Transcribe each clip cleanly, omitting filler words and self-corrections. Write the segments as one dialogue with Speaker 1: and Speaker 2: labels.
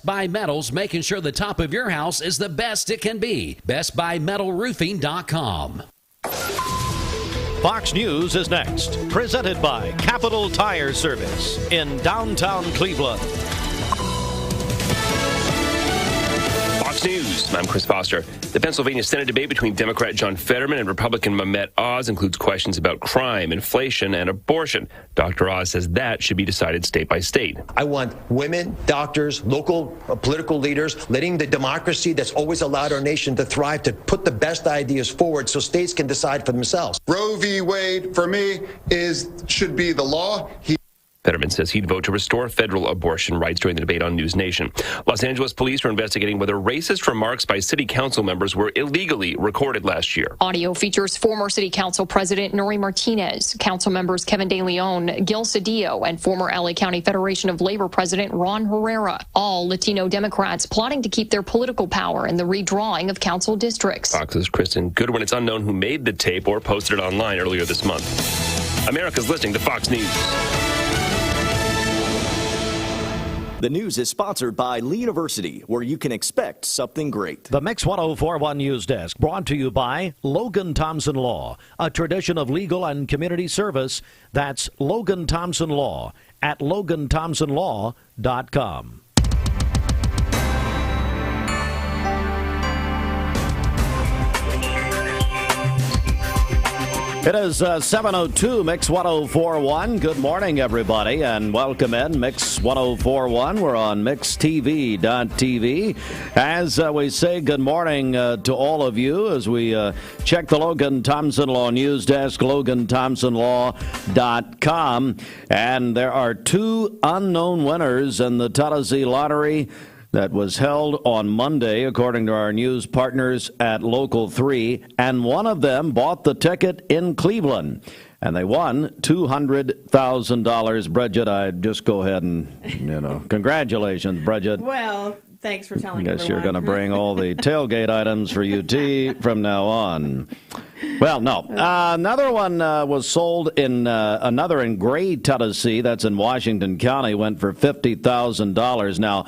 Speaker 1: Best Buy Metals, making sure the top of your house is the best it can be. BestBuyMetalRoofing.com.
Speaker 2: Fox News is next, presented by Capital Tire Service in downtown Cleveland.
Speaker 3: Fox News, I'm Chris Foster. The Pennsylvania Senate debate between Democrat John Fetterman and Republican Mehmet Oz includes questions about crime, inflation, and abortion. Dr. Oz says that should be decided state by state.
Speaker 4: I want women, doctors, local political leaders, letting the democracy that's always allowed our nation to thrive, to put the best ideas forward so states can decide for themselves.
Speaker 5: Roe v. Wade, for me, should be the law.
Speaker 3: Fetterman says he'd vote to restore federal abortion rights during the debate on News Nation. Los Angeles police are investigating whether racist remarks by city council members were illegally recorded last year.
Speaker 6: Audio features former city council president Nuri Martinez, council members Kevin De Leon, Gil Cedillo, and former LA County Federation of Labor president Ron Herrera, all Latino Democrats plotting to keep their political power in the redrawing of council districts.
Speaker 3: Fox's Kristen Goodwin. It's unknown who made the tape or posted it online earlier this month. America's listening to Fox News.
Speaker 7: The news is sponsored by Lee University, where you can expect something great.
Speaker 2: The Mix 1041 News Desk brought to you by Logan Thompson Law, a tradition of legal and community service. That's Logan Thompson Law at LoganThompsonLaw.com. It is 7:02, Mix 1041. Good morning, everybody, and welcome in Mix 1041. We're on MixTV.tv. As we say good morning to all of you as we check the Logan Thompson Law News Desk, LoganThompsonLaw.com. And there are two unknown winners in the Taziki lottery that was held on Monday, according to our news partners at Local 3, and one of them bought the ticket in Cleveland, and they won $200,000. Bridget, I'd just go ahead and, congratulations, Bridget.
Speaker 8: Well, thanks for telling me.
Speaker 2: I guess you're going to bring all the tailgate items for UT from now on. Well, no. Another one was sold in another in Gray, Tennessee. That's in Washington County, went for $50,000. Now,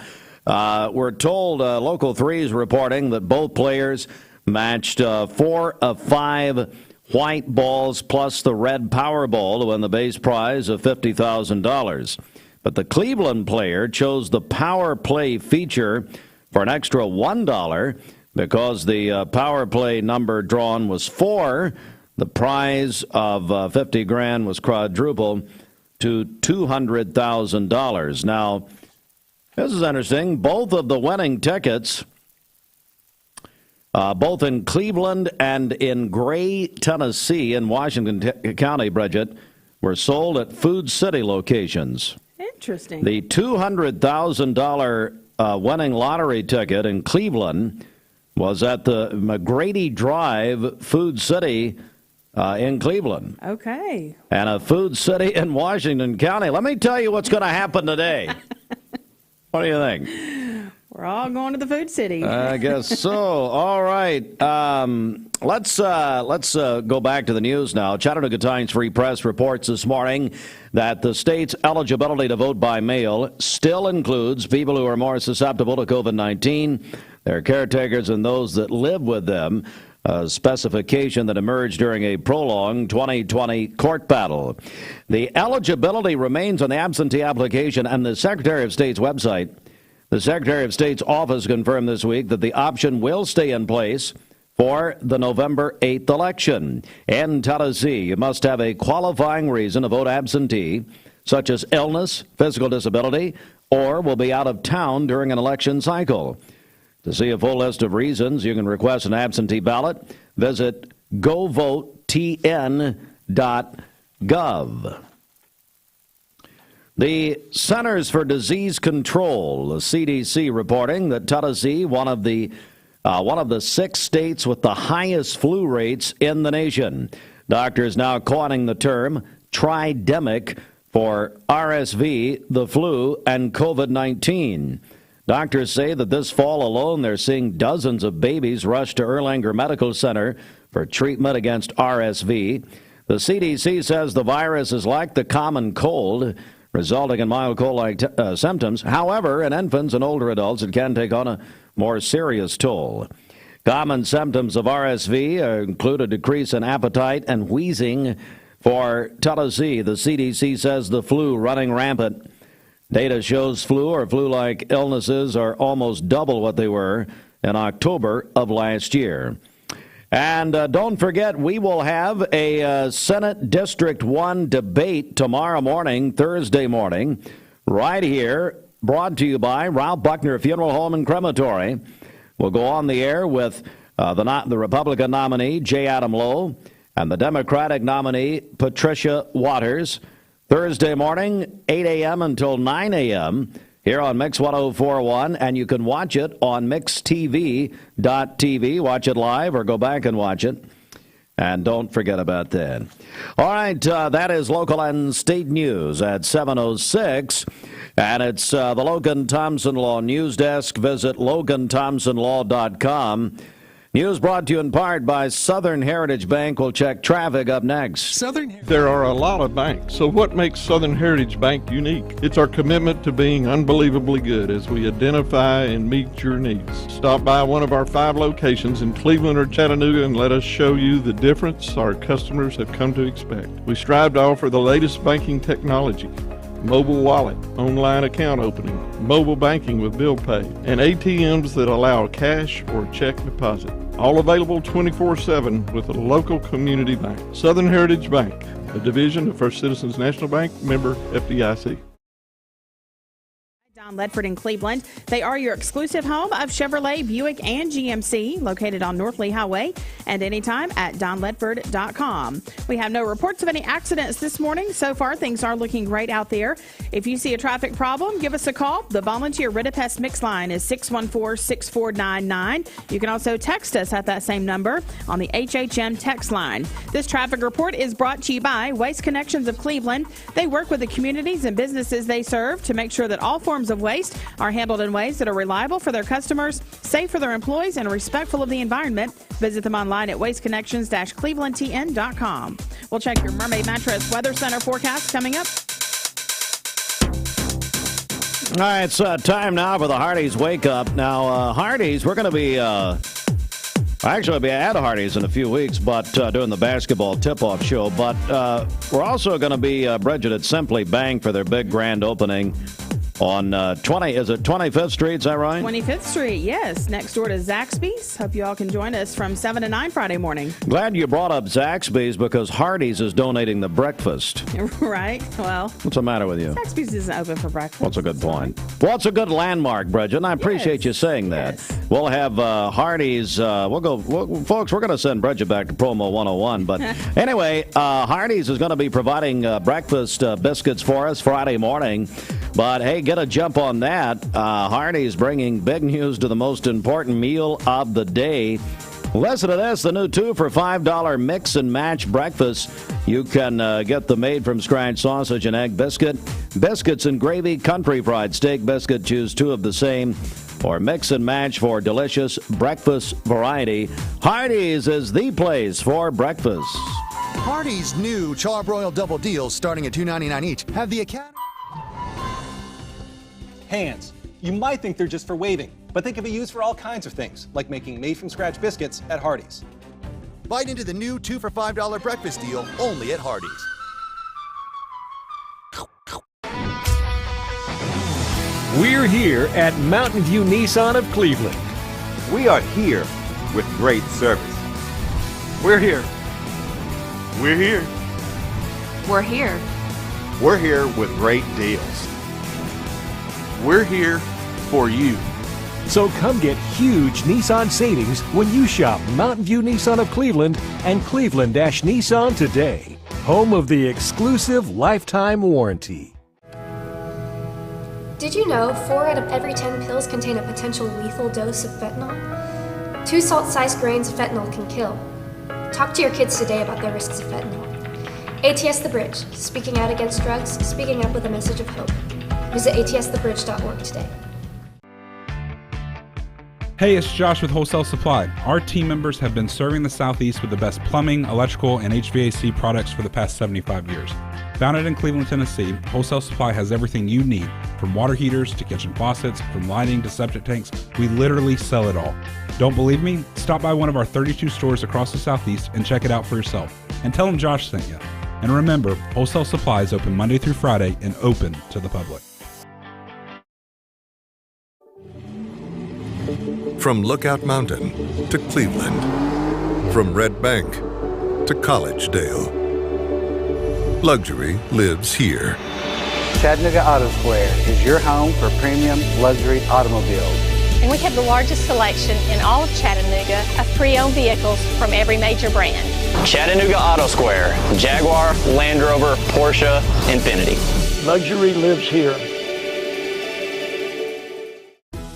Speaker 2: we're told Local 3 is reporting that both players matched 4 of 5 white balls plus the red Powerball to win the base prize of $50,000. But the Cleveland player chose the power play feature for an extra $1 because the power play number drawn was 4. The prize of $50,000 was quadrupled to $200,000. Now, this is interesting. Both of the winning tickets, both in Cleveland and in Gray, Tennessee, in Washington County, Bridget, were sold at Food City locations.
Speaker 8: Interesting.
Speaker 2: The $200,000 winning lottery ticket in Cleveland was at the McGrady Drive Food City in Cleveland.
Speaker 8: Okay.
Speaker 2: And a Food City in Washington County. Let me tell you what's going to happen today. What do you think?
Speaker 8: We're all going to the Food City.
Speaker 2: I guess so. All right. Let's go back to the news now. Chattanooga Times Free Press reports this morning that the state's eligibility to vote by mail still includes people who are more susceptible to COVID-19, their caretakers, and those that live with them. A specification that emerged during a prolonged 2020 court battle. The eligibility remains on the absentee application and the Secretary of State's website. The Secretary of State's office confirmed this week that the option will stay in place for the November 8th election. In Tennessee, you must have a qualifying reason to vote absentee, such as illness, physical disability, or will be out of town during an election cycle. To see a full list of reasons you can request an absentee ballot, visit govotetn.gov. The Centers for Disease Control, the CDC, reporting that Tennessee, one of the 6 states with the highest flu rates in the nation. Doctors now coining the term tridemic for RSV, the flu, and COVID-19. Doctors say that this fall alone, they're seeing dozens of babies rush to Erlanger Medical Center for treatment against RSV. The CDC says the virus is like the common cold. resulting in mild cold-like symptoms. However, in infants and older adults, it can take on a more serious toll. Common symptoms of RSV include a decrease in appetite and wheezing. For Tennessee, the CDC says the flu running rampant. Data shows flu or flu-like illnesses are almost double what they were in October of last year. And don't forget, we will have a Senate District 1 debate tomorrow morning, Thursday morning, right here, brought to you by Ralph Buckner Funeral Home and Crematory. We'll go on the air with the Republican nominee, J. Adam Lowe, and the Democratic nominee, Patricia Waters. Thursday morning, 8 a.m. until 9 a.m. here on Mix 104.1, and you can watch it on mixtv.tv. Watch it live or go back and watch it. And don't forget about that. All right, that is local and state news at 7:06. And it's the Logan Thompson Law News Desk. Visit LoganThompsonLaw.com. News brought to you in part by Southern Heritage Bank. We'll check traffic up next.
Speaker 9: There are a lot of banks, so what makes Southern Heritage Bank unique? It's our commitment to being unbelievably good as we identify and meet your needs. Stop by one of our 5 locations in Cleveland or Chattanooga and let us show you the difference our customers have come to expect. We strive to offer the latest banking technology: mobile wallet, online account opening, mobile banking with bill pay, and ATMs that allow cash or check deposit. All available 24/7 with a local community bank. Southern Heritage Bank, a division of First Citizens National Bank, member FDIC.
Speaker 8: Don Ledford in Cleveland. They are your exclusive home of Chevrolet, Buick, and GMC, located on North Lee Highway, and anytime at donledford.com. We have no reports of any accidents this morning. So far, things are looking great out there. If you see a traffic problem, give us a call. The volunteer Ridipest Mix line is 614-6499. You can also text us at that same number on the HHM text line. This traffic report is brought to you by Waste Connections of Cleveland. They work with the communities and businesses they serve to make sure that all forms of waste are handled in ways that are reliable for their customers, safe for their employees, and respectful of the environment. Visit them online at wasteconnections-clevelandtn.com. We'll check your Mermaid Mattress Weather Center forecast coming up.
Speaker 2: All right, it's time now for the Hardee's Wake Up. Now, Hardee's, we're going to be actually be at Hardee's in a few weeks, but doing the basketball tip-off show. But we're also going to be Bridget at Simply Bang for their big grand opening on 25th Street, is that right?
Speaker 8: 25th Street, yes, next door to Zaxby's. Hope you all can join us from 7 to 9 Friday morning.
Speaker 2: Glad you brought up Zaxby's because Hardee's is donating the breakfast.
Speaker 8: Right, well.
Speaker 2: What's the matter with you?
Speaker 8: Zaxby's isn't open for breakfast.
Speaker 2: What's a good point? What's a good landmark, Bridget? And I appreciate you saying that.
Speaker 8: Yes.
Speaker 2: We'll have Hardee's. Folks, we're going to send Bridget back to Promo 101. But anyway, Hardee's is going to be providing breakfast biscuits for us Friday morning. But hey, get a jump on that. Hardee's bringing big news to the most important meal of the day. Listen to this, the new 2 for $5 mix and match breakfast. You can get the made-from-scratch sausage and egg biscuit, biscuits and gravy, country fried steak biscuit. Choose 2 of the same, or mix and match for delicious breakfast variety. Hardee's is the place for breakfast.
Speaker 10: Hardee's new Charbroiled Double Deals, starting at $2.99 each, have the Academy.
Speaker 11: Hands. You might think they're just for waving, but they can be used for all kinds of things, like making made-from-scratch biscuits at Hardee's.
Speaker 10: Bite into the new 2 for $5 breakfast deal only at Hardee's.
Speaker 12: We're here at Mountain View Nissan of Cleveland.
Speaker 13: We are here with great service. We're here. We're here.
Speaker 14: We're here.
Speaker 13: We're here with great deals. We're here for you.
Speaker 12: So come get huge Nissan savings when you shop Mountain View Nissan of Cleveland and Cleveland-Nissan today. Home of the exclusive lifetime warranty.
Speaker 15: Did you know 4 out of every 10 pills contain a potential lethal dose of fentanyl? 2 salt-sized grains of fentanyl can kill. Talk to your kids today about the risks of fentanyl. ATS The Bridge, speaking out against drugs, speaking up with a message of hope. Visit atsthebridge.org today.
Speaker 16: Hey, it's Josh with Wholesale Supply. Our team members have been serving the Southeast with the best plumbing, electrical, and HVAC products for the past 75 years. Founded in Cleveland, Tennessee, Wholesale Supply has everything you need, from water heaters to kitchen faucets, from lighting to septic tanks. We literally sell it all. Don't believe me? Stop by one of our 32 stores across the Southeast and check it out for yourself. And tell them Josh sent you. And remember, Wholesale Supply is open Monday through Friday and open to the public.
Speaker 17: From Lookout Mountain to Cleveland, from Red Bank to Collegedale, luxury lives here.
Speaker 18: Chattanooga Auto Square is your home for premium luxury automobiles.
Speaker 19: And we have the largest selection in all of Chattanooga of pre-owned vehicles from every major brand.
Speaker 20: Chattanooga Auto Square, Jaguar, Land Rover, Porsche, Infiniti.
Speaker 21: Luxury lives here.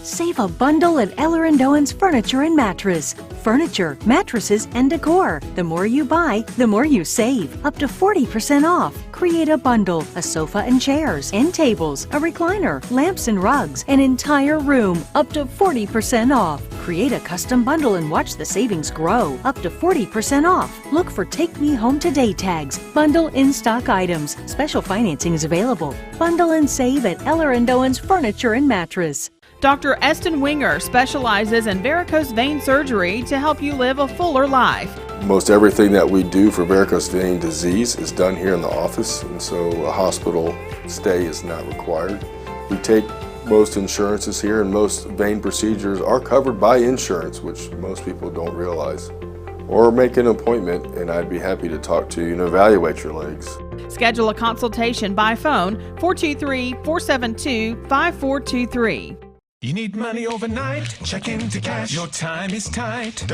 Speaker 22: Save a bundle at Eller & Owen's Furniture and Mattress. Furniture, mattresses, and decor. The more you buy, the more you save. Up to 40% off. Create a bundle, a sofa and chairs, end tables, a recliner, lamps and rugs, an entire room. Up to 40% off. Create a custom bundle and watch the savings grow. Up to 40% off. Look for Take Me Home Today tags. Bundle in-stock items. Special financing is available. Bundle and save at Eller & Owen's Furniture and Mattress.
Speaker 8: Dr. Eston Winger specializes in varicose vein surgery to help you live a fuller life.
Speaker 23: Most everything that we do for varicose vein disease is done here in the office, and so a hospital stay is not required. We take most insurances here, and most vein procedures are covered by insurance, which most people don't realize. Or make an appointment, and I'd be happy to talk to you and evaluate your legs.
Speaker 8: Schedule a consultation by phone, 423-472-5423.
Speaker 24: You need money overnight? Check into cash. Your time is tight.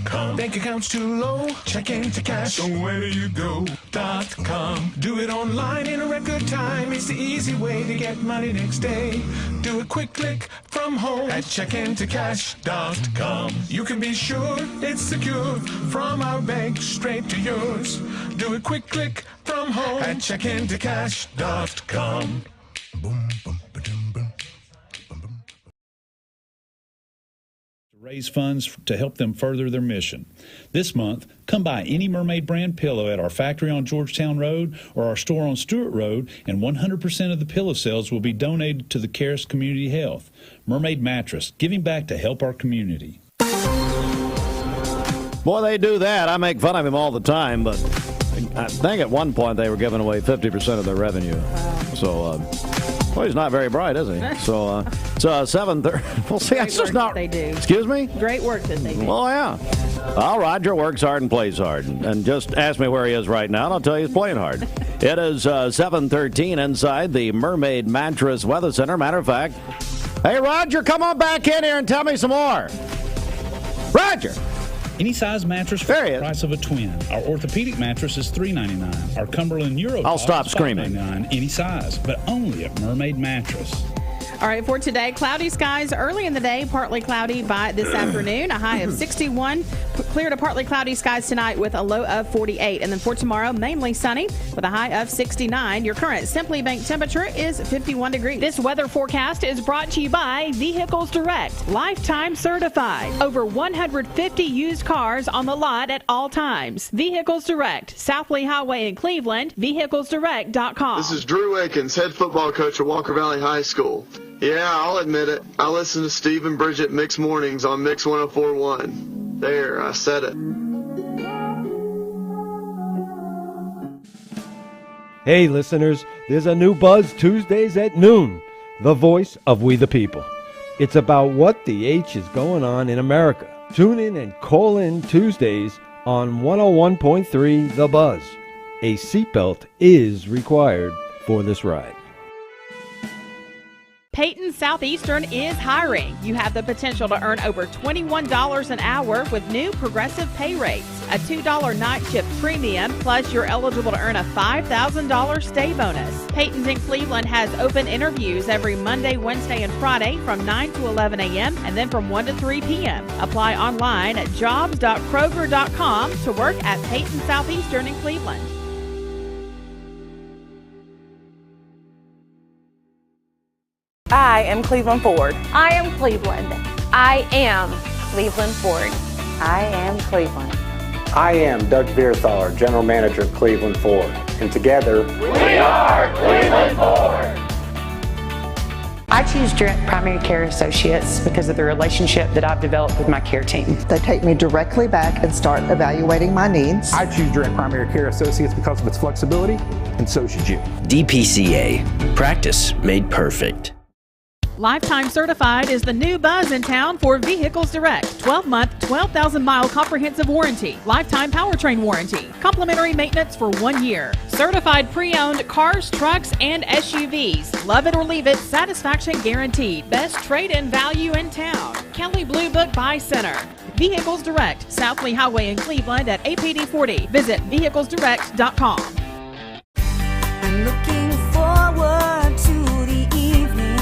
Speaker 24: .com. Bank accounts too low? Check into cash. So where do you go? .com. Do it online in a record time. It's the easy way to get money next day. Do a quick click from home at checkintocash.com. You can be sure it's secure from our bank straight to yours. Do a quick click from home at checkintocash.com. Boom, boom, ba-dum, boom.
Speaker 25: Raise funds to help them further their mission. This month, come buy any Mermaid brand pillow at our factory on Georgetown Road or our store on Stewart Road, and 100% of the pillow sales will be donated to the Caris Community Health. Mermaid Mattress, giving back to help our community.
Speaker 2: Boy, they do that. I make fun of him all the time, but I think at one point they were giving away 50% of their revenue. So, well, he's not very bright, is he? So, it's 7:30. Well, see, that's just not.
Speaker 8: They do.
Speaker 2: Excuse me?
Speaker 8: Great work that they do.
Speaker 2: Well, yeah. Well, Roger works hard and plays hard. And just ask me where he is right now, and I'll tell you he's playing hard. It is 7:13 inside the Mermaid Mattress Weather Center. Matter of fact, hey, Roger, come on back in here and tell me some more. Roger!
Speaker 25: Any size mattress for the price of a twin. Our orthopedic mattress is $3.99. Our Cumberland Euro
Speaker 2: I'll stop screaming.
Speaker 25: $5.99 any size, but only at Mermaid Mattress.
Speaker 8: All right, for today, cloudy skies early in the day, partly cloudy by this afternoon, a high of 61. Clear to partly cloudy skies tonight with a low of 48. And then for tomorrow, mainly sunny with a high of 69. Your current Simply Bank temperature is 51 degrees. This weather forecast is brought to you by Vehicles Direct, lifetime certified. Over 150 used cars on the lot at all times. Vehicles Direct, South Lee Highway in Cleveland, vehiclesdirect.com.
Speaker 26: This is Drew Akins, head football coach at Walker Valley High School. Yeah, I'll admit it. I listen to Steve and Bridget Mix Mornings on Mix 104.1. There, I said it.
Speaker 12: Hey, listeners, there's a new Buzz Tuesdays at noon, the voice of We the People. It's about what the H is going on in America. Tune in and call in Tuesdays on 101.3 The Buzz. A seatbelt is required for this ride.
Speaker 8: Peyton Southeastern is hiring. You have the potential to earn over $21 an hour with new progressive pay rates. A $2 night shift premium, plus you're eligible to earn a $5,000 stay bonus. Peyton's in Cleveland has open interviews every Monday, Wednesday, and Friday from 9 to 11 a.m. and then from 1 to 3 p.m. Apply online at jobs.kroger.com to work at Peyton Southeastern in Cleveland.
Speaker 27: I am Cleveland Ford.
Speaker 19: I am Cleveland. I am Cleveland Ford.
Speaker 27: I am Cleveland.
Speaker 28: I am Doug Vierthaler, General Manager of Cleveland Ford.
Speaker 18: And together,
Speaker 24: we are Cleveland Forward.
Speaker 1: I choose Direct Primary Care Associates because of the relationship that I've developed with my care team.
Speaker 3: They take me directly back and start evaluating my needs.
Speaker 4: I choose Direct Primary Care Associates because of its flexibility, and so should you.
Speaker 5: DPCA. Practice made perfect.
Speaker 8: Lifetime Certified is the new buzz in town for Vehicles Direct. 12-month, 12,000-mile comprehensive warranty. Lifetime powertrain warranty. Complimentary maintenance for 1 year. Certified pre-owned cars, trucks, and SUVs. Love it or leave it, satisfaction guaranteed. Best trade-in value in town. Kelly Blue Book Buy Center. Vehicles Direct, South Lee Highway in Cleveland at APD 40. Visit vehiclesdirect.com.
Speaker 6: I'm looking forward to the evening.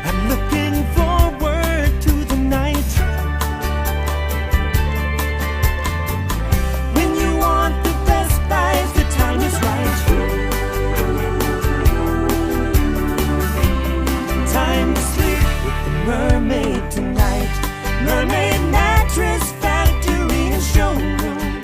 Speaker 6: I'm looking forward to the night when you want the best buys, the time is right. Time to sleep with the mermaid tonight. Mermaid Mattress Factory and Showroom.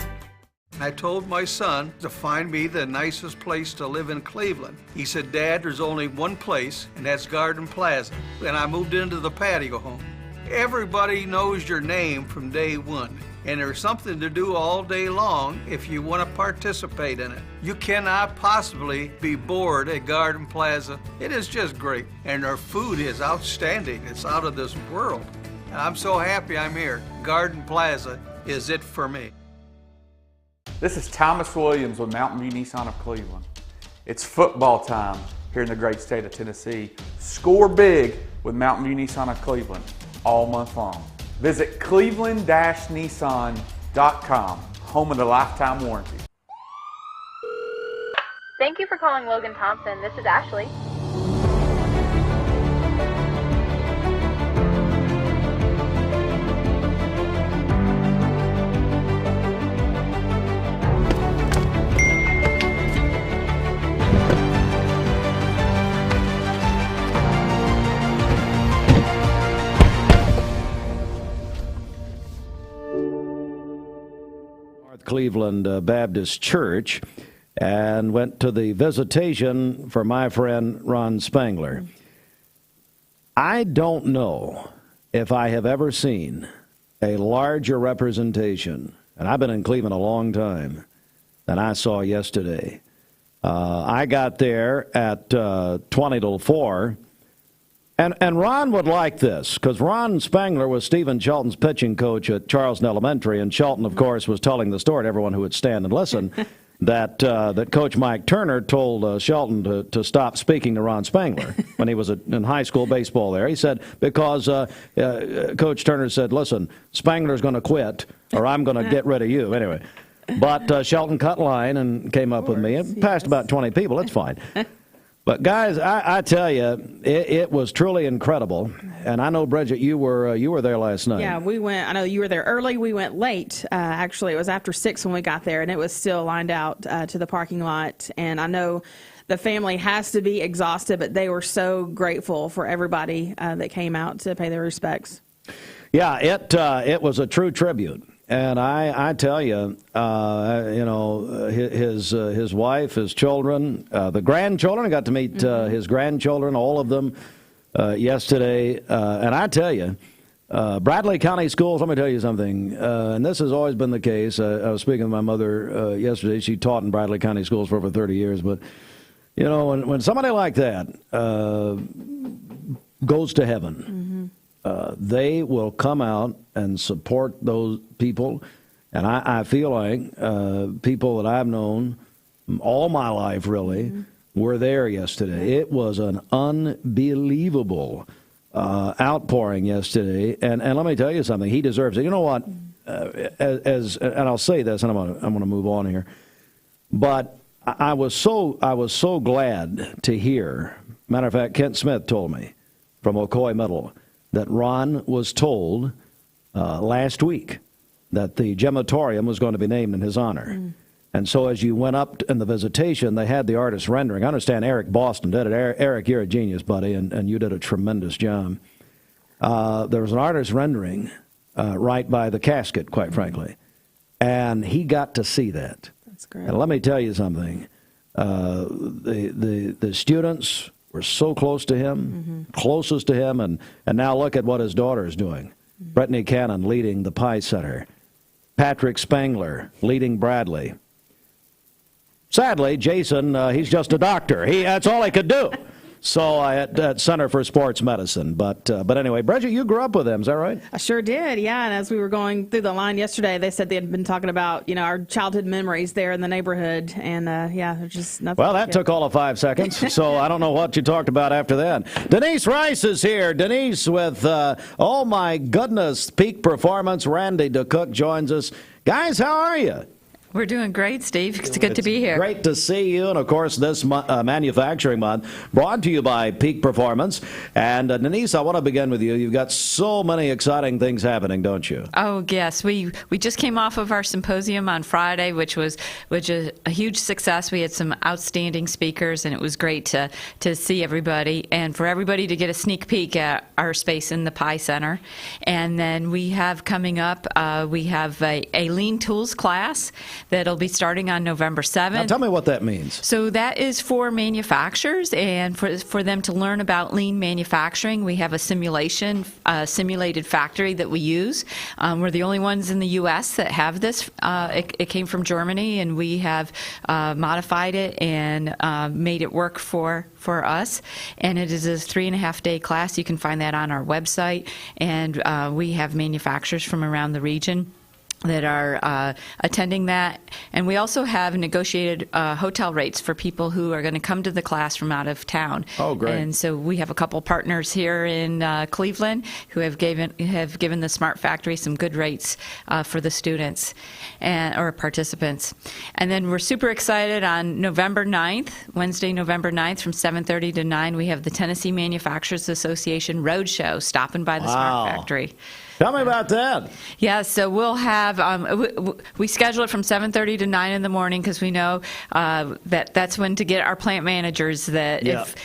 Speaker 7: I told my son to find me the nicest place to live in Cleveland. He said, Dad, there's only one place, and that's Garden Plaza. And I moved into the patio home. Everybody knows your name from day one, and there's something to do all day long if you want to participate in it. You cannot possibly be bored at Garden Plaza. It is just great, and their food is outstanding. It's out of this world. And I'm so happy I'm here. Garden Plaza is it for me.
Speaker 9: This is Thomas Williams with Mountain View Nissan of Cleveland. It's football time here in the great state of Tennessee. Score big with Mountain View Nissan of Cleveland all month long. Visit cleveland-nissan.com, home of the lifetime warranty.
Speaker 19: Thank you for calling Logan Thompson. This is Ashley.
Speaker 2: Cleveland Baptist Church and went to the visitation for my friend Ron Spangler. I don't know if I have ever seen a larger representation, and I've been in Cleveland a long time, than I saw yesterday. I got there at 20 till 4. And Ron would like this, because Ron Spangler was Stephen Shelton's pitching coach at Charleston Elementary, and Shelton, of course, was telling the story to everyone who would stand and listen, that Coach Mike Turner told Shelton to stop speaking to Ron Spangler when he was in high school baseball there. He said, because Coach Turner said, listen, Spangler's going to quit, or I'm going to get rid of you. Anyway, but Shelton cut line and came up with me. It passed about 20 people. It's fine. But guys, I tell you, it was truly incredible. And I know, Bridget, you were there last night.
Speaker 8: Yeah, we went. I know you were there early. We went late. Actually, it was after 6 when we got there, and it was still lined out to the parking lot. And I know the family has to be exhausted, but they were so grateful for everybody that came out to pay their respects. Yeah, it was a true tribute. And I tell you, his wife, his children, the grandchildren, I got to meet his grandchildren, all of them, yesterday. And I tell you, Bradley County Schools, let me tell you something, and this has always been the case. I was speaking to my mother yesterday. She taught in Bradley County Schools for over 30 years. But, when somebody like that goes to heaven, they will come out and support those people. And I feel like people that I've known all my life, really, were there yesterday. It was an unbelievable outpouring yesterday. And let me tell you something. He deserves it. You know what? And I'll say this, and I'm going to move on here. But I was so glad to hear. Matter of fact, Kent Smith told me from Ocoee Middle that Ron was told last week that the gematorium was going to be named in his honor. And so as you went up in the visitation, they had the artist rendering. I understand Eric Boston did it. Eric, you're a genius, buddy, and you did a tremendous job. There was an artist rendering right by the casket, quite frankly.
Speaker 2: and he got to see that.
Speaker 8: That's great.
Speaker 2: And let me tell you something. The students were so close to him, closest to him, and now look at what his daughter is doing. Brittany Cannon leading the Pie Center. Patrick Spangler leading Bradley. Sadly, Jason, he's just a doctor. That's all he could do. So at Center for Sports Medicine. But anyway, Bridget, you grew up with them, is that right?
Speaker 8: I sure did, yeah. And as we were going through the line yesterday, they said they had been talking about, our childhood memories there in the neighborhood. And, there's just nothing.
Speaker 2: Well, that took all of 5 seconds, so I don't know what you talked about after that. Denise Rice is here. Denise with, oh, my goodness, peak performance. Randy DeCook joins us. Guys, how are you?
Speaker 10: We're doing great, Steve. It's good to be here.
Speaker 2: Great to see you. And, of course, this Manufacturing Month brought to you by Peak Performance. And, Denise, I want to begin with you. You've got so many exciting things happening, don't you?
Speaker 10: Oh, yes. We just came off of our symposium on Friday, which was a huge success. We had some outstanding speakers, and it was great to see everybody and for everybody to get a sneak peek at our space in the Pie Center. And then we have coming up, we have a Lean Tools class that'll be starting on November 7th.
Speaker 2: Now tell me what that means.
Speaker 10: So that is for manufacturers and for them to learn about lean manufacturing. We have a simulated factory that we use. We're the only ones in the U.S. that have this. It came from Germany, and we have modified it and made it work for us. And it is a 3.5-day class. You can find that on our website. And we have manufacturers from around the region that are attending that. And we also have negotiated hotel rates for people who are going to come to the class from out of town.
Speaker 2: Oh, great.
Speaker 10: And so we have a couple partners here in Cleveland who have given the Smart Factory some good rates for the students or participants. And then we're super excited on November 9th, Wednesday, November 9th from 7:30 to 9, we have the Tennessee Manufacturers Association Roadshow stopping by the Smart Factory.
Speaker 2: Tell me about that.
Speaker 10: Yeah, so we'll have, we schedule it from 7:30 to 9 in the morning because we know that's when to get our plant managers that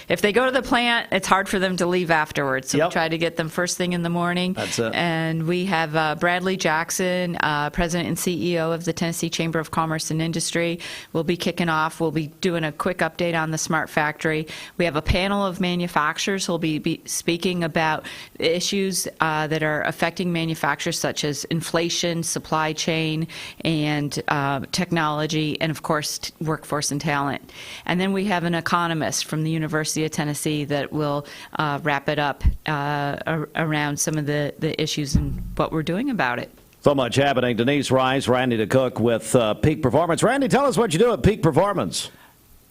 Speaker 10: if they go to the plant, it's hard for them to leave afterwards. So we try to get them first thing in the morning.
Speaker 2: That's it.
Speaker 10: And we have Bradley Jackson, President and CEO of the Tennessee Chamber of Commerce and Industry. We'll be kicking off. We'll be doing a quick update on the Smart Factory. We have a panel of manufacturers who will be speaking about issues that are affecting manufacturers such as inflation, supply chain, and technology, and of course workforce and talent. And then we have an economist from the University of Tennessee that will wrap it up around some of the issues and what we're doing about it.
Speaker 2: So much happening. Denise Rice, Randy DeCook with Peak Performance. Randy, tell us what you do at Peak Performance.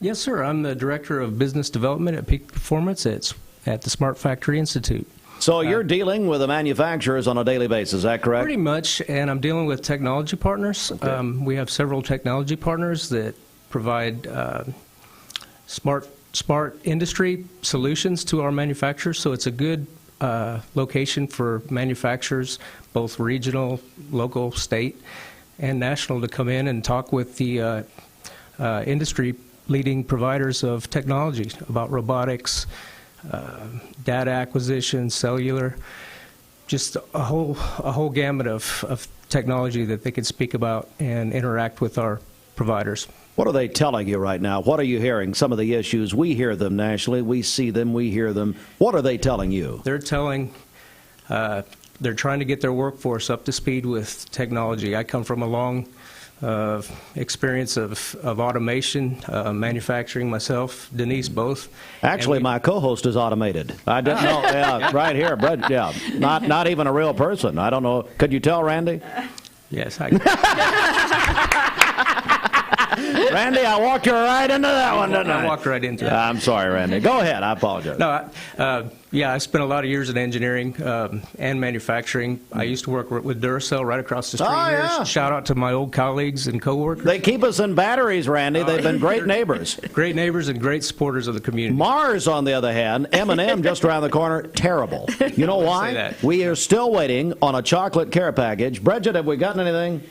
Speaker 11: Yes, sir. I'm the Director of Business Development at Peak Performance. It's at the Smart Factory Institute.
Speaker 2: So you're dealing with the manufacturers on a daily basis, is that correct?
Speaker 11: Pretty much, and I'm dealing with technology partners. Okay. We have several technology partners that provide smart industry solutions to our manufacturers, so it's a good location for manufacturers, both regional, local, state, and national, to come in and talk with the industry leading providers of technology about robotics, data acquisition, cellular, just a whole gamut of technology that they could speak about and interact with our providers.
Speaker 2: What are they telling you right now? What are you hearing? Some of the issues, we hear them nationally, we see them, we hear them. What are they telling you?
Speaker 11: They're trying to get their workforce up to speed with technology. I come from a long experience of automation, manufacturing myself, Denise both.
Speaker 2: Actually, my co-host is automated. I didn't know. Yeah, right here, Brett. Yeah, not even a real person. I don't know. Could you tell, Randy?
Speaker 11: Yes, I
Speaker 2: Randy, I walked you right into that one, didn't I?
Speaker 11: I walked right into that.
Speaker 2: I'm sorry, Randy. Go ahead. I apologize.
Speaker 11: No, I spent a lot of years in engineering and manufacturing. I used to work with Duracell right across the street here.
Speaker 2: Yeah.
Speaker 11: Shout out to my old colleagues and coworkers.
Speaker 2: They keep us in batteries, Randy. They've been great neighbors.
Speaker 11: Great neighbors and great supporters of the community.
Speaker 2: Mars, on the other hand, M&M just around the corner, terrible. You know why? We are still waiting on a chocolate care package. Bridget, have we gotten anything?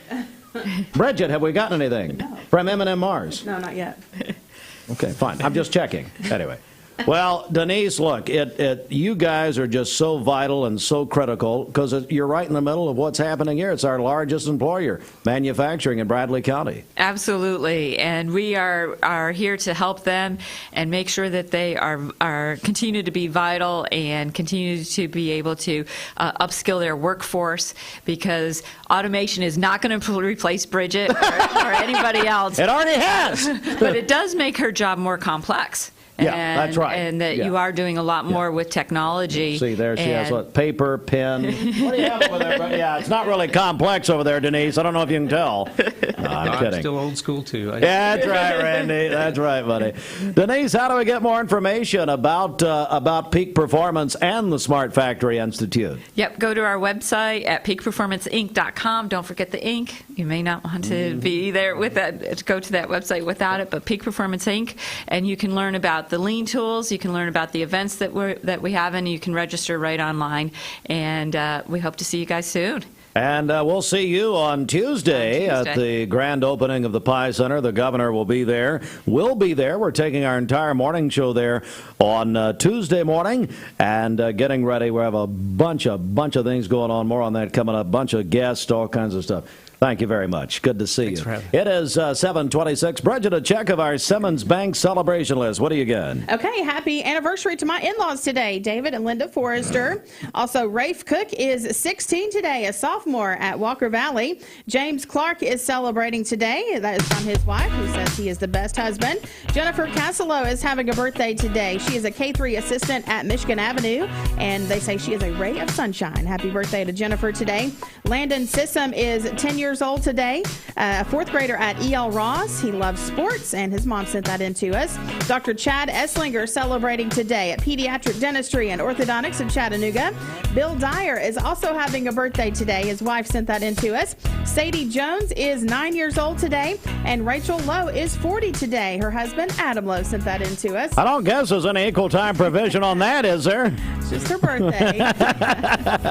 Speaker 2: Bridget, have we gotten anything from M&M Mars?
Speaker 8: No, not yet.
Speaker 2: Okay, fine. I'm just checking. Anyway. Well, Denise, look, you guys are just so vital and so critical because you're right in the middle of what's happening here. It's our largest employer, manufacturing in Bradley County.
Speaker 10: Absolutely, and we are here to help them and make sure that they are continue to be vital and continue to be able to upskill their workforce, because automation is not going to replace Bridget or anybody else.
Speaker 2: It already has.
Speaker 10: But it does make her job more complex.
Speaker 2: Yeah, that's right.
Speaker 10: And that you are doing a lot more with technology.
Speaker 2: See, there she has what? Paper, pen. What do you have over there? Yeah, it's not really complex over there, Denise. I don't know if you can tell. No, I'm kidding.
Speaker 11: Still old school, too.
Speaker 2: Yeah, that's right, Randy. That's right, buddy. Denise, how do we get more information about Peak Performance and the Smart Factory Institute?
Speaker 10: Yep, go to our website at peakperformanceinc.com. Don't forget the Inc. You may not want to be there with that, go to that website without it, but Peak Performance Inc. And you can learn about the lean tools, you can learn about the events that we have, and you can register right online. And we hope to see you guys soon.
Speaker 2: And we'll see you on Tuesday at the grand opening of the Pie Center. The governor will be there. We'll be there. We're taking our entire morning show there on Tuesday morning and getting ready. We have a bunch of things going on. More on that coming up. Bunch of guests, all kinds of stuff. Thank you very much. Good to see you. It is 7:26. Bridget, a check of our Simmons Bank celebration list. What do you got?
Speaker 8: Okay, happy anniversary to my in-laws today, David and Linda Forrester. Also, Rafe Cook is 16 today, a sophomore at Walker Valley. James Clark is celebrating today. That is from his wife, who says he is the best husband. Jennifer Castello is having a birthday today. She is a K-3 assistant at Michigan Avenue, and they say she is a ray of sunshine. Happy birthday to Jennifer today. Landon Sissom is 10 years old today, a fourth grader at E.L. Ross. He loves sports, and his mom sent that in to us. Dr. Chad Esslinger celebrating today at Pediatric Dentistry and Orthodontics in Chattanooga. Bill Dyer is also having a birthday today. His wife sent that in to us. Sadie Jones is 9 years old today, and Rachel Lowe is 40 today. Her husband, Adam Lowe, sent that in to us.
Speaker 2: I don't guess there's any equal time provision on that, is there?
Speaker 8: It's just her birthday.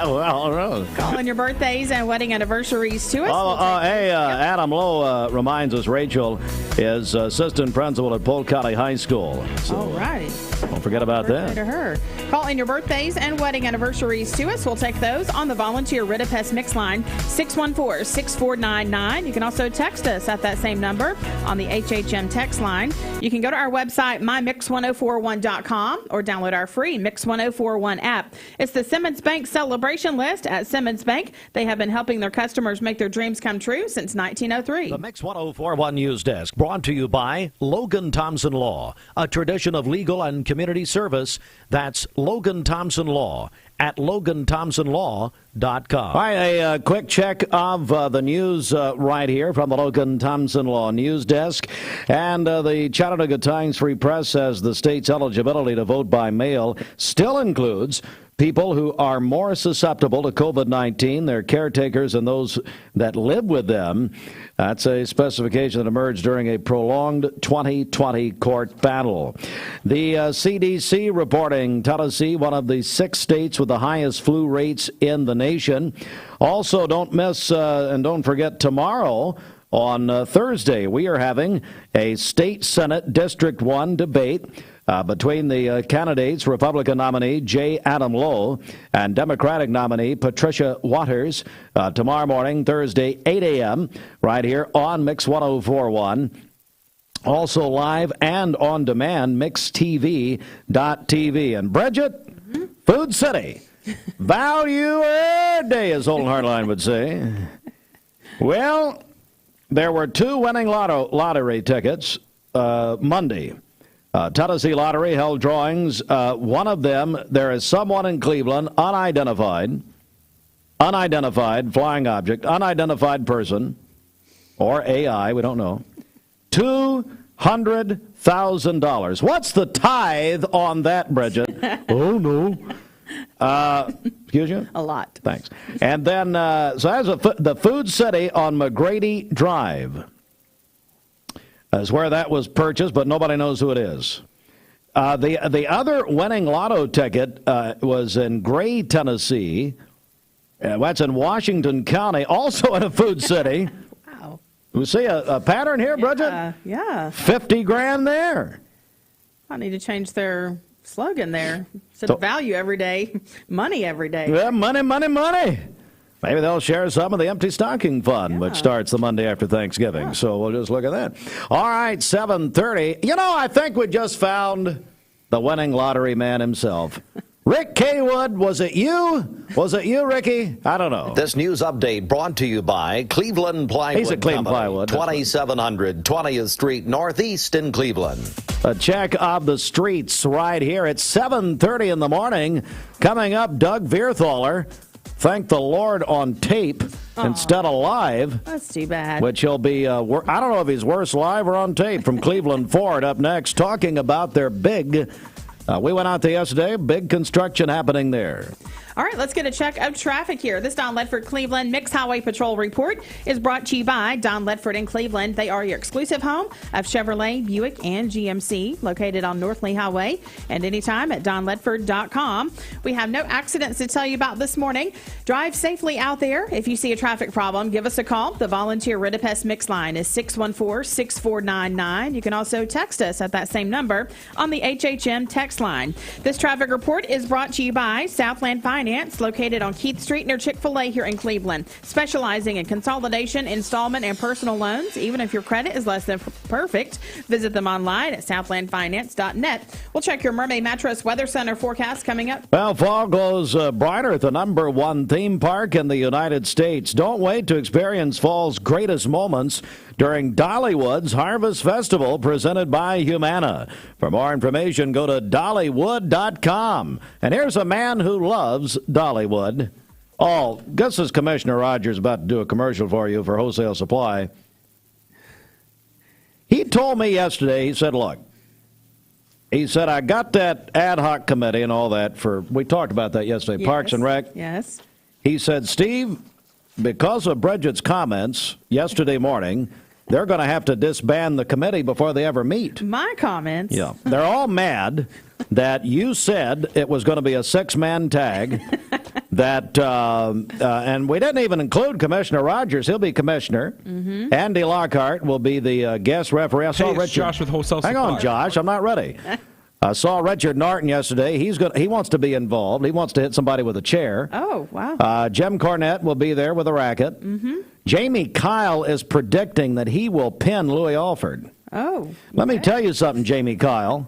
Speaker 2: Well,
Speaker 8: calling your birthdays and wedding anniversaries to us.
Speaker 2: Adam Lowe reminds us Rachel is assistant principal at Polk County High School. So,
Speaker 8: all right.
Speaker 2: Don't forget about that.
Speaker 8: To her. Call in your birthdays and wedding anniversaries to us. We'll take those on the volunteer Ridipest Mix line, 614-6499. You can also text us at that same number on the HHM text line. You can go to our website, mymix1041.com, or download our free Mix 1041 app. It's the Simmons Bank celebration list at Simmons Bank. They have been helping their customers make their dreams come true since 1903.
Speaker 2: The Mix 1041 News Desk, brought to you by Logan Thompson Law, a tradition of legal and community service. That's Logan Thompson Law at LoganThompsonLaw.com. All right, a quick check of the news right here from the Logan Thompson Law News Desk. And the Chattanooga Times Free Press says the state's eligibility to vote by mail still includes people who are more susceptible to COVID-19, their caretakers, and those that live with them. That's a specification that emerged during a prolonged 2020 court battle. The CDC reporting Tennessee, one of the 6 states with the highest flu rates in the nation. Also, don't miss and don't forget tomorrow, on Thursday, we are having a State Senate District 1 debate between the candidates, Republican nominee J. Adam Lowe and Democratic nominee Patricia Waters, tomorrow morning, Thursday, 8 a.m., right here on Mix 1041. Also live and on demand, mixtv.tv. And Bridget, Food City, value every day, as Old Hardline would say. Well, there were 2 winning lottery tickets Monday. Tennessee Lottery held drawings. One of them, there is someone in Cleveland, unidentified flying object, unidentified person, or AI, we don't know, $200,000. What's the tithe on that, Bridget? Oh, no. Excuse you?
Speaker 8: A lot.
Speaker 2: Thanks. And then, so that's the Food City on McGrady Drive. Is where that was purchased, but nobody knows who it is. The other winning lotto ticket was in Gray, Tennessee. That's in Washington County, also in a Food City.
Speaker 8: Wow.
Speaker 2: We see a pattern here, Bridget?
Speaker 8: Yeah.
Speaker 2: 50 grand there.
Speaker 8: I need to change their slogan there. So value every day, money every day.
Speaker 2: Yeah, money, money, money. Maybe they'll share some of the Empty Stocking Fund, which starts the Monday after Thanksgiving. So we'll just look at that. All right, 7:30. You know, I think we just found the winning lottery man himself. Rick Kaywood, was it you? Was it you, Ricky? I don't know.
Speaker 13: This news update brought to you by Cleveland Plywood
Speaker 2: He's a Clean
Speaker 13: Company,
Speaker 2: Plywood.
Speaker 13: 2700 20th Street Northeast in Cleveland.
Speaker 2: A check of the streets right here at 7:30 in the morning. Coming up, Doug Vierthaler. Thank the Lord on tape instead of live.
Speaker 8: That's too bad.
Speaker 2: Which he'll be, I don't know if he's worse live or on tape, from Cleveland Ford up next, talking about their big, we went out there yesterday, big construction happening there.
Speaker 8: All right, let's get a check of traffic here. This Don Ledford Cleveland Mixed Highway Patrol report is brought to you by Don Ledford in Cleveland. They are your exclusive home of Chevrolet, Buick, and GMC, located on North Lee Highway, and anytime at donledford.com. We have no accidents to tell you about this morning. Drive safely out there. If you see a traffic problem, give us a call. The volunteer Ridipest Mix line is 614-6499. You can also text us at that same number on the HHM text line. This traffic report is brought to you by Southland Finance, located on Keith Street near Chick-fil-A here in Cleveland, specializing in consolidation, installment, and personal loans. Even if your credit is less than perfect, visit them online at southlandfinance.net. We'll check your Mermaid Mattress Weather Center forecast coming up.
Speaker 2: Well, fall glows brighter at the #1 theme park in the United States. Don't wait to experience fall's greatest moments during Dollywood's Harvest Festival, presented by Humana. For more information, go to Dollywood.com. And here's a man who loves Dollywood. Oh, guess this Commissioner Rogers about to do a commercial for you for Wholesale Supply. He told me yesterday, he said, look, he said, I got that ad hoc committee and all that we talked about that yesterday,
Speaker 8: Yes.
Speaker 2: Parks and Rec.
Speaker 8: Yes.
Speaker 2: He said, Steve, because of Bridget's comments yesterday morning, they're going to have to disband the committee before they ever meet.
Speaker 8: My comments?
Speaker 2: Yeah. They're all mad that you said it was going to be a 6-man tag, and we didn't even include Commissioner Rogers. He'll be commissioner.
Speaker 8: Mm-hmm.
Speaker 2: Andy Lockhart will be the guest referee. I saw
Speaker 14: it's
Speaker 2: Richard.
Speaker 14: Josh with Wholesale
Speaker 2: Hang
Speaker 14: Supply.
Speaker 2: on, Josh. I'm not ready. I saw Richard Norton yesterday. He wants to be involved. He wants to hit somebody with a chair.
Speaker 8: Oh, wow.
Speaker 2: Jim Cornette will be there with a racket.
Speaker 8: Mm-hmm.
Speaker 2: Jamie Kyle is predicting that he will pin Louis Alford.
Speaker 8: Oh.
Speaker 2: Let me tell you something, Jamie Kyle.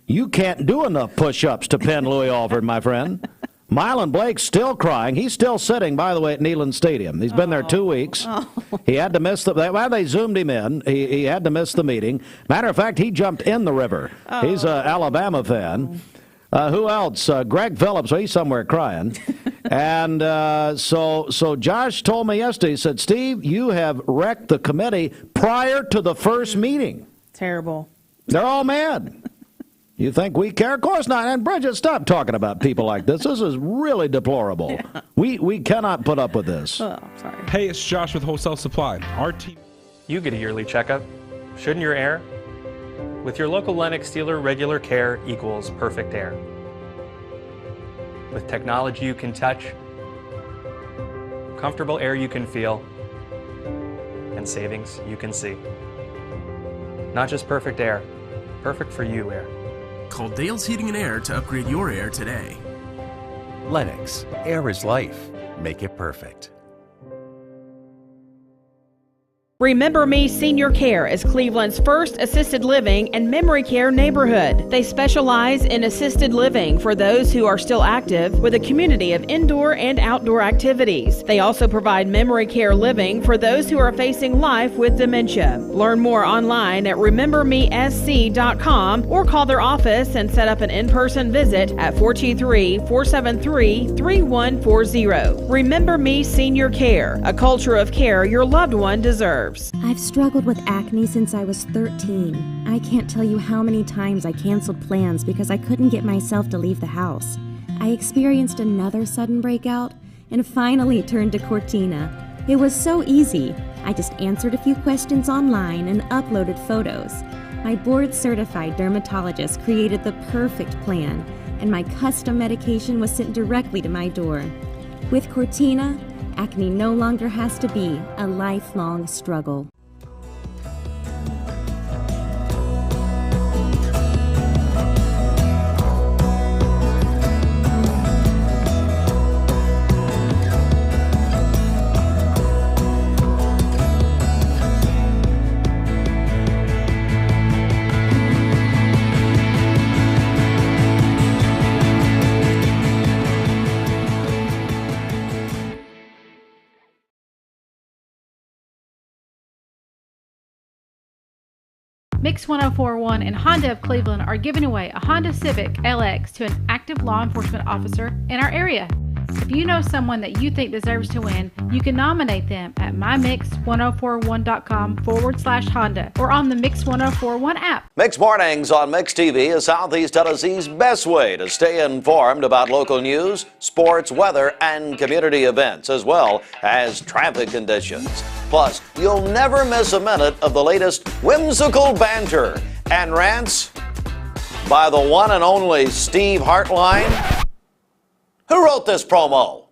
Speaker 2: You can't do enough push-ups to pin Louis Alford, my friend. Mylan Blake's still crying. He's still sitting, by the way, at Neyland Stadium. He's been there 2 weeks.
Speaker 8: Oh.
Speaker 2: He had to miss they zoomed him in. He had to miss the meeting. Matter of fact, he jumped in the river.
Speaker 8: Oh.
Speaker 2: He's an Alabama fan. Who else? Greg Phillips. Well, he's somewhere crying. And so Josh told me yesterday, he said, Steve, you have wrecked the committee prior to the first meeting.
Speaker 8: Terrible.
Speaker 2: They're all mad. You think we care? Of course not. And Bridget, stop talking about people like this. This is really deplorable. Yeah. We cannot put up with this.
Speaker 8: Oh, sorry.
Speaker 14: Hey, it's Josh with Wholesale Supply. Our team.
Speaker 15: You get a yearly checkup. Shouldn't your air? With your local Lennox dealer, regular care equals perfect air. With technology you can touch, comfortable air you can feel, and savings you can see. Not just perfect air, perfect for you air.
Speaker 16: Call Dale's Heating and Air to upgrade your air today.
Speaker 17: Lennox, air is life. Make it perfect.
Speaker 8: Remember Me Senior Care is Cleveland's first assisted living and memory care neighborhood. They specialize in assisted living for those who are still active, with a community of indoor and outdoor activities. They also provide memory care living for those who are facing life with dementia. Learn more online at remembermesc.com or call their office and set up an in-person visit at 423-473-3140. Remember Me Senior Care, a culture of care your loved one deserves.
Speaker 20: I've struggled with acne since I was 13. I can't tell you how many times I canceled plans because I couldn't get myself to leave the house. I experienced another sudden breakout and finally turned to Cortina. It was so easy. I just answered a few questions online and uploaded photos. My board-certified dermatologist created the perfect plan, and my custom medication was sent directly to my door. With Cortina, acne no longer has to be a lifelong struggle.
Speaker 12: Mix 1041 and Honda of Cleveland are giving away a Honda Civic LX to an active law enforcement officer in our area. If you know someone that you think deserves to win, you can nominate them at mymix1041.com/Honda or on the Mix 1041 app.
Speaker 2: Mix Mornings on Mix TV is Southeast Tennessee's best way to stay informed about local news, sports, weather, and community events, as well as traffic conditions. Plus, you'll never miss a minute of the latest whimsical banter and rants by the one and only Steve Hartline. Who wrote this promo?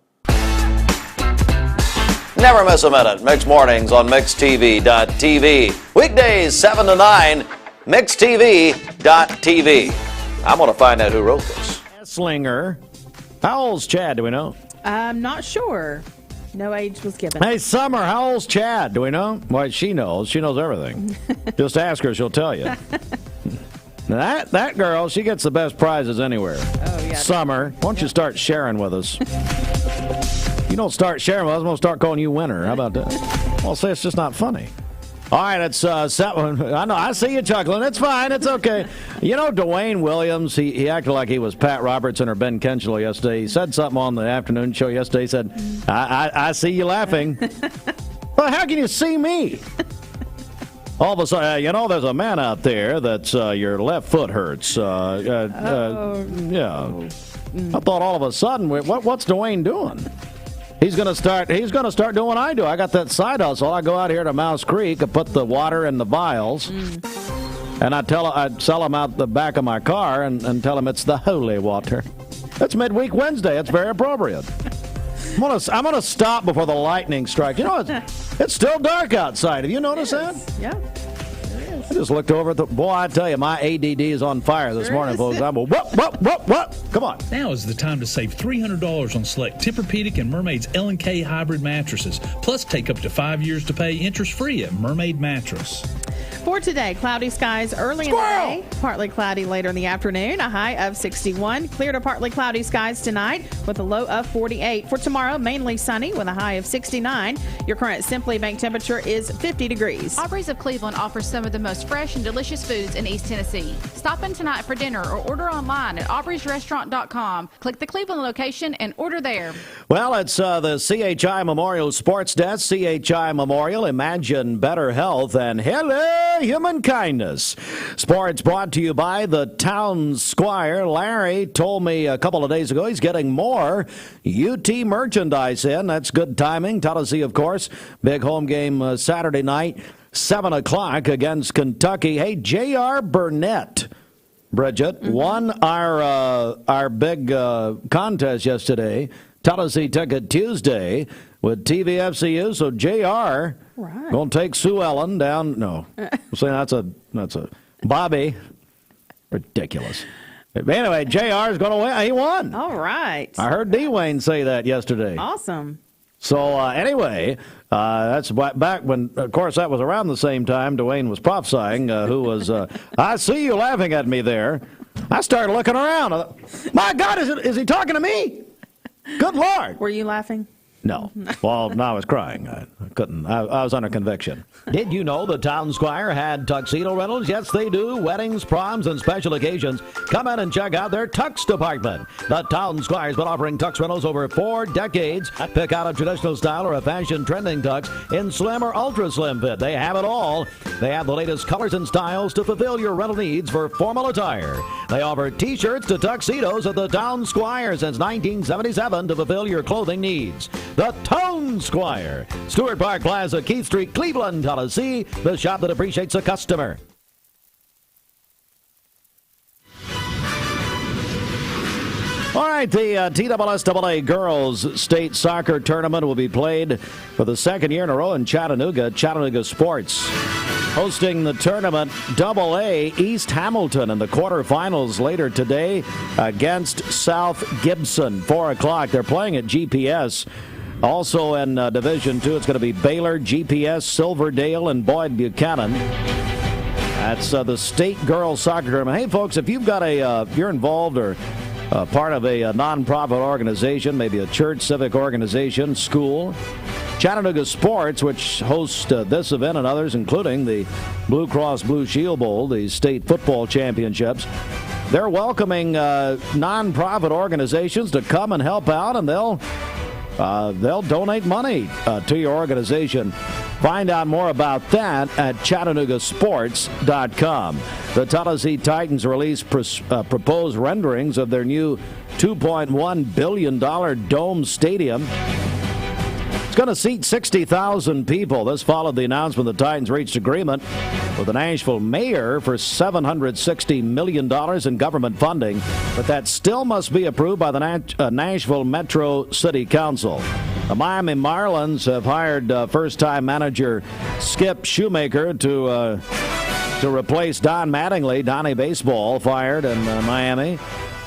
Speaker 2: Never miss a minute. Mix Mornings on MixTV.tv. Weekdays 7 to 9, MixTV.tv. I'm going to find out who wrote this. Slinger. How old's Chad? Do we know?
Speaker 8: I'm not sure. No age was given.
Speaker 2: Hey, Summer, how old's Chad? Do we know? Well, she knows. She knows everything. Just ask her. She'll tell you. That girl, she gets the best prizes anywhere.
Speaker 8: Oh, yeah.
Speaker 2: Summer, why don't you start sharing with us? You don't start sharing with us, I'm going to start calling you winner. How about that? Well, say it's just not funny. All right, it's 7. I know, I see you chuckling. It's fine. It's okay. You know, Dwayne Williams, he acted like he was Pat Robertson or Ben Kenchel yesterday. He said something on the afternoon show yesterday. He said, I see you laughing. Well, how can you see me? All of a sudden, there's a man out there that's your left foot hurts. Yeah. I thought all of a sudden, what's Dwayne doing? He's going to start doing what I do. I got that side hustle. I go out here to Mouse Creek, I put the water in the vials, and I sell them out the back of my car and tell them it's the holy water. That's midweek Wednesday. It's very appropriate. I'm gonna stop before the lightning strikes. You know, it's still dark outside. Have you noticed that?
Speaker 8: Yeah.
Speaker 2: I just looked over at the boy. I tell you, my ADD is on fire this morning, folks. I'm what? Come on.
Speaker 21: Now is the time to save $300 on select Tempur-Pedic and Mermaid's L&K hybrid mattresses. Plus, take up to 5 years to pay interest-free at Mermaid Mattress.
Speaker 8: For today, cloudy skies early in the day, partly cloudy later in the afternoon, a high of 61. Clear to partly cloudy skies tonight with a low of 48. For tomorrow, mainly sunny with a high of 69. Your current Simply Bank temperature is 50 degrees.
Speaker 22: Aubrey's of Cleveland offers some of the most fresh and delicious foods in East Tennessee. Stop in tonight for dinner or order online at aubreysrestaurant.com. Click the Cleveland location and order there.
Speaker 2: Well, it's the CHI Memorial Sports Desk. CHI Memorial, imagine better health and hello, human kindness. Sports brought to you by the Town Squire. Larry told me a couple of days ago he's getting more UT merchandise in. That's good timing. Tennessee, of course. Big home game Saturday night, 7 o'clock against Kentucky. Hey, J.R. Burnett, Bridget, won our big contest yesterday. Tennessee Ticket Tuesday with TVFCU. So J.R. going to take Sue Ellen down. No, I'm saying that's a Bobby. Ridiculous. Anyway, J.R. is going to win. He won.
Speaker 8: All right.
Speaker 2: I heard D. Wayne say that yesterday.
Speaker 8: Awesome.
Speaker 2: So anyway, that's back when, of course, that was around the same time Dwayne was prophesying, who was, I see you laughing at me there. I started looking around. My God, is he talking to me? Good Lord.
Speaker 8: Were you laughing?
Speaker 2: No. Well, no, I was crying. I couldn't. I was under conviction. Did you know the Town Squire had tuxedo rentals? Yes, they do. Weddings, proms, and special occasions. Come in and check out their tux department. The Town Squire's been offering tux rentals over 4 decades. Pick out a traditional style or a fashion trending tux in slim or ultra slim fit. They have it all. They have the latest colors and styles to fulfill your rental needs for formal attire. They offer t-shirts to tuxedos at the Town Squire since 1977 to fulfill your clothing needs. The Town Squire, Stewart Park Plaza, Keith Street, Cleveland, Tennessee, the shop that appreciates a customer. All right, the TSSAA Girls State Soccer Tournament will be played for the second year in a row in Chattanooga. Chattanooga Sports hosting the tournament. AA East Hamilton in the quarterfinals later today against South Gibson, 4 o'clock. They're playing at GPS. Also in Division II, it's going to be Baylor, GPS, Silverdale, and Boyd Buchanan. That's the State Girls Soccer Tournament. Hey, folks, if you've got if you're involved or part of a nonprofit organization, maybe a church, civic organization, school, Chattanooga Sports, which hosts this event and others, including the Blue Cross Blue Shield Bowl, the state football championships, they're welcoming nonprofit organizations to come and help out, and they'll donate money to your organization. Find out more about that at ChattanoogaSports.com. The Tennessee Titans released proposed renderings of their new $2.1 billion dome stadium. It's going to seat 60,000 people. This followed the announcement the Titans reached agreement with the Nashville mayor for $760 million in government funding, but that still must be approved by the Nashville Metro City Council. The Miami Marlins have hired first-time manager Skip Shoemaker to replace Don Mattingly. Donnie Baseball fired in Miami.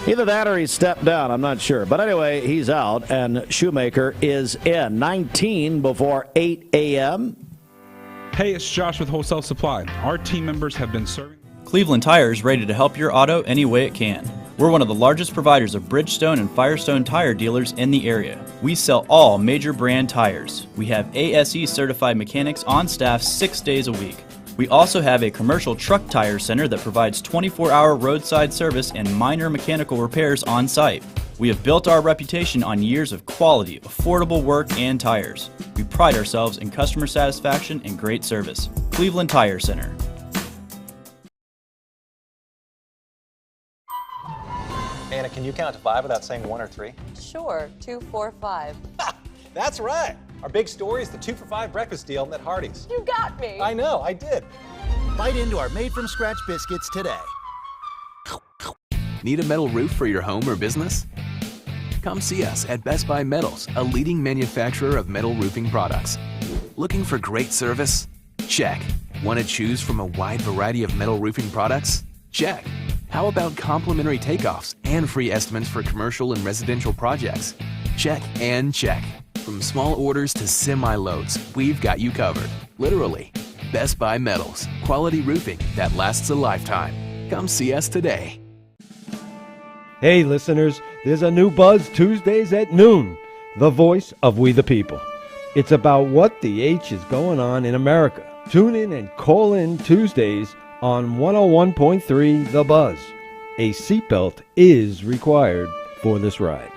Speaker 2: Either that or he stepped down. I'm not sure. But anyway, he's out, and Shoemaker is in. 19 before 8 a.m.
Speaker 14: Hey, it's Josh with Wholesale Supply. Our team members have been serving.
Speaker 1: Cleveland Tire is ready to help your auto any way it can. We're one of the largest providers of Bridgestone and Firestone tire dealers in the area. We sell all major brand tires. We have ASE certified mechanics on staff 6 days a week. We also have a commercial truck tire center that provides 24-hour roadside service and minor mechanical repairs on site. We have built our reputation on years of quality, affordable work and tires. We pride ourselves in customer satisfaction and great service. Cleveland Tire Center.
Speaker 18: Anna, can you count to 5 without saying 1 or 3?
Speaker 23: Sure, 2, 4, 5.
Speaker 18: That's right. Our big story is the 2 for $5 breakfast deal at Hardee's.
Speaker 23: You got me.
Speaker 18: I know, I did.
Speaker 24: Bite into our made-from-scratch biscuits today.
Speaker 16: Need a metal roof for your home or business? Come see us at Best Buy Metals, a leading manufacturer of metal roofing products. Looking for great service? Check. Want to choose from a wide variety of metal roofing products? Check. How about complimentary takeoffs and free estimates for commercial and residential projects? Check and check. From small orders to semi-loads, we've got you covered. Literally. Best Buy Metals. Quality roofing that lasts a lifetime. Come see us today.
Speaker 25: Hey listeners, there's a new Buzz Tuesdays at noon. The voice of We the People. It's about what the H is going on in America. Tune in and call in Tuesdays on 101.3 The Buzz. A seatbelt is required for this ride.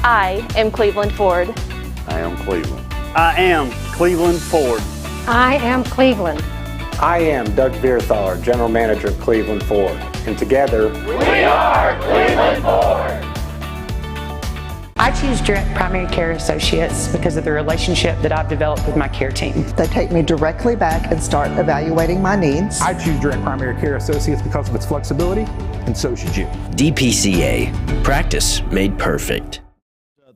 Speaker 19: I am Cleveland Ford.
Speaker 26: I am Cleveland. I am Cleveland Ford.
Speaker 19: I am Cleveland.
Speaker 26: I am Doug Vierthaler, General Manager of Cleveland Ford. And together,
Speaker 6: we are Cleveland Ford.
Speaker 27: I choose Direct Primary Care Associates because of the relationship that I've developed with my care team.
Speaker 3: They take me directly back and start evaluating my needs.
Speaker 4: I choose Direct Primary Care Associates because of its flexibility, and so should you.
Speaker 5: DPCA. Practice made perfect.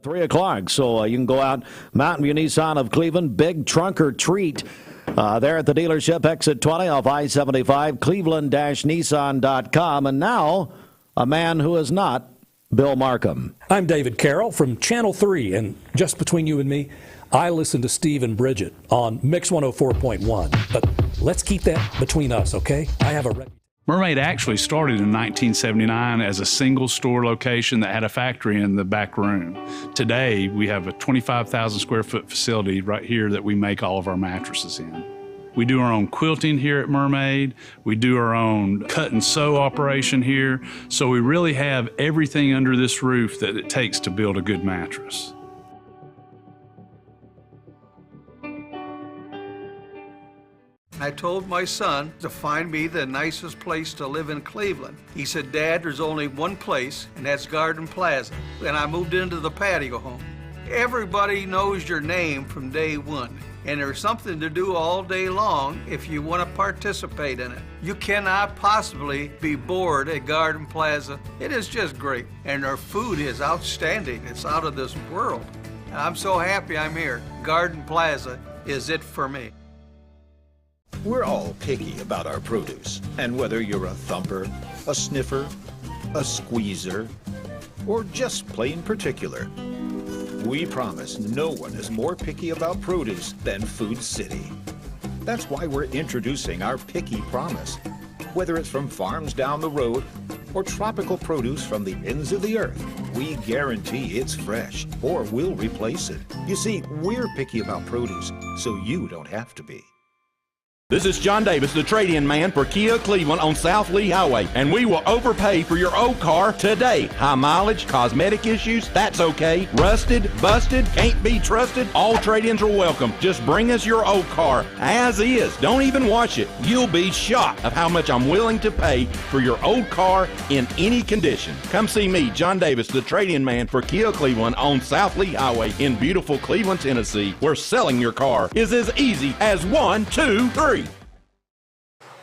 Speaker 2: 3 o'clock, so you can go out. Mountain View Nissan of Cleveland, big trunk or treat. There at the dealership, exit 20 off I-75, cleveland-nissan.com. And now, a man who is not Bill Markham.
Speaker 28: I'm David Carroll from Channel 3, and just between you and me, I listen to Steve and Bridget on Mix 104.1. But let's keep that between us, okay? I have a
Speaker 29: Mermaid actually started in 1979 as a single store location that had a factory in the back room. Today, we have a 25,000 square foot facility right here that we make all of our mattresses in. We do our own quilting here at Mermaid. We do our own cut and sew operation here. So we really have everything under this roof that it takes to build a good mattress.
Speaker 7: I told my son to find me the nicest place to live in Cleveland. He said, Dad, there's only one place, and that's Garden Plaza. And I moved into the patio home. Everybody knows your name from day one, and there's something to do all day long if you want to participate in it. You cannot possibly be bored at Garden Plaza. It is just great, and their food is outstanding. It's out of this world. I'm so happy I'm here. Garden Plaza is it for me.
Speaker 30: We're all picky about our produce, and whether you're a thumper, a sniffer, a squeezer, or just plain particular, we promise no one is more picky about produce than Food City. That's why we're introducing our Picky Promise. Whether it's from farms down the road or tropical produce from the ends of the earth, we guarantee it's fresh, or we'll replace it. You see, we're picky about produce, so you don't have to be.
Speaker 9: This is John Davis, the trade-in man for Kia Cleveland on South Lee Highway, and we will overpay for your old car today. High mileage, cosmetic issues, that's okay. Rusted, busted, can't be trusted, all trade-ins are welcome. Just bring us your old car as is. Don't even wash it. You'll be shocked of how much I'm willing to pay for your old car in any condition. Come see me, John Davis, the trade-in man for Kia Cleveland on South Lee Highway in beautiful Cleveland, Tennessee, where selling your car is as easy as 1, 2, 3.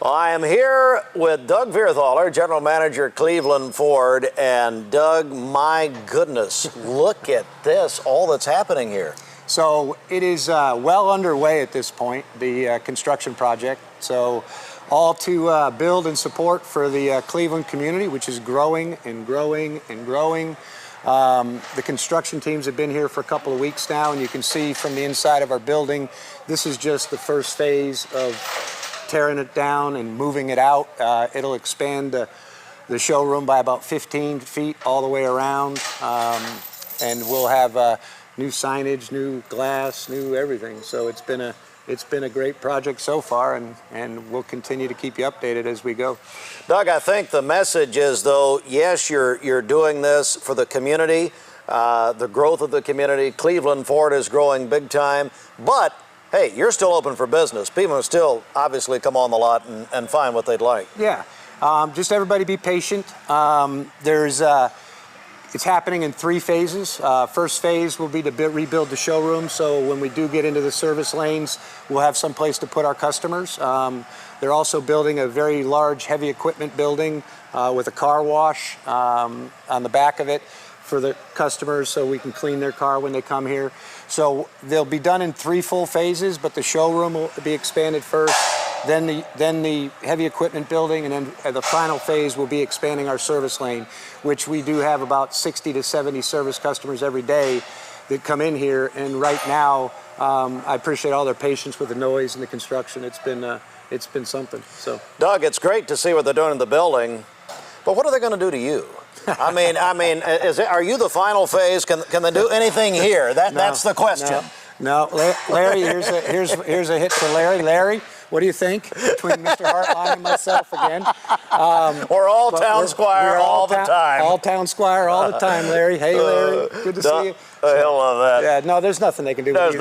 Speaker 2: I am here with Doug Vierthaler, General Manager, Cleveland Ford. And Doug, my goodness, look at this, all that's happening here.
Speaker 18: So it is well underway at this point, the construction project. So all to build and support for the Cleveland community, which is growing and growing and growing. The construction teams have been here for a couple of weeks now, and you can see from the inside of our building, this is just the first phase of tearing it down and moving it out. It'll expand the showroom by about 15 feet all the way around, and we'll have new signage, new glass, new everything. So it's been a great project so far, and we'll continue to keep you updated as we go.
Speaker 2: Doug, I think the message is, though, yes, you're doing this for the community, the growth of the community. Cleveland Ford is growing big time, but hey, you're still open for business. People still obviously come on the lot and find what they'd like.
Speaker 18: Yeah, just everybody be patient. It's happening in 3 phases. First phase will be to rebuild the showroom, so when we do get into the service lanes, we'll have some place to put our customers. They're also building a very large heavy equipment building with a car wash on the back of it for the customers, so we can clean their car when they come here. So they'll be done in 3 full phases, but the showroom will be expanded first, then the heavy equipment building, and then the final phase will be expanding our service lane, which we do have about 60 to 70 service customers every day that come in here. And right now, I appreciate all their patience with the noise and the construction. It's been something. So,
Speaker 2: Doug, it's great to see what they're doing in the building, but what are they going to do to you? I mean, are you the final phase? Can they do anything here? That's the question.
Speaker 18: No, Larry. Here's a hit for Larry. Larry, what do you think between Mr. Hartline and myself again?
Speaker 2: We're all town squire all the time.
Speaker 18: All town squire all the time, Larry. Hey, Larry, good to see you.
Speaker 2: I love that.
Speaker 18: Yeah, no, there's nothing they can do.
Speaker 2: There's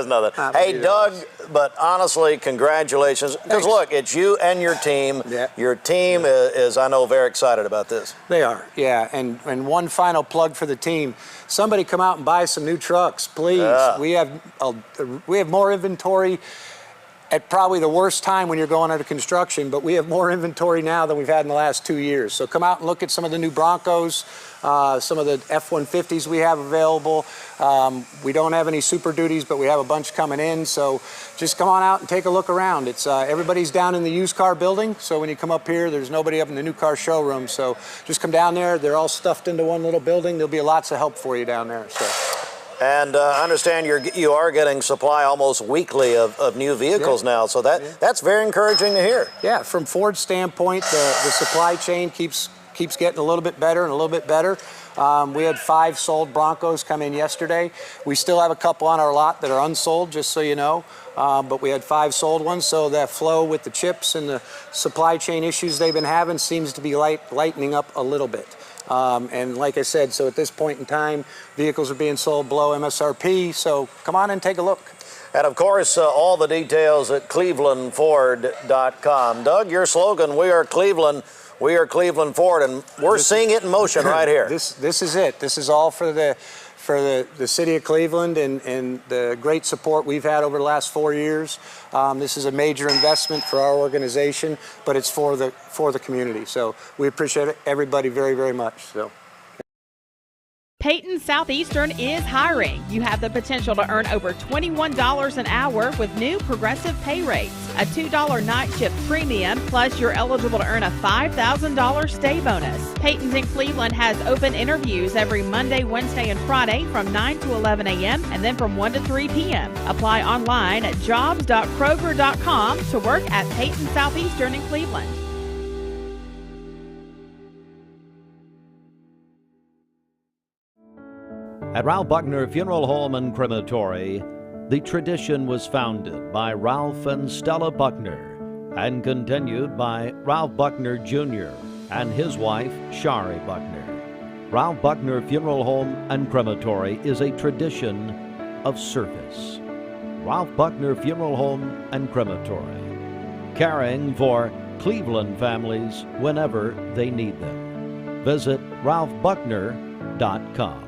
Speaker 2: nothing. Hey, Doug, but honestly, congratulations. Because look, it's you and your team. Yeah. Your team is, I know, very excited about this.
Speaker 18: They are, yeah. And one final plug for the team. Somebody come out and buy some new trucks, please. Yeah. We have more inventory at probably the worst time when you're going under construction, but we have more inventory now than we've had in the last 2 years. So come out and look at some of the new Broncos, some of the F-150s we have available. We don't have any Super Duties, but we have a bunch coming in. So just come on out and take a look around. It's everybody's down in the used car building. So when you come up here, there's nobody up in the new car showroom. So just come down there. They're all stuffed into one little building. There'll be lots of help for you down there. So.
Speaker 2: And I understand you are getting supply almost weekly of new vehicles now, so that's very encouraging to hear.
Speaker 18: Yeah, from Ford's standpoint, the supply chain keeps getting a little bit better and a little bit better. We had 5 sold Broncos come in yesterday. We still have a couple on our lot that are unsold, just so you know. But we had 5 sold ones, so that flow with the chips and the supply chain issues they've been having seems to be lightening up a little bit. And like I said, so at this point in time, vehicles are being sold below MSRP, so come on and take a look.
Speaker 2: And of course, all the details at clevelandford.com. Doug, your slogan, we are Cleveland Ford, and we're seeing it in motion right here.
Speaker 18: This is it. This is all for the city of Cleveland and the great support we've had over the last 4 years. This is a major investment for our organization, but it's for the community. So we appreciate everybody very, very much. So.
Speaker 8: Peyton Southeastern is hiring. You have the potential to earn over $21 an hour with new progressive pay rates. A $2 night shift premium, plus you're eligible to earn a $5,000 stay bonus. Peyton's in Cleveland has open interviews every Monday, Wednesday, and Friday from 9 to 11 a.m. and then from 1 to 3 p.m. Apply online at jobs.kroger.com to work at Peyton Southeastern in Cleveland.
Speaker 2: At Ralph Buckner Funeral Home and Crematory, the tradition was founded by Ralph and Stella Buckner and continued by Ralph Buckner Jr. and his wife, Shari Buckner. Ralph Buckner Funeral Home and Crematory is a tradition of service. Ralph Buckner Funeral Home and Crematory, caring for Cleveland families whenever they need them. Visit ralphbuckner.com.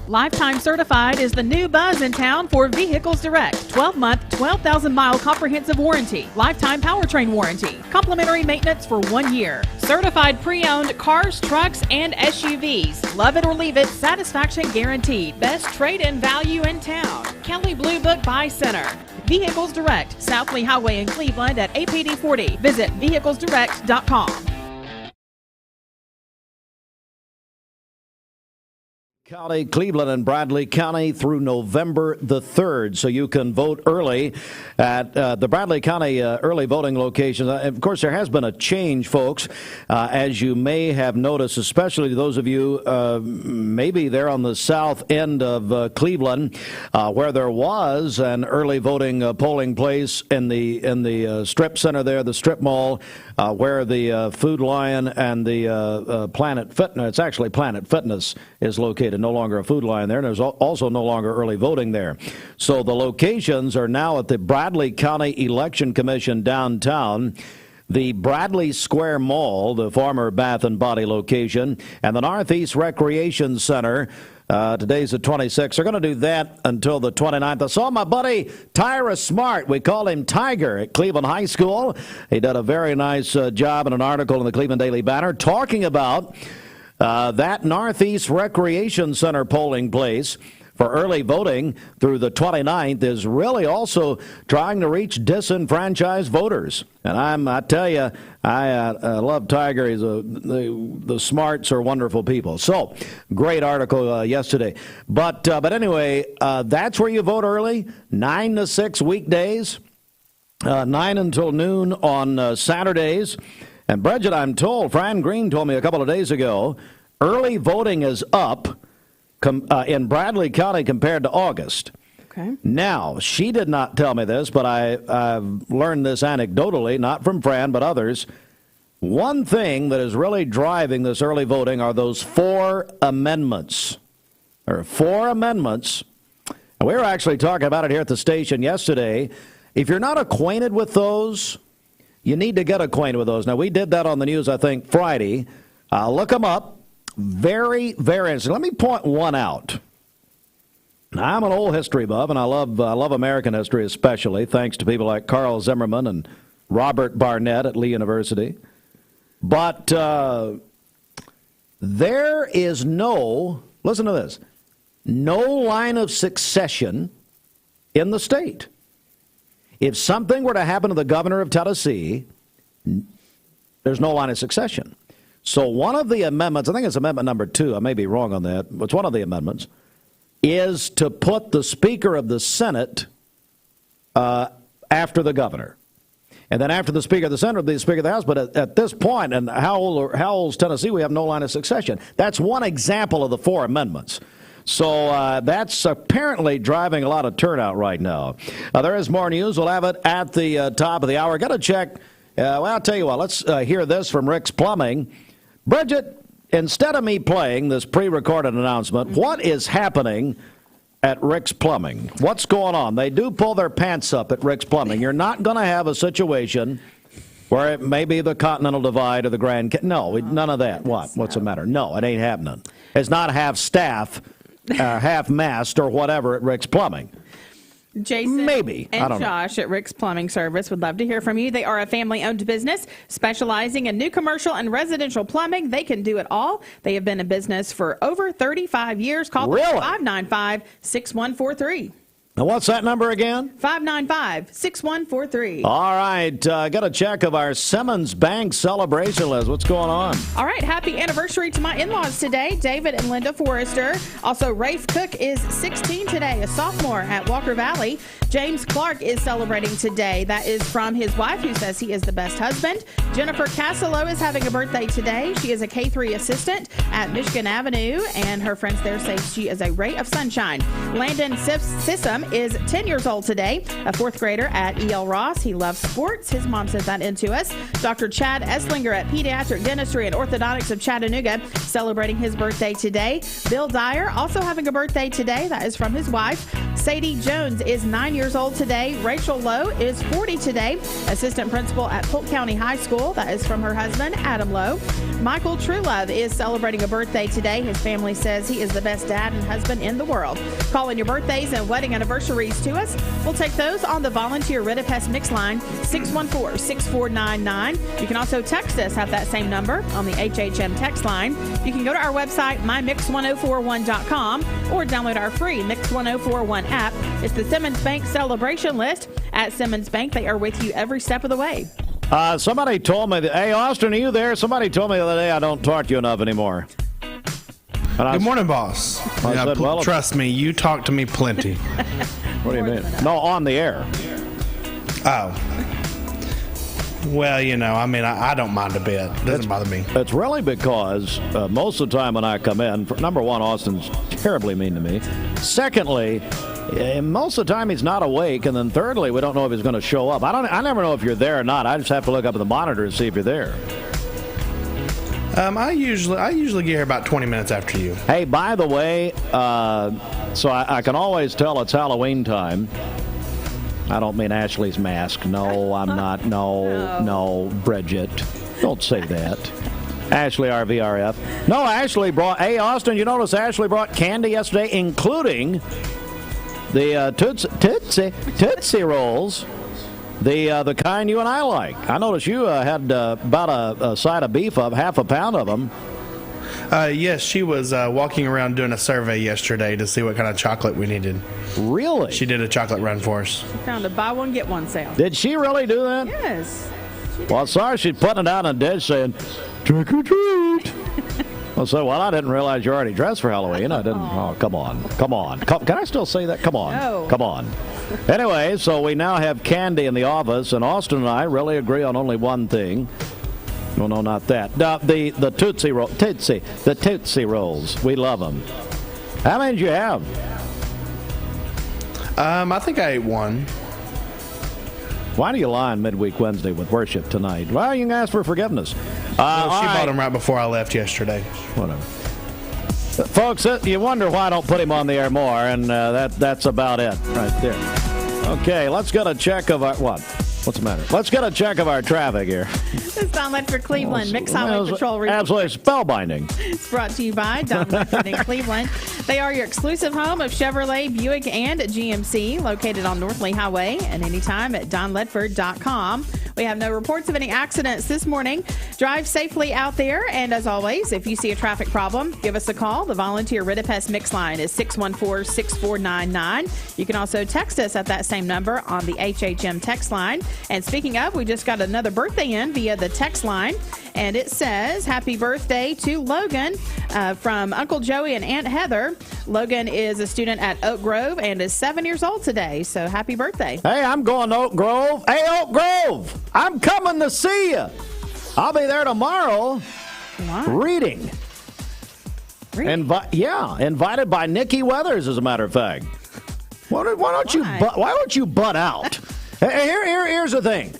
Speaker 8: Lifetime Certified is the new buzz in town for Vehicles Direct. 12-month, 12,000-mile comprehensive warranty. Lifetime powertrain warranty. Complimentary maintenance for 1 year. Certified pre-owned cars, trucks, and SUVs. Love it or leave it, satisfaction guaranteed. Best trade-in value in town. Kelly Blue Book Buy Center. Vehicles Direct, South Lee Highway in Cleveland at APD 40. Visit vehiclesdirect.com.
Speaker 2: County, Cleveland and Bradley County through November the 3rd. So you can vote early at the Bradley County early voting locations. Of course, there has been a change, folks, as you may have noticed, especially those of you maybe there on the south end of Cleveland, where there was an early voting polling place in the strip center there, the strip mall, where the Food Lion and the Planet Fitness, it's actually Planet Fitness, is located. No longer a Food Lion there, and there's also no longer early voting there. So the locations are now at the Bradley County Election Commission downtown, the Bradley Square Mall, the former Bath and Body location, and the Northeast Recreation Center. Today's the 26th. They're going to do that until the 29th. I saw my buddy Tyra Smart. We call him Tiger at Cleveland High School. He did a very nice job in an article in the Cleveland Daily Banner talking about that Northeast Recreation Center polling place for early voting through the 29th is really also trying to reach disenfranchised voters. And I tell you, I love Tiger. He's the Smarts are wonderful people. So, great article yesterday. But anyway, that's where you vote early, 9 to 6 weekdays, 9 until noon on Saturdays. And Bridget, I'm told, Fran Green told me a couple of days ago, early voting is up in Bradley County compared to August.
Speaker 8: Okay.
Speaker 2: Now, she did not tell me this, but I've learned this anecdotally, not from Fran, but others. One thing that is really driving this early voting are those 4 amendments. There are 4 amendments. And we were actually talking about it here at the station yesterday. If you're not acquainted with those, you need to get acquainted with those. Now, we did that on the news, I think, Friday. Look them up. Very, very interesting. Let me point one out. Now, I'm an old history buff, and I love American history especially, thanks to people like Carl Zimmerman and Robert Barnett at Lee University. But there is no, listen to this, no line of succession in the state. If something were to happen to the governor of Tennessee, there's no line of succession. So one of the amendments, I think it's amendment number 2, I may be wrong on that, but it's one of the amendments, is to put the Speaker of the Senate after the governor. And then after the Speaker of the Senate, the Speaker of the House. But at this point, and how old's Tennessee, we have no line of succession. That's one example of the 4 amendments. So that's apparently driving a lot of turnout right now. There is more news. We'll have it at the top of the hour. Got to check. Well, I'll tell you what. Let's hear this from Rick's Plumbing. Bridget, instead of me playing this pre-recorded announcement, what is happening at Rick's Plumbing? What's going on? They do pull their pants up at Rick's Plumbing. You're not going to have a situation where it may be the Continental Divide or the Grand... No, none of that. What's the matter? No, it ain't happening. It's not half staff, half mast, or whatever at Rick's Plumbing.
Speaker 8: Jason
Speaker 2: maybe
Speaker 8: and Josh at Rick's Plumbing Service would love to hear from you. They are a family-owned business specializing in new commercial and residential plumbing. They can do it all. They have been in business for over 35 years. Call them 595-6143.
Speaker 2: Now, what's that number again?
Speaker 8: 595-6143.
Speaker 2: All right. Got a check of our Simmons Bank celebration list. What's going on?
Speaker 8: All right. Happy anniversary to my in-laws today, David and Linda Forrester. Also, Rafe Cook is 16 today, a sophomore at Walker Valley. James Clark is celebrating today. That is from his wife, who says he is the best husband. Jennifer Castello is having a birthday today. She is a K-3 assistant at Michigan Avenue, and her friends there say she is a ray of sunshine. Landon Sissom is 10 years old today, a fourth grader at E.L. Ross. He loves sports. His mom sent that into us. Dr. Chad Esslinger at Pediatric Dentistry and Orthodontics of Chattanooga celebrating his birthday today. Bill Dyer also having a birthday today. That is from his wife. Sadie Jones is 9 years old today. Rachel Lowe is 40 today, assistant principal at Polk County High School. That is from her husband, Adam Lowe. Michael Truelove is celebrating a birthday today. His family says he is the best dad and husband in the world. Call in your birthdays and wedding anniversaries to us. We'll take those on the volunteer Ridipest Mix line, 614-6499. You can also text us at that same number on the HHM text line. You can go to our website, mymix1041.com, or download our free Mix 1041 app. It's the Simmons Bank celebration list. At Simmons Bank, they are with you every step of the way.
Speaker 2: Somebody told me that, hey, Austin, are you there? Somebody told me the other day I don't talk to you enough anymore.
Speaker 10: Good morning, boss. Trust me, you talk to me plenty.
Speaker 2: What do you mean? No, on the air.
Speaker 10: Oh. Well, I don't mind a bit. It doesn't bother me.
Speaker 2: It's really because most of the time when I come in, number one, Austin's terribly mean to me. Secondly, most of the time he's not awake, and then thirdly, we don't know if he's going to show up. I never know if you're there or not. I just have to look up at the monitor and see if you're there.
Speaker 10: I usually get here about 20 minutes after you.
Speaker 2: Hey, by the way, so I can always tell it's Halloween time. I don't mean Ashley's mask. No, I'm not. No, Bridget. Don't say that. Ashley, RVRF. No, Ashley brought... Hey, Austin, you notice Ashley brought candy yesterday, including the Tootsie Rolls, the kind you and I like. I noticed you had about a side of beef, half a pound of them.
Speaker 10: Yes, she was walking around doing a survey yesterday to see what kind of chocolate we needed.
Speaker 2: Really?
Speaker 10: She did a chocolate run for us.
Speaker 8: She found a buy one, get one sale.
Speaker 2: Did she really do that?
Speaker 8: Yes.
Speaker 2: Well, I saw her. She's putting it out on a dish saying, trick or treat. I didn't realize you're already dressed for Halloween. I didn't. Oh, come on. Can I still say that? Come on.
Speaker 8: No.
Speaker 2: Come on. Anyway, so we now have candy in the office, and Austin and I really agree on only one thing. No, not that. The Tootsie Rolls. We love them. How many did you have?
Speaker 10: I think I ate one.
Speaker 2: Why do you lie on midweek Wednesday with worship tonight? Well, you can ask for forgiveness.
Speaker 10: She bought them right before I left yesterday.
Speaker 2: Whatever. Folks, you wonder why I don't put him on the air more, and that's about it right there. Okay, let's get a check of our... What? What's the matter? Let's get a check of our traffic here.
Speaker 8: It's Don Ledford Cleveland. Mix Highway Patrol.
Speaker 2: Absolutely spellbinding.
Speaker 8: It's brought to you by Don Ledford in Cleveland. They are your exclusive home of Chevrolet, Buick, and GMC, located on North Lee Highway, and anytime at donledford.com. We have no reports of any accidents this morning. Drive safely out there, and as always, if you see a traffic problem, give us a call. The volunteer Ridipest Mix line is 614-6499. You can also text us at that same number on the HHM text line. And speaking of, we just got another birthday in via the text line, and it says, happy birthday to Logan from Uncle Joey and Aunt Heather. Logan is a student at Oak Grove and is 7 years old today, so happy birthday.
Speaker 2: Hey, I'm going to Oak Grove. Hey, Oak Grove, I'm coming to see you. I'll be there tomorrow.
Speaker 8: What?
Speaker 2: Reading. Invited by Nikki Weathers, as a matter of fact. Why don't you butt out? Here's the thing.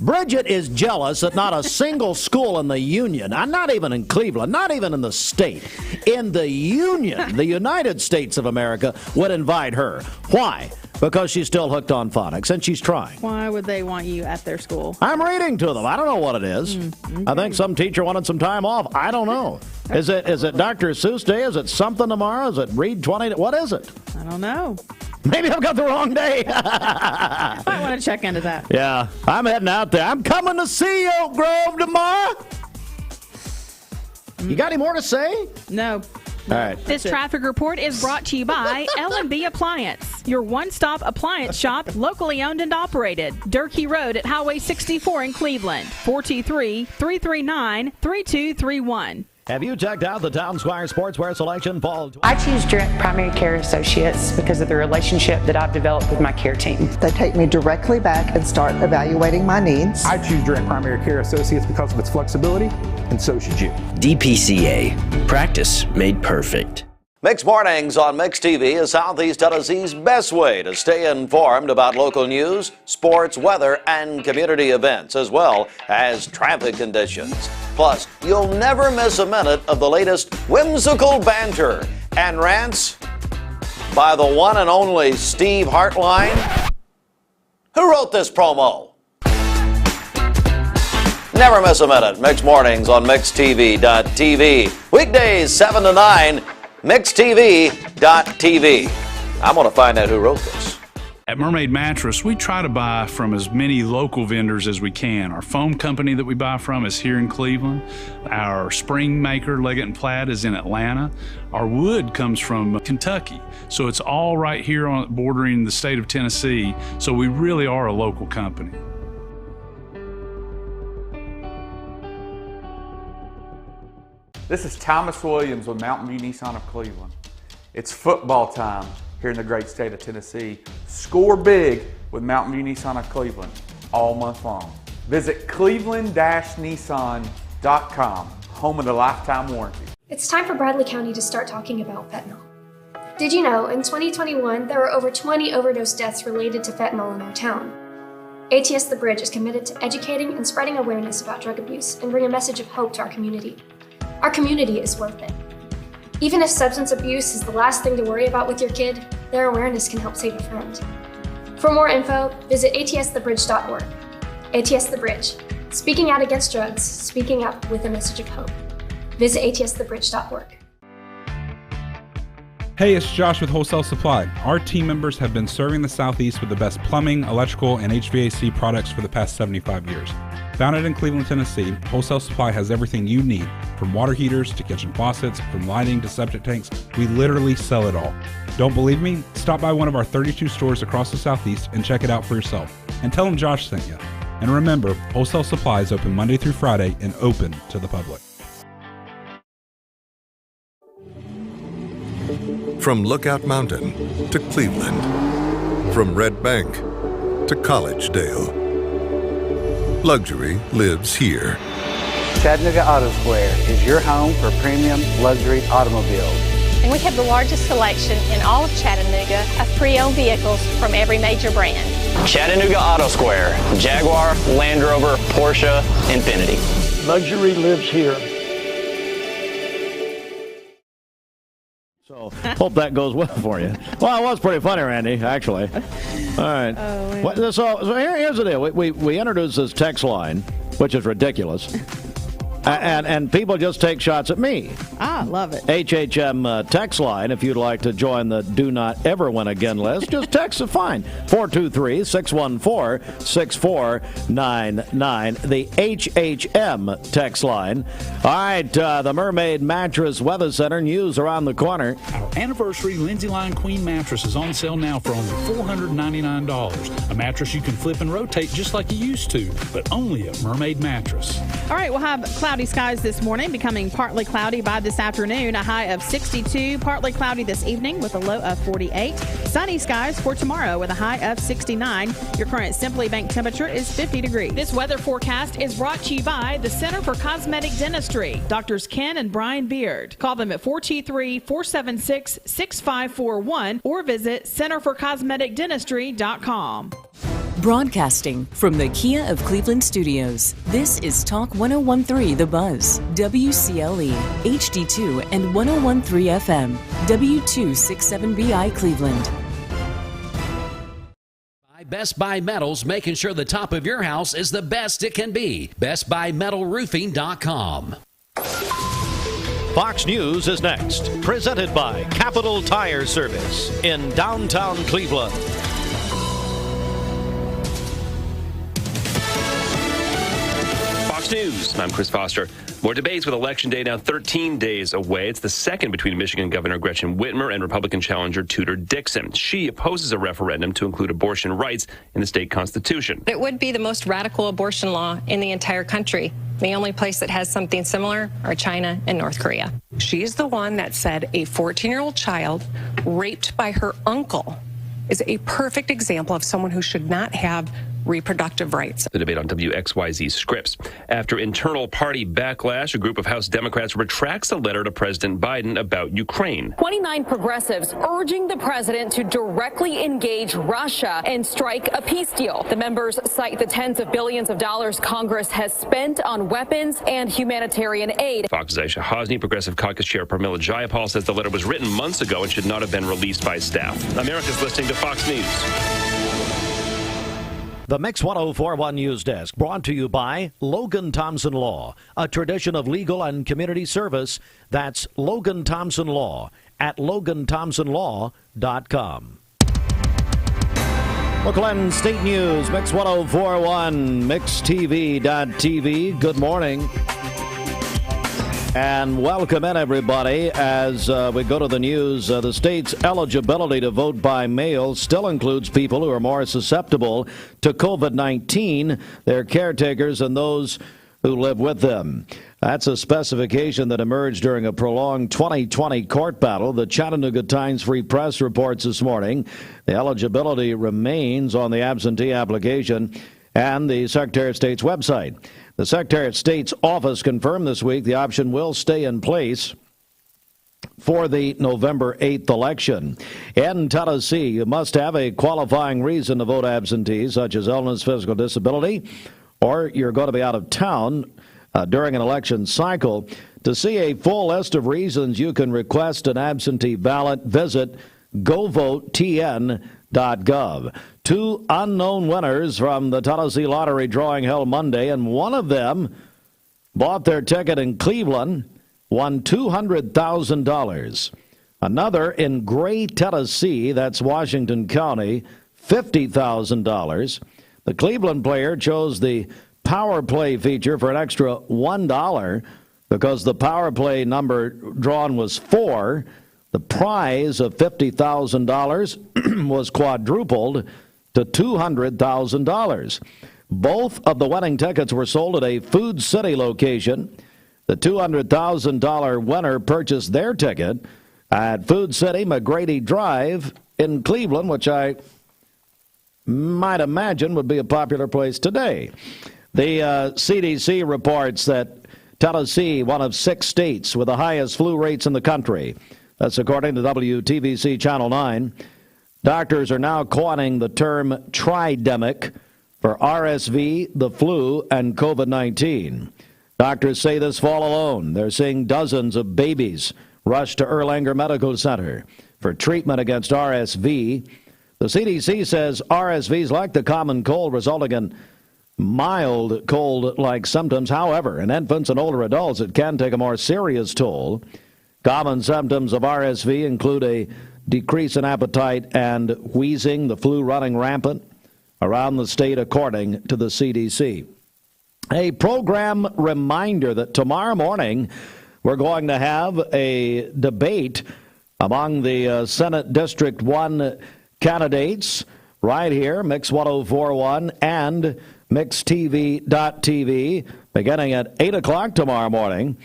Speaker 2: Bridget is jealous that not a single school in the Union, not even in Cleveland, not even in the state, in the Union, the United States of America, would invite her. Why? Because she's still hooked on phonics, and she's trying.
Speaker 8: Why would they want you at their school?
Speaker 2: I'm reading to them. I don't know what it is.
Speaker 8: Okay.
Speaker 2: I think some teacher wanted some time off. I don't know. Is it Dr. Seuss Day? Is it something tomorrow? Is it Read 20? What is it?
Speaker 8: I don't know.
Speaker 2: Maybe I've got the wrong day.
Speaker 8: Might want to check into that.
Speaker 2: Yeah, I'm heading out there. I'm coming to see you, Oak Grove, tomorrow. You got any more to say?
Speaker 8: No.
Speaker 2: All right.
Speaker 11: This traffic report is brought to you by L&B Appliance, your one-stop appliance shop, locally owned and operated. Durkee Road at Highway 64 in Cleveland, 423-339-3231.
Speaker 2: Have you checked out the Town Squire Sportswear Selection Fall?
Speaker 27: I choose Direct Primary Care Associates because of the relationship that I've developed with my care team.
Speaker 3: They take me directly back and start evaluating my needs.
Speaker 4: I choose Direct Primary Care Associates because of its flexibility, and so should you.
Speaker 5: DPCA. Practice made perfect.
Speaker 2: Mixed Mornings on Mixed TV is Southeast Tennessee's best way to stay informed about local news, sports, weather, and community events, as well as traffic conditions. Plus, you'll never miss a minute of the latest whimsical banter and rants by the one and only Steve Hartline. Who wrote this promo? Never miss a minute. Mixed Mornings on MixedTV.tv. Weekdays 7 to 9. MixedTV.tv. I'm going to find out who wrote this.
Speaker 29: At Mermaid Mattress, we try to buy from as many local vendors as we can. Our foam company that we buy from is here in Cleveland. Our spring maker, Leggett & Platt, is in Atlanta. Our wood comes from Kentucky. So it's all right here on bordering the state of Tennessee. So we really are a local company.
Speaker 1: This is Thomas Williams with Mountain View Nissan of Cleveland. It's football time here in the great state of Tennessee. Score big with Mountain View Nissan of Cleveland all month long. Visit cleveland-nissan.com, home of the lifetime warranty.
Speaker 12: It's time for Bradley County to start talking about fentanyl. Did you know in 2021 there were over 20 overdose deaths related to fentanyl in our town? ATS The Bridge is committed to educating and spreading awareness about drug abuse and bring a message of hope to our community. Our community is worth it. Even if substance abuse is the last thing to worry about with your kid, their awareness can help save a friend. For more info, visit atsthebridge.org. ATS The Bridge, speaking out against drugs, speaking up with a message of hope. Visit atsthebridge.org.
Speaker 13: Hey, it's Josh with Wholesale Supply. Our team members have been serving the Southeast with the best plumbing, electrical, and HVAC products for the past 75 years. Founded in Cleveland, Tennessee, Wholesale Supply has everything you need, from water heaters to kitchen faucets, from lighting to septic tanks. We literally sell it all. Don't believe me? Stop by one of our 32 stores across the Southeast and check it out for yourself. And tell them Josh sent you. And remember, Wholesale Supply is open Monday through Friday and open to the public.
Speaker 14: From Lookout Mountain to Cleveland, from Red Bank to Collegedale, luxury lives here.
Speaker 15: Chattanooga Auto Square is your home for premium luxury automobiles.
Speaker 19: And we have the largest selection in all of Chattanooga of pre-owned vehicles from every major brand.
Speaker 5: Chattanooga Auto Square. Jaguar, Land Rover, Porsche, Infiniti.
Speaker 17: Luxury lives here.
Speaker 2: So, hope that goes well for you. Well, it was pretty funny, Randy, actually. All right. So here's the deal. We introduced this text line, which is ridiculous. And people just take shots at me.
Speaker 8: Ah, love it.
Speaker 2: HHM text line, if you'd like to join the Do Not Ever Win Again list, just text it fine. 423-614-6499. The HHM text line. All right, the Mermaid Mattress Weather Center news around the corner.
Speaker 28: Our anniversary Lindsay Line Queen mattress is on sale now for only $499. A mattress you can flip and rotate just like you used to, but only at Mermaid Mattress.
Speaker 8: All right, we'll have cloudy skies this morning, becoming partly cloudy by this afternoon. A high of 62, partly cloudy this evening with a low of 48. Sunny skies for tomorrow with a high of 69. Your current Simply Bank temperature is 50 degrees.
Speaker 11: This weather forecast is brought to you by the Center for Cosmetic Dentistry, Drs. Ken and Brian Beard. Call them at 423-476-6541 or visit centerforcosmeticdentistry.com.
Speaker 20: Broadcasting from the Kia of Cleveland studios, this is Talk 101.3 The Buzz, WCLE, HD2 and 101.3 FM, W267BI Cleveland.
Speaker 21: Best Buy Metals, making sure the top of your house is the best it can be. BestBuyMetalRoofing.com.
Speaker 2: Fox News is next, presented by Capital Tire Service in downtown Cleveland.
Speaker 22: Fox
Speaker 6: Fox News, I'm Chris Foster. More debates with Election Day now 13 days away. It's the second between Michigan Governor Gretchen Whitmer and Republican challenger Tudor Dixon. She opposes a referendum to include abortion rights in the state constitution.
Speaker 19: It would be the most radical abortion law in the entire country. The only place that has something similar are China and North Korea.
Speaker 7: She's the one that said a 14-year-old child raped by her uncle is a perfect example of someone who should not have reproductive rights.
Speaker 6: The debate on WXYZ Scripps. After internal party backlash, a group of House Democrats retracts a letter to President Biden about Ukraine.
Speaker 9: 29 progressives urging the president to directly engage Russia and strike a peace deal. The members cite the tens of billions of dollars Congress has spent on weapons and humanitarian aid.
Speaker 6: Fox's Aisha Hosni, Progressive Caucus Chair Pramila Jayapal, says the letter was written months ago and should not have been released by staff. America's listening to Fox News.
Speaker 2: The Mix 1041 News Desk brought to you by Logan Thompson Law, a tradition of legal and community service. That's Logan Thompson Law at LoganThompsonLaw.com. Oakland State News, Mix 1041, MixTV.tv. Good morning. And welcome in, everybody, as we go to the news. The state's eligibility to vote by mail still includes people who are more susceptible to COVID-19, their caretakers, and those who live with them. That's a specification that emerged during a prolonged 2020 court battle. The Chattanooga Times Free Press reports this morning the eligibility remains on the absentee application and the Secretary of State's website. The Secretary of State's office confirmed this week the option will stay in place for the November 8th election. In Tennessee, you must have a qualifying reason to vote absentee, such as illness, physical disability, or you're going to be out of town during an election cycle. To see a full list of reasons you can request an absentee ballot, visit govotn.gov. Two unknown winners from the Tennessee Lottery drawing held Monday, and one of them bought their ticket in Cleveland, won $200,000. Another in Gray, Tennessee, that's Washington County, $50,000. The Cleveland player chose the power play feature for an extra $1 because the power play number drawn was 4. The prize of $50,000 was quadrupled to $200,000. Both of the winning tickets were sold at a Food City location. The $200,000 winner purchased their ticket at Food City McGrady Drive in Cleveland, which I might imagine would be a popular place today. The CDC reports that Tennessee, one of 6 states with the highest flu rates in the country. That's according to WTVC Channel 9. Doctors are now coining the term tridemic for RSV, the flu, and COVID-19. Doctors say this fall alone, they're seeing dozens of babies rush to Erlanger Medical Center for treatment against RSV. The CDC says RSV is like the common cold, resulting in mild cold-like symptoms. However, in infants and older adults, it can take a more serious toll. Common symptoms of RSV include a decrease in appetite and wheezing, the flu running rampant around the state, according to the CDC. A program reminder that tomorrow morning we're going to have a debate among the Senate District 1 candidates right here, Mix 1041 and MixTV.tv, beginning at 8 o'clock tomorrow morning.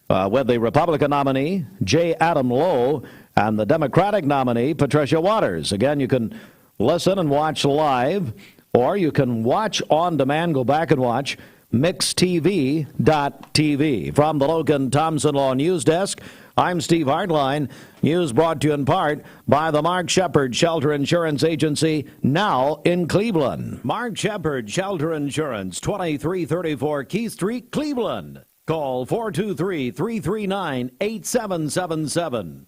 Speaker 2: With the Republican nominee, J. Adam Lowe, and the Democratic nominee, Patricia Waters. Again, you can listen and watch live, or you can watch on demand, go back and watch MixTV.tv. From the Logan Thompson Law News Desk, I'm Steve Hardline. News brought to you in part by the Mark Shepard Shelter Insurance Agency, now in Cleveland. Mark Shepard Shelter Insurance, 2334 Keith Street, Cleveland. Call 423-339-8777.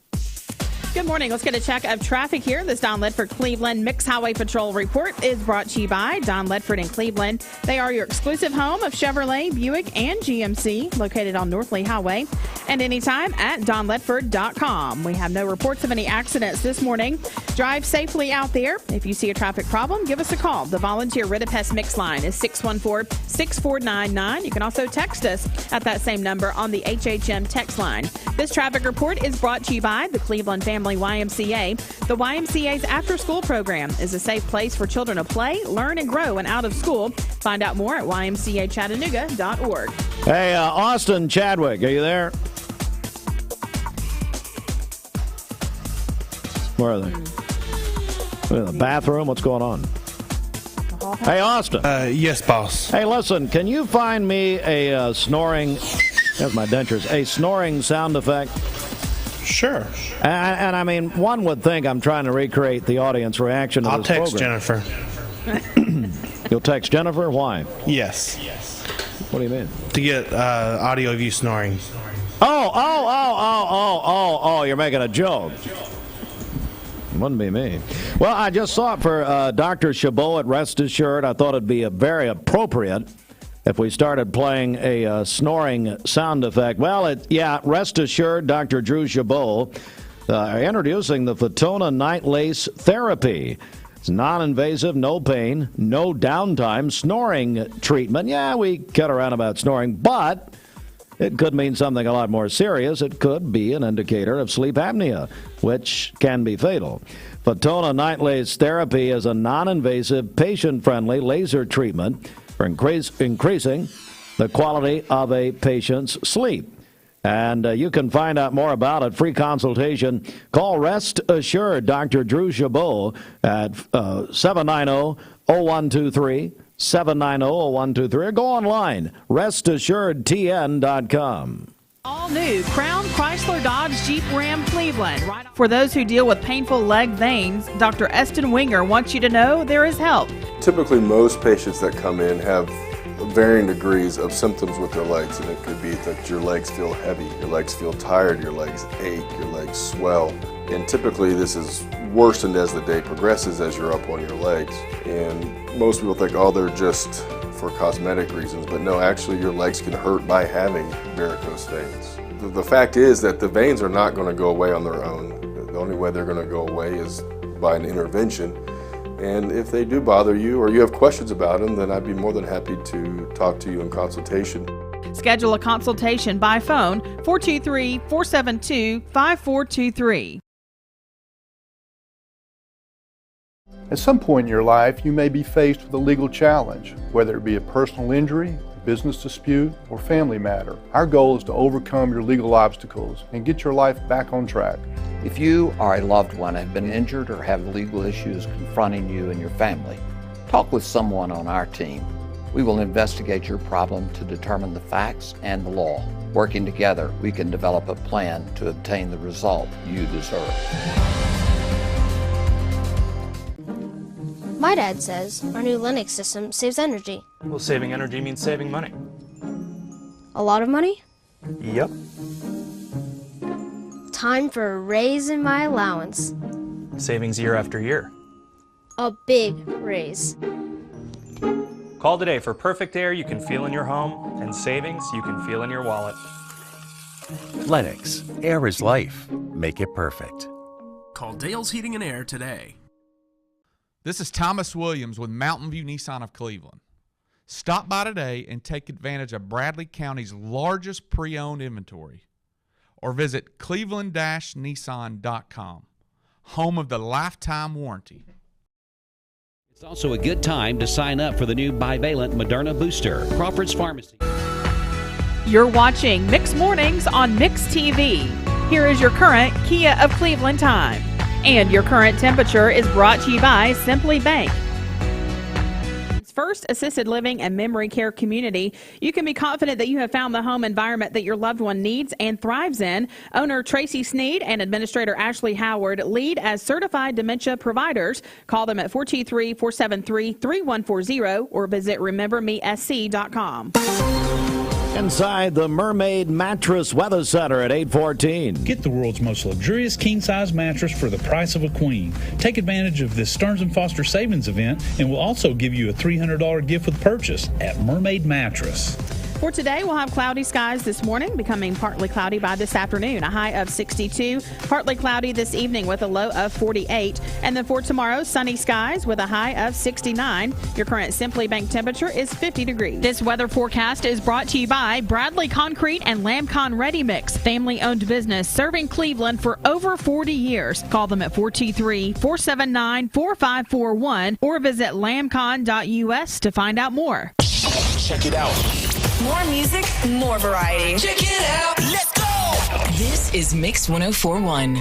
Speaker 8: Good morning. Let's get a check of traffic here. This Don Ledford Cleveland Mixed Highway Patrol report is brought to you by Don Ledford in Cleveland. They are your exclusive home of Chevrolet, Buick, and GMC, located on North Lee Highway, and anytime at donledford.com. We have no reports of any accidents this morning. Drive safely out there. If you see a traffic problem, give us a call. The volunteer Ridipest Mix line is 614-6499. You can also text us at that same number on the HHM text line. This traffic report is brought to you by the Cleveland Family YMCA. The YMCA's after-school program is a safe place for children to play, learn, and grow when out of school. Find out more at ymcachattanooga.org.
Speaker 2: Hey, Austin Chadwick, are you there? Where are they? In the bathroom? What's going on? Hey, Austin.
Speaker 10: Yes, boss.
Speaker 2: Hey, listen, can you find me a snoring, there's my dentures, a snoring sound effect?
Speaker 10: Sure.
Speaker 2: And I mean, one would think I'm trying to recreate the audience reaction to
Speaker 10: I'll
Speaker 2: this
Speaker 10: text
Speaker 2: program.
Speaker 10: Jennifer.
Speaker 2: You'll text Jennifer? Why?
Speaker 10: Yes.
Speaker 2: What do you mean?
Speaker 10: To get audio of you snoring.
Speaker 2: Oh, you're making a joke. Wouldn't be me. Well, I just saw it for Dr. Chabot at Rest Assured. I thought it'd be very appropriate if we started playing a snoring sound effect. Well, Rest Assured, Dr. Drew Chabot, introducing the Fotona Night Lace Therapy. It's non-invasive, no pain, no downtime, snoring treatment. Yeah, we cut around about snoring, but it could mean something a lot more serious. It could be an indicator of sleep apnea, which can be fatal. Fotona Night Lace Therapy is a non-invasive, patient-friendly laser treatment for increasing the quality of a patient's sleep. And you can find out more about it. Free consultation. Call Rest Assured Dr. Drew Chabot at 790-0123. 790-0123, or go online, restassuredtn.com.
Speaker 11: All new Crown Chrysler Dodge Jeep Ram Cleveland. For those who deal with painful leg veins, Dr. Eston Winger wants you to know there is help.
Speaker 16: Typically, most patients that come in have varying degrees of symptoms with their legs, and it could be that your legs feel heavy, your legs feel tired, your legs ache, your legs swell. And typically this is worsened as the day progresses as you're up on your legs. And most people think, oh, they're just for cosmetic reasons, but no, actually your legs can hurt by having varicose veins. The fact is that the veins are not going to go away on their own. The only way they're going to go away is by an intervention. And if they do bother you or you have questions about them, then I'd be more than happy to talk to you in consultation.
Speaker 11: Schedule a consultation by phone, 423-472-5423.
Speaker 18: At some point in your life, you may be faced with a legal challenge, whether it be a personal injury, a business dispute, or family matter. Our goal is to overcome your legal obstacles and get your life back on track.
Speaker 22: If you or a loved one have been injured or have legal issues confronting you and your family, talk with someone on our team. We will investigate your problem to determine the facts and the law. Working together, we can develop a plan to obtain the result you deserve.
Speaker 23: My dad says our new Linux system saves energy.
Speaker 24: Well, saving energy means saving money.
Speaker 23: A lot of money?
Speaker 24: Yep.
Speaker 23: Time for a raise in my allowance.
Speaker 24: Savings year after year.
Speaker 23: A big raise.
Speaker 24: Call today for perfect air you can feel in your home and savings you can feel in your wallet.
Speaker 25: Lennox. Air is life. Make it perfect.
Speaker 26: Call Dale's Heating and Air today.
Speaker 1: This is Thomas Williams with Mountain View Nissan of Cleveland. Stop by today and take advantage of Bradley County's largest pre-owned inventory. Or visit cleveland-nissan.com, home of the lifetime warranty.
Speaker 21: It's also a good time to sign up for the new bivalent Moderna booster. Crawford's Pharmacy.
Speaker 11: You're watching Mix Mornings on Mix TV. Here is your current Kia of Cleveland time. And your current temperature is brought to you by Simply Bank. First assisted living and memory care community. You can be confident that you have found the home environment that your loved one needs and thrives in. Owner Tracy Sneed and Administrator Ashley Howard lead as certified dementia providers. Call them at 423-473-3140 or visit remembermesc.com.
Speaker 2: Inside the Mermaid Mattress Weather Center at 814.
Speaker 3: Get the world's most luxurious king-size mattress for the price of a queen. Take advantage of this Stearns & Foster Savings event, and we'll also give you a $300 gift with purchase at Mermaid Mattress.
Speaker 8: For today, we'll have cloudy skies this morning, becoming partly cloudy by this afternoon, a high of 62. Partly cloudy this evening with a low of 48. And then for tomorrow, sunny skies with a high of 69. Your current Simply Bank temperature is 50 degrees. This weather forecast is brought to you by Bradley Concrete and Lamcon Ready Mix, family-owned business serving Cleveland for over 40 years. Call them at 423-479-4541 or visit lamcon.us to find out more.
Speaker 4: Check it out.
Speaker 5: More music, more variety.
Speaker 4: Check it out. Let's go.
Speaker 20: This is Mix 1041.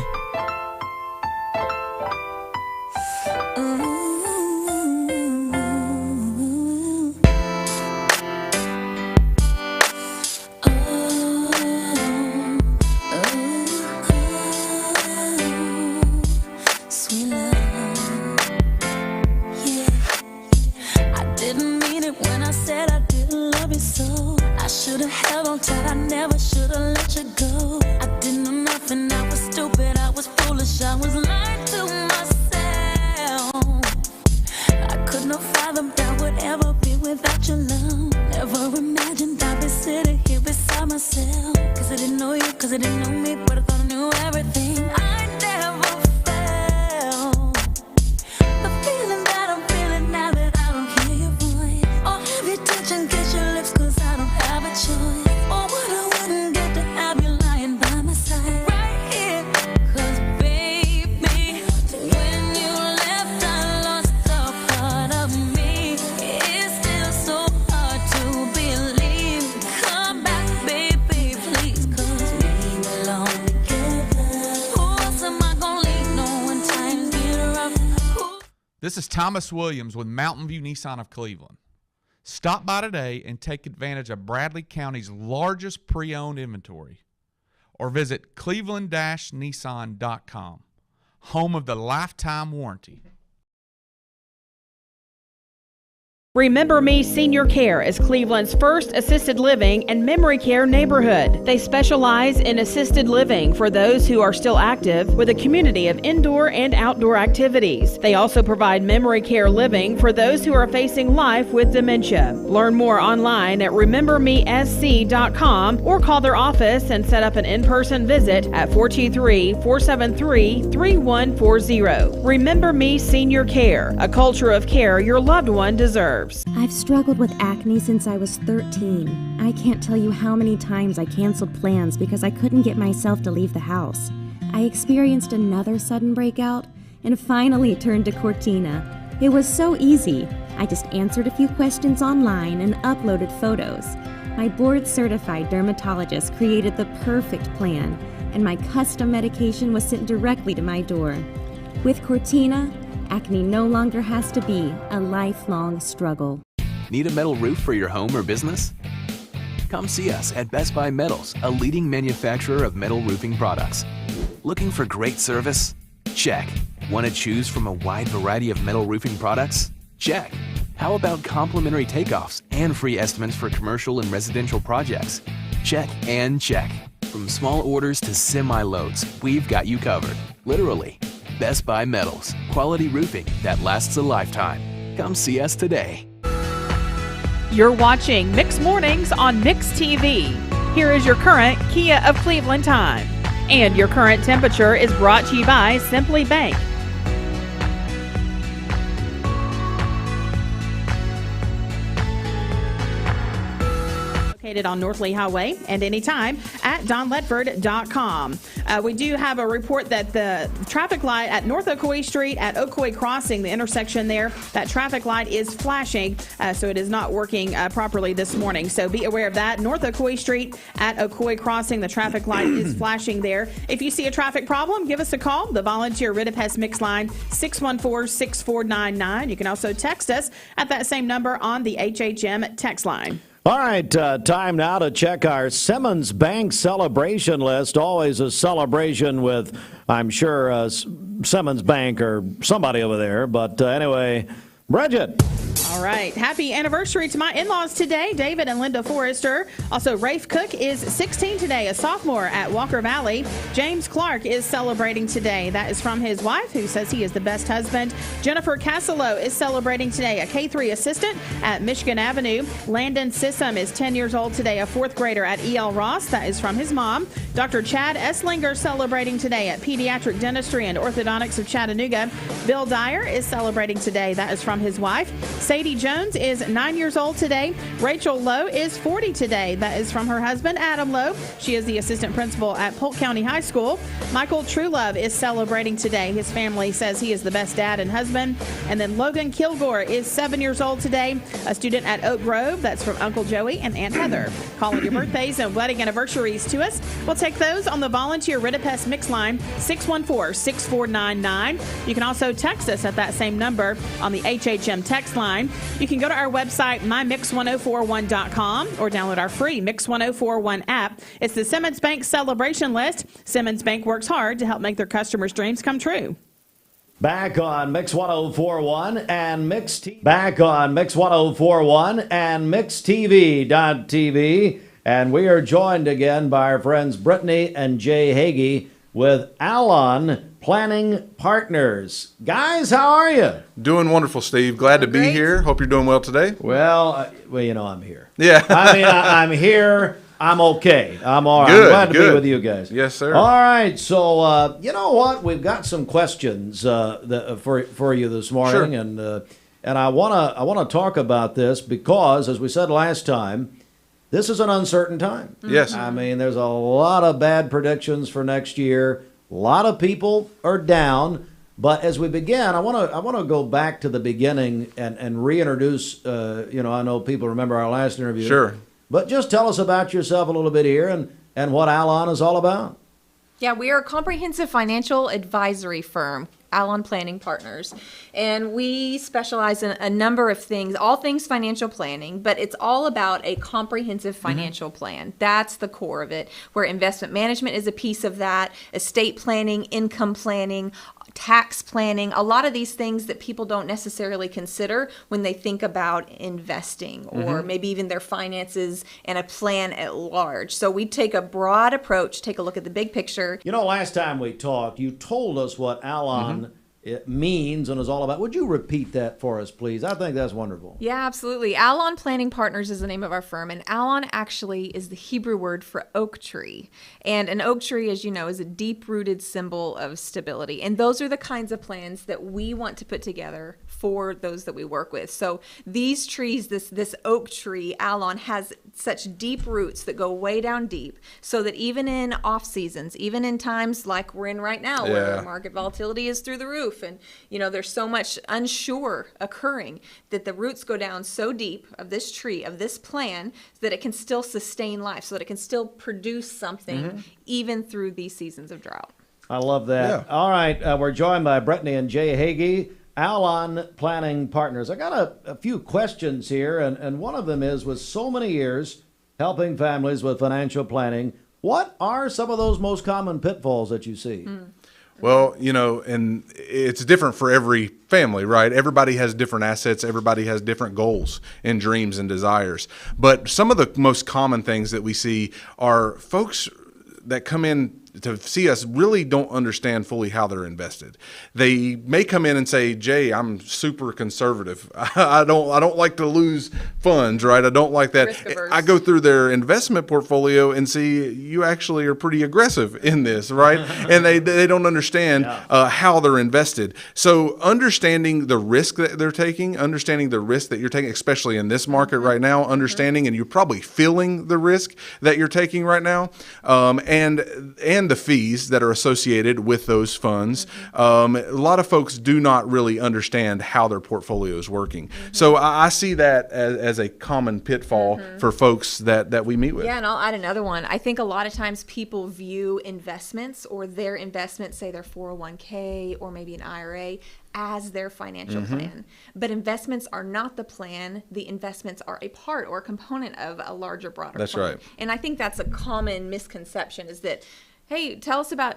Speaker 1: This is Thomas Williams with Mountain View Nissan of Cleveland. Stop by today and take advantage of Bradley County's largest pre-owned inventory. Or visit cleveland-nissan.com, home of the lifetime warranty.
Speaker 8: Remember Me Senior Care is Cleveland's first assisted living and memory care neighborhood. They specialize in assisted living for those who are still active with a community of indoor and outdoor activities. They also provide memory care living for those who are facing life with dementia. Learn more online at remembermesc.com or call their office and set up an in-person visit at 423-473-3140. Remember Me Senior Care, a culture of care your loved one deserves.
Speaker 12: I've struggled with acne since I was 13. I can't tell you how many times I canceled plans because I couldn't get myself to leave the house. I experienced another sudden breakout and finally turned to Cortina. It was so easy. I just answered a few questions online and uploaded photos. My board-certified dermatologist created the perfect plan, and my custom medication was sent directly to my door. With Cortina, acne no longer has to be a lifelong struggle.
Speaker 13: Need a metal roof for your home or business? Come see us at Best Buy Metals, a leading manufacturer of metal roofing products. Looking for great service? Check. Want to choose from a wide variety of metal roofing products? Check. How about complimentary takeoffs and free estimates for commercial and residential projects? Check and check. From small orders to semi-loads, we've got you covered. Literally. Best Buy Metals, quality roofing that lasts a lifetime. Come see us today.
Speaker 8: You're watching Mix Mornings on Mix TV. Here is your current Kia of Cleveland time. And your current temperature is brought to you by Simply Bank. On North Lee Highway and anytime at donledford.com. We do have a report that the traffic light at North Ocoee Street at Ocoee Crossing, the intersection there, that traffic light is flashing, so it is not working properly this morning. So be aware of that. North Ocoee Street at Ocoee Crossing, the traffic light is flashing there. If you see a traffic problem, give us a call. The volunteer Ridipest Mix line, 614-6499. You can also text us at that same number on the HHM text line.
Speaker 2: All right, time now to check our Simmons Bank celebration list. Always a celebration with, I'm sure, Simmons Bank or somebody over there. But anyway, Bridget.
Speaker 8: All right. Happy anniversary to my in-laws today, David and Linda Forrester. Also, Rafe Cook is 16 today, a sophomore at Walker Valley. James Clark is celebrating today. That is from his wife, who says he is the best husband. Jennifer Castello is celebrating today, a K-3 assistant at Michigan Avenue. Landon Sissom is 10 years old today, a fourth grader at E.L. Ross. That is from his mom. Dr. Chad Esslinger celebrating today at Pediatric Dentistry and Orthodontics of Chattanooga. Bill Dyer is celebrating today. That is from his wife. Sadie Jones is 9 years old today. Rachel Lowe is 40 today. That is from her husband, Adam Lowe. She is the assistant principal at Polk County High School. Michael Truelove is celebrating today. His family says he is the best dad and husband. And then Logan Kilgore is 7 years old today, a student at Oak Grove. That's from Uncle Joey and Aunt Heather. Calling your birthdays and wedding anniversaries to us. We'll take those on the volunteer Ritapest mix line, 614-6499. You can also text us at that same number on the HHM text line. You can go to our website, mymix1041.com, or download our free Mix 1041 app. It's the Simmons Bank celebration list. Simmons Bank works hard to help make their customers' dreams come true.
Speaker 2: Back on Mix 1041 and Mix TV. Back on Mix 1041 and MixTV.tv. And we are joined again by our friends Brittany and Jay Hagee with Allon Planning Partners. Guys, how are you?
Speaker 7: Doing wonderful, Steve. Glad to be here. Hope you're doing well today.
Speaker 2: Well, you know, I'm here.
Speaker 7: Yeah.
Speaker 2: I mean, I'm here. I'm okay. I'm all right.
Speaker 7: Good,
Speaker 2: I'm glad to
Speaker 7: good.
Speaker 2: be with you guys.
Speaker 7: Yes, sir.
Speaker 2: All right. So, you know what? We've got some questions for you this morning,
Speaker 7: Sure.
Speaker 2: and I wanna talk about this because, as we said last time, this is an uncertain time.
Speaker 7: Yes.
Speaker 2: I mean, there's a lot of bad predictions for next year. A lot of people are down. But as we begin, I want to go back to the beginning and reintroduce. I know people remember our last interview.
Speaker 7: Sure.
Speaker 2: But just tell us about yourself a little bit here and what Allon is all about.
Speaker 9: Yeah, we are a comprehensive financial advisory firm, Allon Planning Partners, and we specialize in a number of things, all things financial planning, but it's all about a comprehensive financial plan. That's the core of it, where investment management is a piece of that, estate planning, income planning, tax planning, a lot of these things that people don't necessarily consider when they think about investing or maybe even their finances and a plan at large. So we take a broad approach, take a look at the big picture.
Speaker 2: You know, last time we talked, you told us what Allon it means and is all about. Would you repeat that for us, please? I think that's wonderful.
Speaker 9: Yeah, absolutely. Allon Planning Partners is the name of our firm, and Allon actually is the Hebrew word for oak tree. And an oak tree, as you know, is a deep-rooted symbol of stability. And those are the kinds of plans that we want to put together for those that we work with. So these trees, this oak tree, Allon, has such deep roots that go way down deep, so that even in off seasons, even in times like we're in right now, where the market volatility is through the roof, and there's so much unsure occurring, that the roots go down so deep of this tree, of this plan, that it can still sustain life, so that it can still produce something even through these seasons of drought.
Speaker 2: I love that. Yeah. All right, we're joined by Brittany and Jay Hagee, Allon Planning Partners. I got a few questions here, and one of them is, with so many years helping families with financial planning, what are some of those most common pitfalls that you see?
Speaker 7: Well, and it's different for every family, right? Everybody has different assets. Everybody has different goals and dreams and desires. But some of the most common things that we see are folks that come in to see us really don't understand fully how they're invested. They may come in and say, "Jay, I'm super conservative. I don't like to lose funds, right? I don't like that." I go through their investment portfolio and see you actually are pretty aggressive in this, right? And they don't understand how they're invested. So understanding the risk that they're taking, understanding the risk that you're taking, especially in this market right now, understanding, and you're probably feeling the risk that you're taking right now, and the fees that are associated with those funds. A lot of folks do not really understand how their portfolio is working. So I see that as a common pitfall for folks that we meet with.
Speaker 9: Yeah, and I'll add another one. I think a lot of times people view investments, or their investments, say their 401k or maybe an IRA, as their financial plan. But investments are not the plan. The investments are a part or a component of a larger, broader
Speaker 7: That's
Speaker 9: plan.
Speaker 7: right.
Speaker 9: And I think that's a common misconception, is that, hey,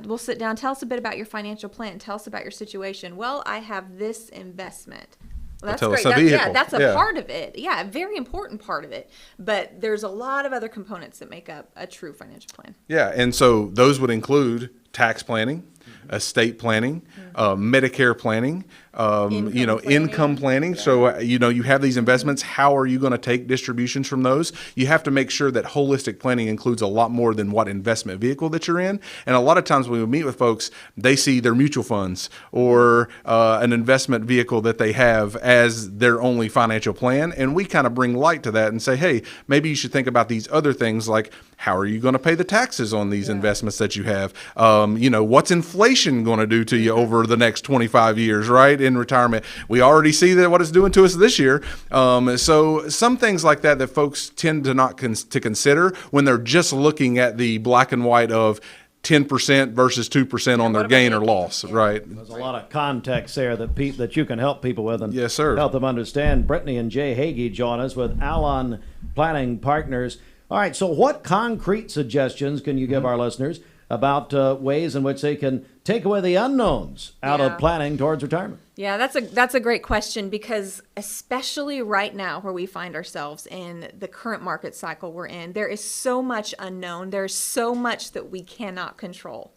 Speaker 9: we'll sit down, tell us a bit about your financial plan. Tell us about your situation. Well, I have this investment. Well, that's
Speaker 7: until
Speaker 9: great.
Speaker 7: it's a vehicle.
Speaker 9: Yeah, that's a part of it. Yeah, a very important part of it. But there's a lot of other components that make up a true financial plan.
Speaker 7: Yeah, and so those would include tax planning, estate planning, Medicare planning, income planning. So, you have these investments. How are you going to take distributions from those? You have to make sure that holistic planning includes a lot more than what investment vehicle that you're in. And a lot of times when we meet with folks, they see their mutual funds or an investment vehicle that they have as their only financial plan. And we kind of bring light to that and say, hey, maybe you should think about these other things like how are you going to pay the taxes on these investments that you have? What's inflation going to do to you over the next 25 years, right? In retirement, we already see that what it's doing to us this year. So some things like that folks tend to not to consider when they're just looking at the black and white of 10% versus 2% on their gain or loss, right?
Speaker 2: There's a lot of context there that you can help people with and
Speaker 7: yes, sir.
Speaker 2: Help them understand. Brittany and Jay Hagee join us with Allon Planning Partners. All right, so what concrete suggestions can you give our listeners about ways in which they can take away the unknowns out of planning towards retirement?
Speaker 9: Yeah, that's a great question, because especially right now where we find ourselves in the current market cycle we're in, there is so much unknown. There's so much that we cannot control.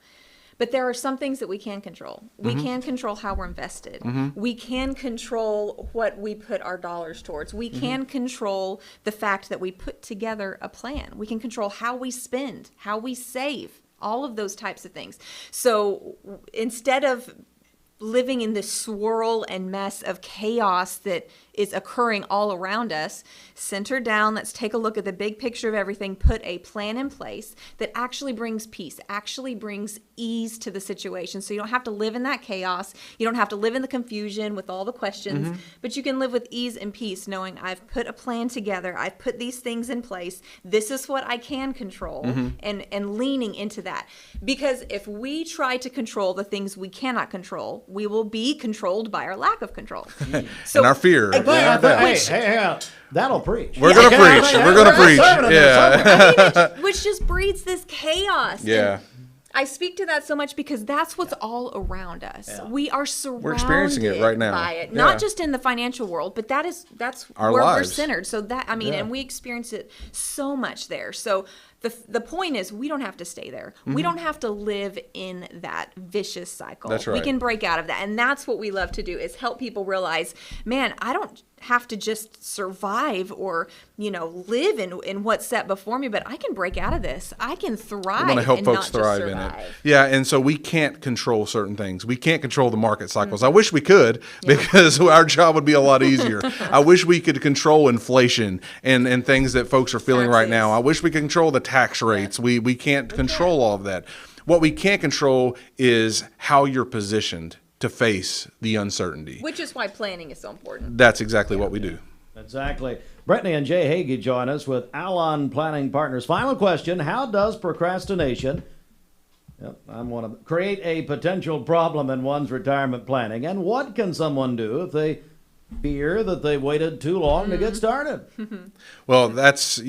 Speaker 9: But there are some things that we can control. We can control how we're invested. We can control what we put our dollars towards. We can control the fact that we put together a plan. We can control how we spend, how we save, all of those types of things. So instead of living in this swirl and mess of chaos that is occurring all around us, center down, let's take a look at the big picture of everything, put a plan in place that actually brings peace, actually brings ease to the situation. So you don't have to live in that chaos. You don't have to live in the confusion with all the questions, but you can live with ease and peace knowing I've put a plan together. I've put these things in place. This is what I can control, and leaning into that. Because if we try to control the things we cannot control, we will be controlled by our lack of control.
Speaker 7: So, and our fear.
Speaker 2: Hey, that'll preach.
Speaker 7: We're going to preach. We're going to preach. Yeah.
Speaker 9: Which just breeds this chaos.
Speaker 7: Yeah.
Speaker 9: And I speak to that so much because that's what's all around us. Yeah. We are surrounded
Speaker 7: we're experiencing it right now.
Speaker 9: By it. Not just in the financial world, but that's
Speaker 7: our
Speaker 9: where
Speaker 7: lives.
Speaker 9: we're centered. So that, and we experience it so much there. So the point is we don't have to stay there. We don't have to live in that vicious cycle.
Speaker 7: That's right.
Speaker 9: We can break out of that. And that's what we love to do, is help people realize, man, I don't have to just survive or live in what's set before me, but I can break out of this. I can thrive.
Speaker 7: We want to help
Speaker 9: and
Speaker 7: folks
Speaker 9: not
Speaker 7: thrive
Speaker 9: just
Speaker 7: in it.
Speaker 9: survive.
Speaker 7: Yeah, and so we can't control certain things. We can't control the market cycles. I wish we could, because our job would be a lot easier. I wish we could control inflation and things that folks are feeling right now. I wish we could control the tax rates. We can't control all of that. What we can't control is how you're positioned to face the uncertainty.
Speaker 9: Which is why planning is so important.
Speaker 7: That's exactly what we do.
Speaker 2: Exactly. Brittany and Jay Hagee join us with Allon Planning Partners. Final question: how does procrastination create a potential problem in one's retirement planning? And what can someone do if they fear that they waited too long to get started?
Speaker 7: Well, that's,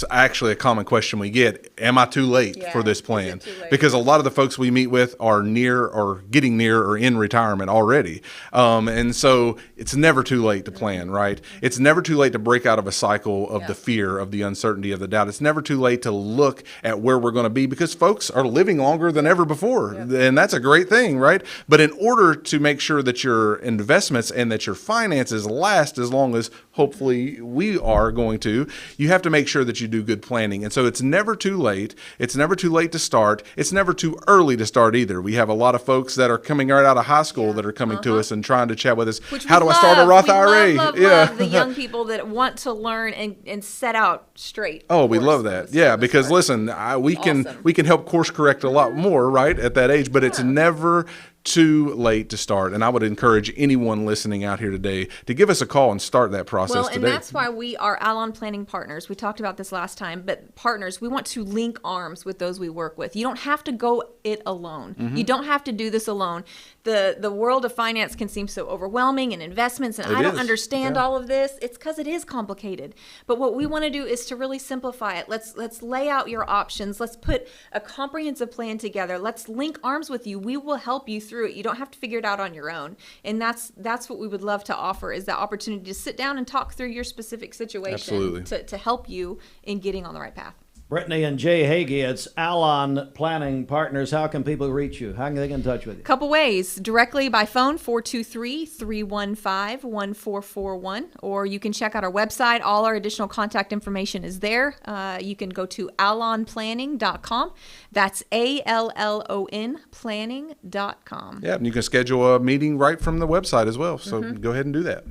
Speaker 7: actually a common question we get. Am I too late for this plan? Because a lot of the folks we meet with are near or getting near or in retirement already. And so it's never too late to plan, right? It's never too late to break out of a cycle of the fear, of the uncertainty, of the doubt. It's never too late to look at where we're going to be, because folks are living longer than ever before. And that's a great thing, right? But in order to make sure that your investments and that your finances last as long as hopefully we are going to, you have to make sure that you do good planning. And so it's never too late. It's never too late to start. It's never too early to start either. We have a lot of folks that are coming right out of high school that are coming to us and trying to chat with us.
Speaker 9: How
Speaker 7: do I start a Roth IRA?
Speaker 9: Love the young people that want to learn and set out straight.
Speaker 7: Oh, we love that. Yeah, because listen, we can help course correct a lot more, right, at that age, but it's never too late to start. And I would encourage anyone listening out here today to give us a call and start that process today.
Speaker 9: And that's why we are Allon Planning Partners. We talked about this last time, but partners, we want to link arms with those we work with. You don't have to go it alone. You don't have to do this alone. The world of finance can seem so overwhelming, and investments, and I don't understand all of this. It's because it is complicated. But what we want to do is to really simplify it. Let's lay out your options. Let's put a comprehensive plan together. Let's link arms with you. We will help you through through it. You don't have to figure it out on your own. And that's what we would love to offer, is that opportunity to sit down and talk through your specific situation to help you in getting on the right path.
Speaker 2: Brittany and Jay Hagee, it's Allon Planning Partners. How can people reach you? How can they get in touch with you?
Speaker 9: Couple ways. Directly by phone, 423-315-1441, or you can check out our website. All our additional contact information is there. You can go to allonplanning.com. That's ALLON planning.com.
Speaker 7: Yeah, and you can schedule a meeting right from the website as well. So go ahead and do that.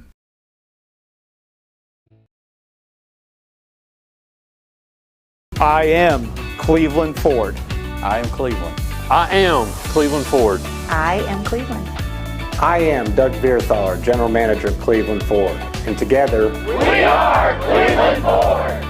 Speaker 6: I am Cleveland Ford.
Speaker 10: I am Cleveland.
Speaker 6: I am Cleveland Ford.
Speaker 14: I am Cleveland.
Speaker 6: I am Doug Vierthaler, General Manager of Cleveland Ford. And together,
Speaker 15: we are Cleveland Ford.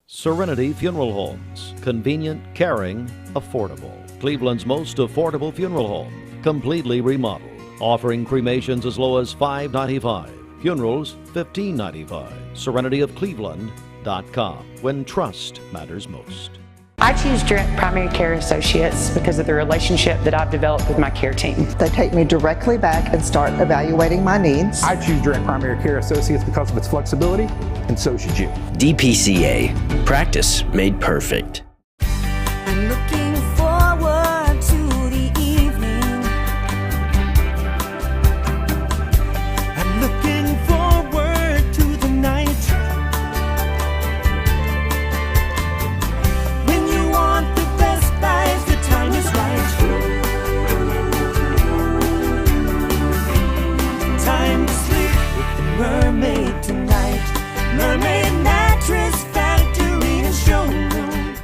Speaker 2: Serenity Funeral Homes. Convenient, caring, affordable. Cleveland's most affordable funeral home. Completely remodeled. Offering cremations as low as $5.95. Funerals, $15.95. SerenityofCleveland.com. When trust matters most.
Speaker 14: I choose Direct Primary Care Associates because of the relationship that I've developed with my care team.
Speaker 17: They take me directly back and start evaluating my needs.
Speaker 19: I choose Direct Primary Care Associates because of its flexibility, and so should you.
Speaker 27: DPCA. Practice made perfect.
Speaker 28: I'm looking forward to the evening. I'm looking forward to the night. When you want the best life, the time is right. Time to sleep with the mermaid tonight. Mermaid Mattress Factory and Showroom.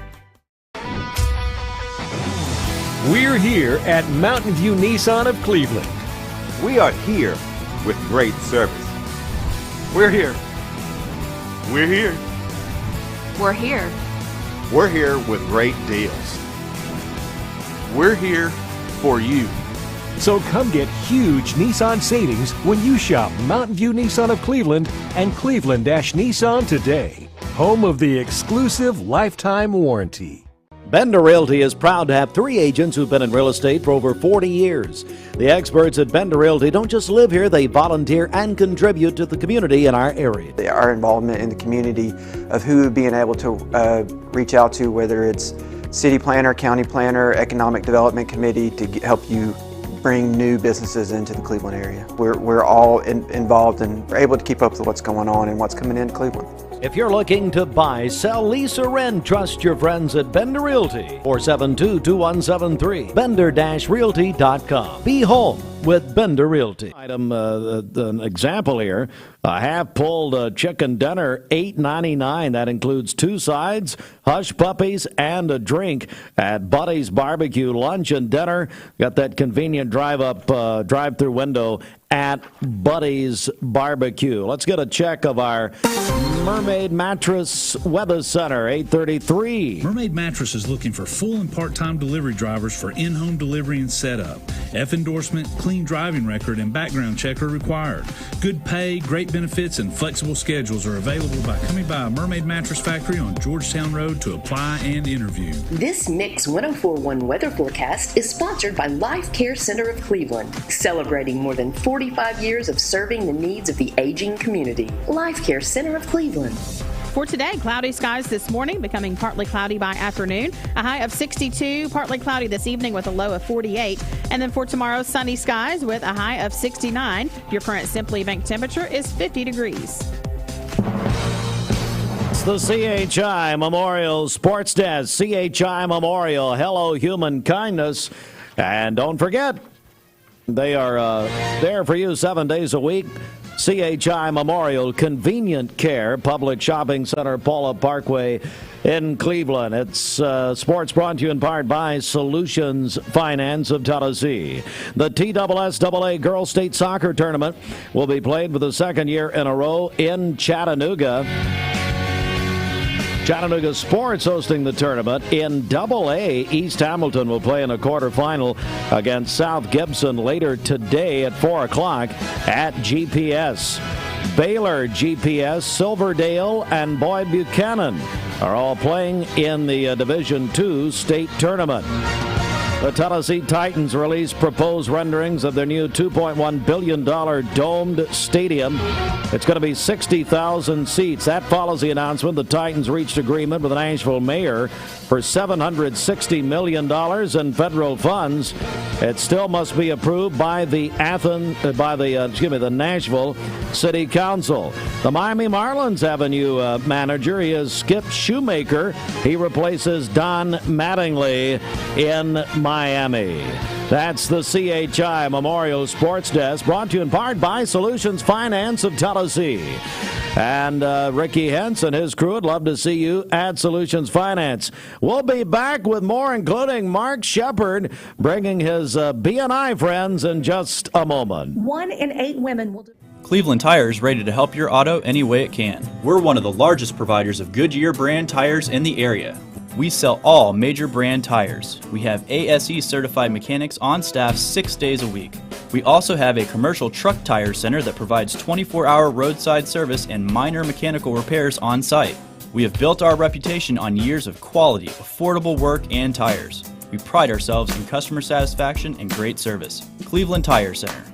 Speaker 29: We're here at Mountain View Nissan of Cleveland.
Speaker 30: We are here with great service.
Speaker 29: We're here.
Speaker 30: We're here.
Speaker 9: We're here.
Speaker 30: We're here with great deals. We're here for you.
Speaker 29: So come get huge Nissan savings when you shop Mountain View Nissan of Cleveland and Cleveland-Nissan today. Home of the exclusive lifetime warranty.
Speaker 2: Bender Realty is proud to have 3 agents who've been in real estate for over 40 years. The experts at Bender Realty don't just live here, they volunteer and contribute to the community in our area.
Speaker 31: Our involvement in the community of who being able to reach out to, whether it's city planner, county planner, economic development committee, to help you bring new businesses into the Cleveland area. We're all involved and we're able to keep up with what's going on and what's coming into Cleveland.
Speaker 2: If you're looking to buy, sell, lease, or rent, trust your friends at Bender Realty. 472-2173. Bender-Realty.com. Be home with Bender Realty. An example here, a half-pulled chicken dinner, $8.99. That includes 2 sides, hush puppies, and a drink at Buddy's Barbecue. Lunch and dinner. Got that convenient drive-through window at Buddy's Barbecue. Let's get a check of our Mermaid Mattress Weather Center, 833.
Speaker 3: Mermaid Mattress is looking for full and part-time delivery drivers for in-home delivery and setup. F endorsement, clean driving record, and background check are required. Good pay, great benefits, and flexible schedules are available by coming by a Mermaid Mattress Factory on Georgetown Road to apply and interview.
Speaker 32: This Mix 1041 weather forecast is sponsored by Life Care Center of Cleveland, celebrating more than 45 years of serving the needs of the aging community. Life Care Center of Cleveland.
Speaker 8: For today, cloudy skies this morning, becoming partly cloudy by afternoon. A high of 62, partly cloudy this evening with a low of 48. And then for tomorrow, sunny skies with a high of 69. Your current Simply Bank temperature is 50 degrees.
Speaker 2: It's the CHI Memorial Sports Desk. CHI Memorial, hello human kindness. And don't forget, they are there for you 7 days a week. CHI Memorial Convenient Care Public Shopping Center, Paula Parkway in Cleveland. It's sports brought to you in part by Solutions Finance of Tennessee. The TSSAA Girls State Soccer Tournament will be played for the second year in a row in Chattanooga. Chattanooga Sports hosting the tournament. In AA, East Hamilton will play in a quarterfinal against South Gibson later today at 4 o'clock at GPS. Baylor, GPS, Silverdale, and Boyd Buchanan are all playing in the Division II state tournament. The Tennessee Titans released proposed renderings of their new $2.1 billion domed stadium. It's going to be 60,000 seats. That follows the announcement the Titans reached agreement with the Nashville mayor for $760 million in federal funds. It still must be approved by the Nashville City Council. The Miami Marlins have a new manager. He is Skip Shoemaker. He replaces Don Mattingly in Miami. That's the CHI Memorial Sports Desk, brought to you in part by Solutions Finance of Tennessee. And Ricky Hentz and his crew would love to see you at Solutions Finance. We'll be back with more, including Mark Shepard bringing his B&I friends in just a moment.
Speaker 4: 1 in 8 women will do.
Speaker 5: Cleveland Tire is ready to help your auto any way it can. We're one of the largest providers of Goodyear brand tires in the area. We sell all major brand tires. We have ASE certified mechanics on staff 6 days a week. We also have a commercial truck tire center that provides 24-hour roadside service and minor mechanical repairs on site. We have built our reputation on years of quality, affordable work and tires. We pride ourselves in customer satisfaction and great service. Cleveland Tire Center.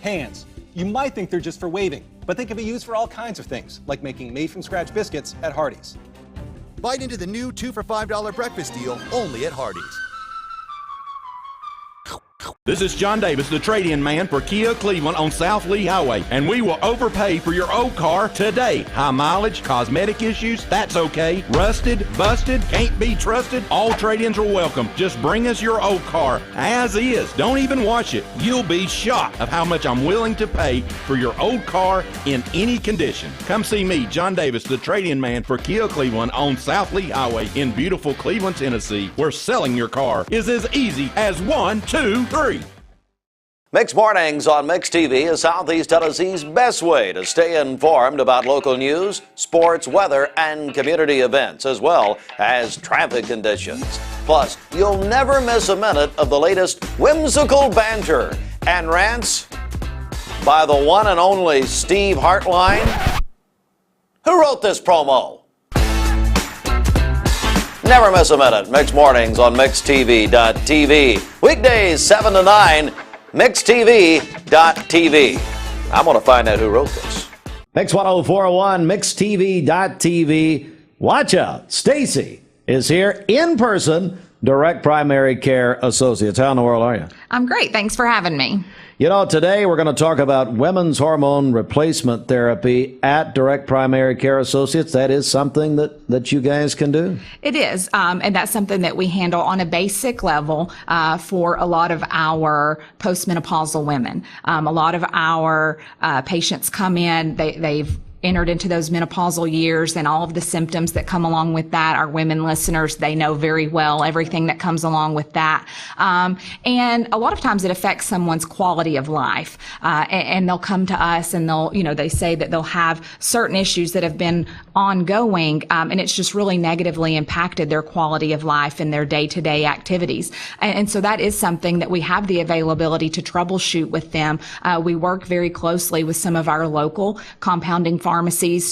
Speaker 19: Hands. You might think they're just for waving, but they can be used for all kinds of things, like making made-from-scratch biscuits at Hardee's.
Speaker 10: Bite into the new 2 for $5 breakfast deal only at Hardee's.
Speaker 11: This is John Davis, the trade-in man for Kia Cleveland on South Lee Highway, and we will overpay for your old car today. High mileage, cosmetic issues, that's okay. Rusted, busted, can't be trusted, all trade-ins are welcome. Just bring us your old car as is. Don't even wash it. You'll be shocked of how much I'm willing to pay for your old car in any condition. Come see me, John Davis, the trade-in man for Kia Cleveland on South Lee Highway in beautiful Cleveland, Tennessee, where selling your car is as easy as 1, 2, 3.
Speaker 16: Mixed Mornings on Mixed TV is Southeast Tennessee's best way to stay informed about local news, sports, weather, and community events, as well as traffic conditions. Plus, you'll never miss a minute of the latest whimsical banter and rants by the one and only Steve Hartline. Who wrote this promo? Never miss a minute. Mixed Mornings on MixedTV.tv. Weekdays 7 to 9. MixedTV.tv. I'm going to find out who wrote this.
Speaker 2: Mix 104.1, MixedTV.tv. Watch out. Stacy is here in person, Direct Primary Care Associates. How in the world are you?
Speaker 18: I'm great. Thanks for having me.
Speaker 2: You know, today we're going to talk about women's hormone replacement therapy at Direct Primary Care Associates. That is something that you guys can do?
Speaker 18: It is, and that's something that we handle on a basic level for a lot of our postmenopausal women. A lot of our patients come in, they've entered into those menopausal years and all of the symptoms that come along with that. Our women listeners, they know very well everything that comes along with that. And a lot of times it affects someone's quality of life. And they'll come to us and they say that they'll have certain issues that have been ongoing, and it's just really negatively impacted their quality of life and their day-to-day activities. And so that is something that we have the availability to troubleshoot with them. We work very closely with some of our local compounding pharmacies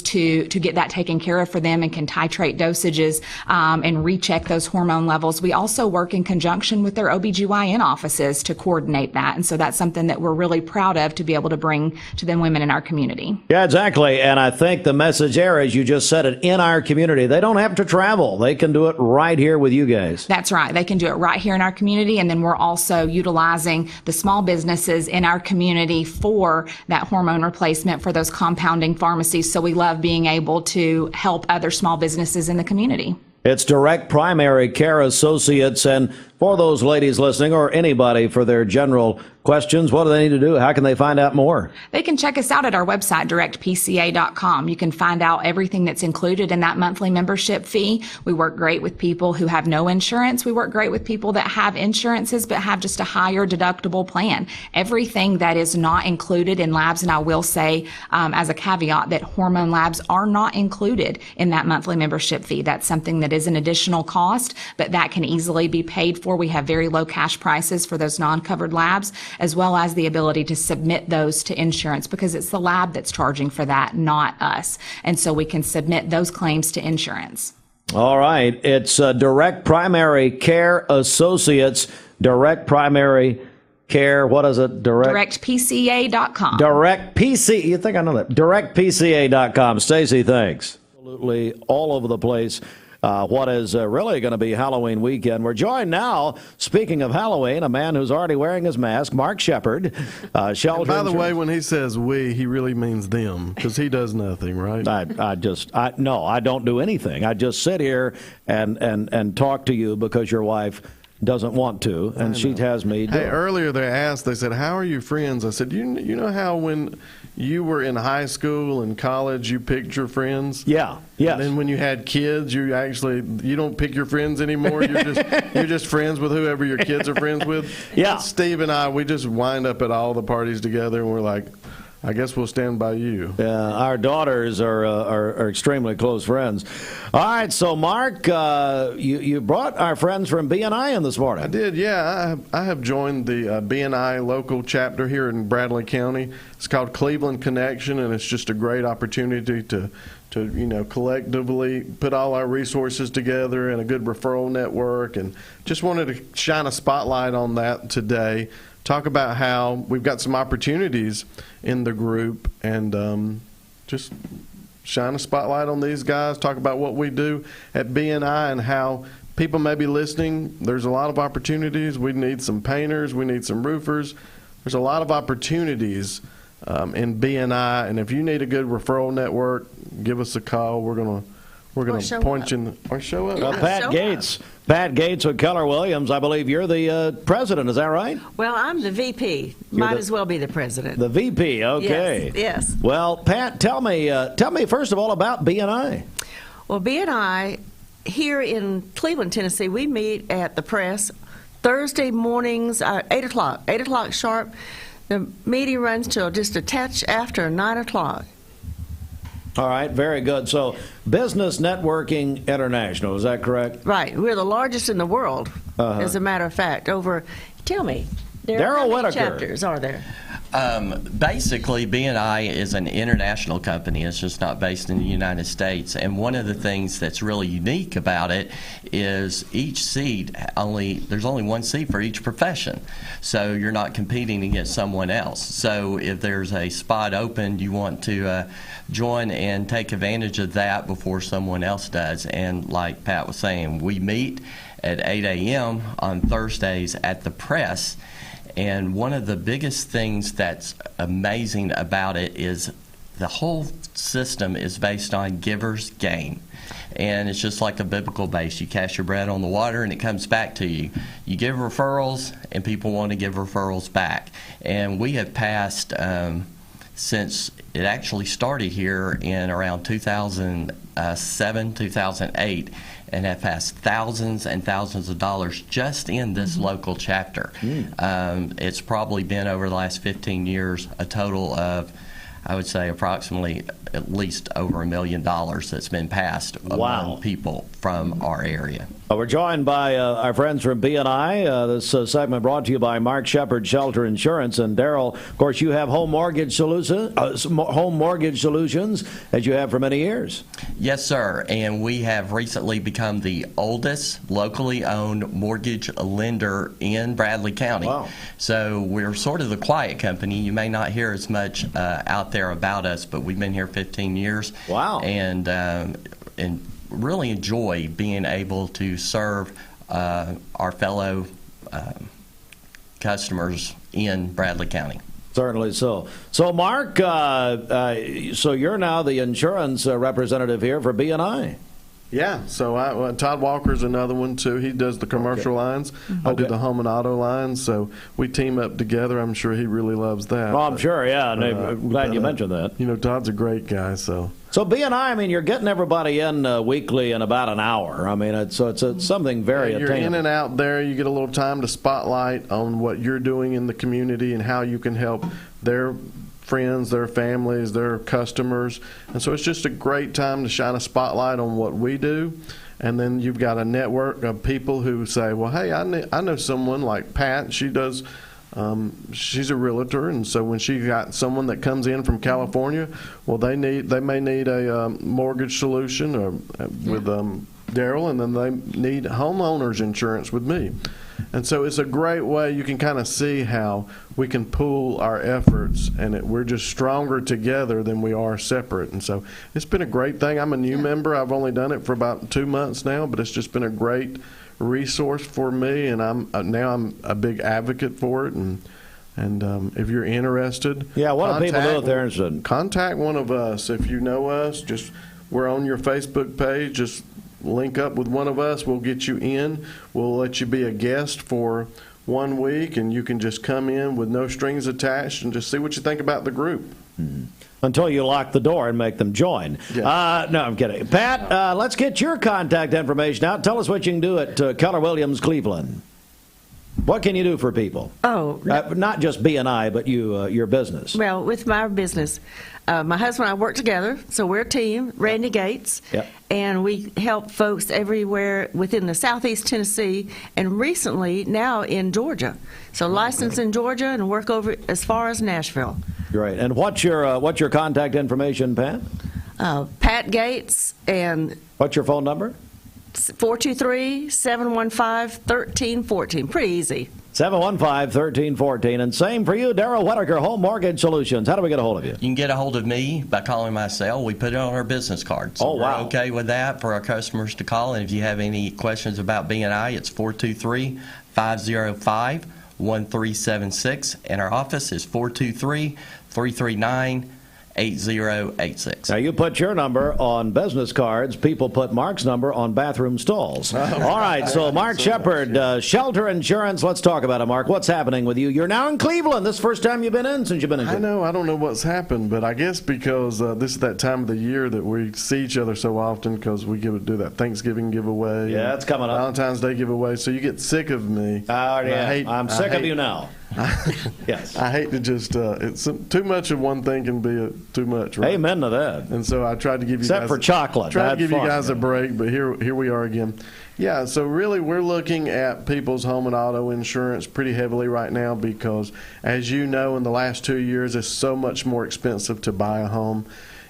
Speaker 18: to get that taken care of for them and can titrate dosages and recheck those hormone levels. We also work in conjunction with their OBGYN offices to coordinate that. And so that's something that we're really proud of to be able to bring to the women in our community.
Speaker 2: Yeah, exactly. And I think the message there, as you just said it, in our community, they don't have to travel. They can do it right here with you guys.
Speaker 18: That's right. They can do it right here in our community. And then we're also utilizing the small businesses in our community for that hormone replacement for those compounding pharmacies. So we love being able to help other small businesses in the community.
Speaker 2: It's Direct Primary Care Associates, and For those ladies listening, or anybody for their general questions, what do they need to do? How can they find out more?
Speaker 18: They can check us out at our website, directpca.com. You can find out everything that's included in that monthly membership fee. We work great with people who have no insurance. We work great with people that have insurances but have just a higher deductible plan. Everything that is not included in labs, and I will say as a caveat that hormone labs are not included in that monthly membership fee. That's something that is an additional cost, but that can easily be paid for. We have very low cash prices for those non-covered labs, as well as the ability to submit those to insurance because it's the lab that's charging for that, not us. And so we can submit those claims to insurance.
Speaker 2: All right. It's Direct Primary Care Associates, Direct Primary Care, what is it?
Speaker 18: DirectPCA.com.
Speaker 2: DirectPCA, you think I know that? DirectPCA.com. Stacey, thanks. Absolutely all over the place. What is really going to be Halloween weekend. We're joined now, speaking of Halloween, a man who's already wearing his mask, Mark Shepard. Shelter.
Speaker 1: By the way, when he says we, he really means them, because he does nothing, right?
Speaker 2: No, I don't do anything. I just sit here and talk to you because your wife doesn't want to, and she has me do.
Speaker 1: Hey, earlier they said, how are you friends? I said, you know how when you were in high school and college, you picked your friends?
Speaker 2: Yeah, yes.
Speaker 1: And then when you had kids, you don't pick your friends anymore. You're just friends with whoever your kids are friends with.
Speaker 2: Yeah.
Speaker 1: And Steve and I, we just wind up at all the parties together, and we're like, I guess we'll stand by you.
Speaker 2: Yeah, our daughters are extremely close friends. All right, so Mark, you brought our friends from BNI in this morning.
Speaker 1: I did, yeah. I have joined the BNI local chapter here in Bradley County. It's called Cleveland Connection, and it's just a great opportunity to collectively put all our resources together in a good referral network, and just wanted to shine a spotlight on that today. Talk about how we've got some opportunities in the group, and just shine a spotlight on these guys. Talk about what we do at BNI and how people may be listening. There's a lot of opportunities. We need some painters. We need some roofers. There's a lot of opportunities in BNI, and if you need a good referral network, give us a call. We're gonna point you or show up.
Speaker 2: Pat Gates with Keller Williams. I believe you're the president. Is that right?
Speaker 4: Well, I'm the VP. Might as well be the president.
Speaker 2: The VP. Okay.
Speaker 4: Yes.
Speaker 2: Well, Pat, tell me first of all about BNI.
Speaker 4: Well, BNI here in Cleveland, Tennessee, we meet at the press Thursday mornings, 8 o'clock. 8 o'clock sharp. The meeting runs till just a touch after 9 o'clock.
Speaker 2: All right, very good. So, Business Networking International, is that correct?
Speaker 4: Right. We're the largest in the world, as a matter of fact. Tell me,
Speaker 2: Daryl
Speaker 4: how many
Speaker 2: Whitaker.
Speaker 4: chapters are there?
Speaker 7: Basically, BNI is an international company. It's just not based in the United States. And one of the things that's really unique about it is each seat, there's only one seat for each profession. So you're not competing against someone else. So if there's a spot open, you want to join and take advantage of that before someone else does. And like Pat was saying, we meet at 8 a.m. on Thursdays at the press. And one of the biggest things that's amazing about it is the whole system is based on givers gain. And it's just like a biblical base. You cast your bread on the water and it comes back to you. You give referrals and people want to give referrals back. And we have passed, since it actually started here in around 2007, 2008, and have passed thousands and thousands of dollars just in this local chapter. It's probably been over the last 15 years a total of, I would say, approximately at least over $1 million that's been passed among people from our area.
Speaker 2: We're joined by our friends from BNI. This segment brought to you by Mark Shepard Shelter Insurance. And Daryl, of course, you have home mortgage solutions as you have for many years.
Speaker 7: Yes, sir. And we have recently become the oldest locally owned mortgage lender in Bradley County.
Speaker 2: Wow.
Speaker 7: So we're sort of the quiet company. You may not hear as much out there about us, but we've been here 15 years.
Speaker 2: Wow.
Speaker 7: And really enjoy being able to serve our fellow customers in Bradley County.
Speaker 2: Certainly so. So, Mark, so you're now the insurance representative here for BNI.
Speaker 1: Yeah, so Todd Walker's another one too. He does the commercial lines. I do the home and auto lines, so we team up together. I'm sure he really loves that.
Speaker 2: Oh, I'm sure, yeah. And I'm glad you mentioned that.
Speaker 1: You know, Todd's a great guy, so.
Speaker 2: So B&I, I mean, you're getting everybody in weekly in about an hour. I mean, it's something very
Speaker 1: You're
Speaker 2: attainable.
Speaker 1: in and out there. You get a little time to spotlight on what you're doing in the community and how you can help their friends, their families, their customers. And so it's just a great time to shine a spotlight on what we do. And then you've got a network of people who say, well, hey, I know someone like Pat. She does, she's a realtor. And so when she got someone that comes in from California, well, they may need a mortgage solution with Daryl, and then they need homeowners insurance with me. And so it's a great way you can kind of see how we can pool our efforts, and we're just stronger together than we are separate. And so it's been a great thing. I'm a new member. I've only done it for about 2 months now, but it's just been a great resource for me, and I'm a big advocate for it. And if you're interested,
Speaker 2: what do people do if they're interested?
Speaker 1: Contact one of us. If you know us, we're on your Facebook page. Just link up with one of us. We'll get you in. We'll let you be a guest for 1 week, and you can just come in with no strings attached and just see what you think about the group.
Speaker 2: Until you lock the door and make them join.
Speaker 1: Yeah.
Speaker 2: No, I'm kidding. Pat, let's get your contact information out. Tell us what you can do at Keller Williams Cleveland. What can you do for people? Not just B&I, but your business.
Speaker 4: Well, with my business, my husband and I work together, so we're a team, Randy Gates, and we help folks everywhere within the southeast Tennessee, and recently now in Georgia. So licensed in Georgia and work over as far as Nashville.
Speaker 2: Great. And what's your contact information, Pat?
Speaker 4: Pat Gates, and
Speaker 2: what's your phone number?
Speaker 4: 423-715-1314. Pretty easy.
Speaker 2: 715-1314. And same for you, Daryl Whitaker, Home Mortgage Solutions. How do we get a hold of you?
Speaker 7: You can get a hold of me by calling my cell. We put it on our business card. So we're okay with that for our customers to call. And if you have any questions about B&I, it's 423-505-1376. And our office is 423-339-8086.
Speaker 2: Now, you put your number on business cards. People put Mark's number on bathroom stalls. All right, so Mark Shepard, Shelter Insurance. Let's talk about it, Mark. What's happening with you? You're now in Cleveland. This is the first time you've been in since you've been in Cleveland.
Speaker 1: I know. I don't know what's happened, but I guess because this is that time of the year that we see each other so often because we do that Thanksgiving giveaway.
Speaker 2: Yeah, it's coming up.
Speaker 1: Valentine's Day giveaway. So you get sick of me.
Speaker 2: I'm sick of you now. Yes.
Speaker 1: I hate to just, it's too much of one thing can be too much, right?
Speaker 2: Amen to that.
Speaker 1: And so I tried to give you
Speaker 2: Except for chocolate.
Speaker 1: Tried to give you guys a break, but here we are again. Yeah, so really we're looking at people's home and auto insurance pretty heavily right now because, as you know, in the last 2 years, it's so much more expensive to buy a home.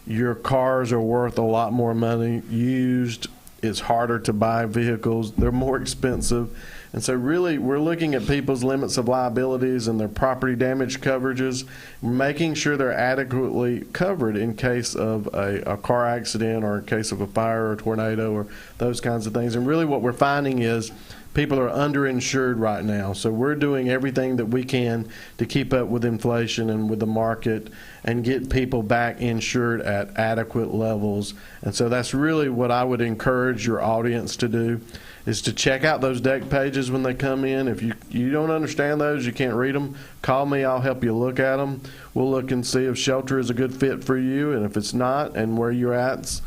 Speaker 1: Your cars are worth a lot more money. Used, it's harder to buy vehicles. They're more expensive. And so really we're looking at people's limits of liabilities and their property damage coverages, making sure they're adequately covered in case of a car accident or in case of a fire or a tornado or those kinds of things. And really what we're finding is people are underinsured right now. So we're doing everything that we can to keep up with inflation and with the market and get people back insured at adequate levels. And so that's really what I would encourage your audience to do, is to check out those deck pages when they come in. If you don't understand those, you can't read them, call me. I'll help you look at them. We'll look and see if Shelter is a good fit for you, and if it's not and where you're at's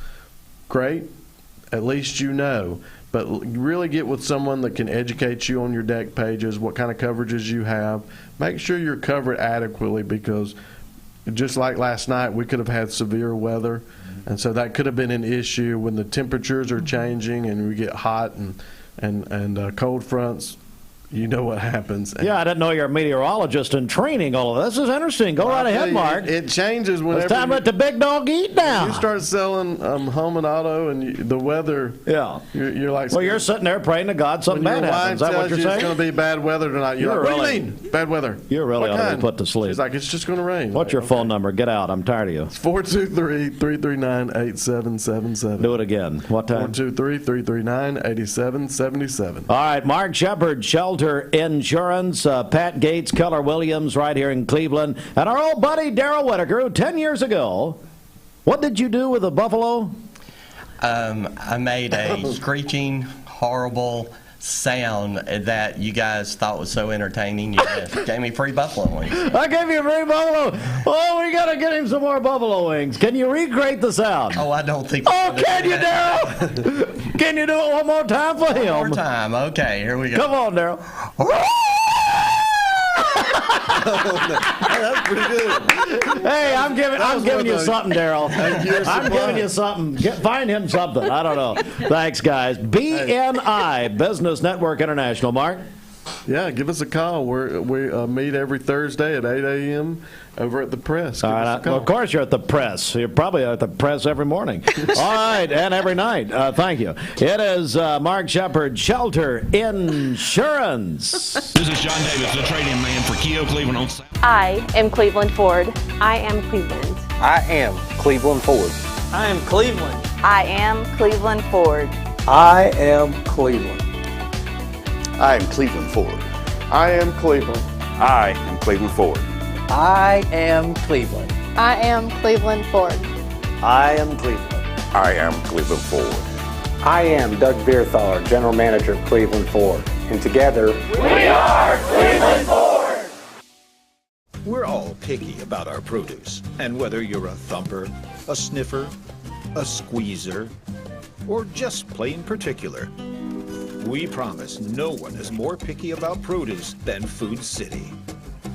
Speaker 1: great, at least you know. But really get with someone that can educate you on your deck pages, what kind of coverages you have. Make sure you're covered adequately, because just like last night, we could have had severe weather. And so that could have been an issue when the temperatures are changing and we get hot and cold fronts. You know what happens.
Speaker 2: Yeah, I didn't know you're a meteorologist in training. All of this is interesting. Go right ahead, Mark.
Speaker 1: It changes whenever.
Speaker 2: It's time to let the big dog eat now.
Speaker 1: You start selling home and auto, and the weather.
Speaker 2: Yeah.
Speaker 1: You're like.
Speaker 2: Well, you're sitting there praying to God something bad happens. Is that what you're saying?
Speaker 1: It's going to be bad weather tonight. You're like, what do you mean, bad weather?
Speaker 2: You're really ought to be put to sleep.
Speaker 1: She's like, it's just going to rain.
Speaker 2: What's your phone number? Get out. I'm tired of you.
Speaker 1: It's 423-339-8777.
Speaker 2: Do it again. What time?
Speaker 1: 423-339-8777.
Speaker 2: All right, Mark Shepard, Shelter Insurance, Pat Gates, Keller Williams, right here in Cleveland, and our old buddy Daryl Whitaker, who 10 years ago, what did you do with the buffalo?
Speaker 7: I made a screeching, horrible sound that you guys thought was so entertaining. You just gave me free buffalo wings.
Speaker 2: I gave you free buffalo. Oh, we got to get him some more buffalo wings. Can you recreate the sound?
Speaker 7: Oh, I don't think.
Speaker 2: Oh, can you, Daryl? Can you do it one more time for him?
Speaker 7: One more time. Okay, here we go.
Speaker 2: Come on, Daryl.
Speaker 1: That's pretty good.
Speaker 2: Hey, I'm giving you something, Daryl. I'm giving you something. Find him something. I don't know. Thanks, guys. BNI, Business Network International. Mark?
Speaker 1: Yeah, give us a call. We meet every Thursday at 8 a.m. over at the Press.
Speaker 2: All right, well, of course you're at the Press. You're probably at the Press every morning. All right, and every night. Thank you. It is Mark Shepard, Shelter Insurance.
Speaker 11: This is John Davis, the trading man for Kia Cleveland on South.
Speaker 6: I am Cleveland Ford. I am Cleveland.
Speaker 12: I am Cleveland Ford.
Speaker 6: I am Cleveland. I am Cleveland Ford.
Speaker 12: I am Cleveland.
Speaker 30: I am Cleveland Ford.
Speaker 1: I am Cleveland.
Speaker 30: I am Cleveland Ford.
Speaker 12: I am Cleveland.
Speaker 6: I am Cleveland Ford.
Speaker 12: I am Cleveland.
Speaker 30: I am Cleveland Ford.
Speaker 12: I am Doug Vierthaler, General Manager of Cleveland Ford. And together,
Speaker 28: we are Cleveland Ford.
Speaker 13: We're all picky about our produce. And whether you're a thumper, a sniffer, a squeezer, or just plain particular, we promise no one is more picky about produce than Food City.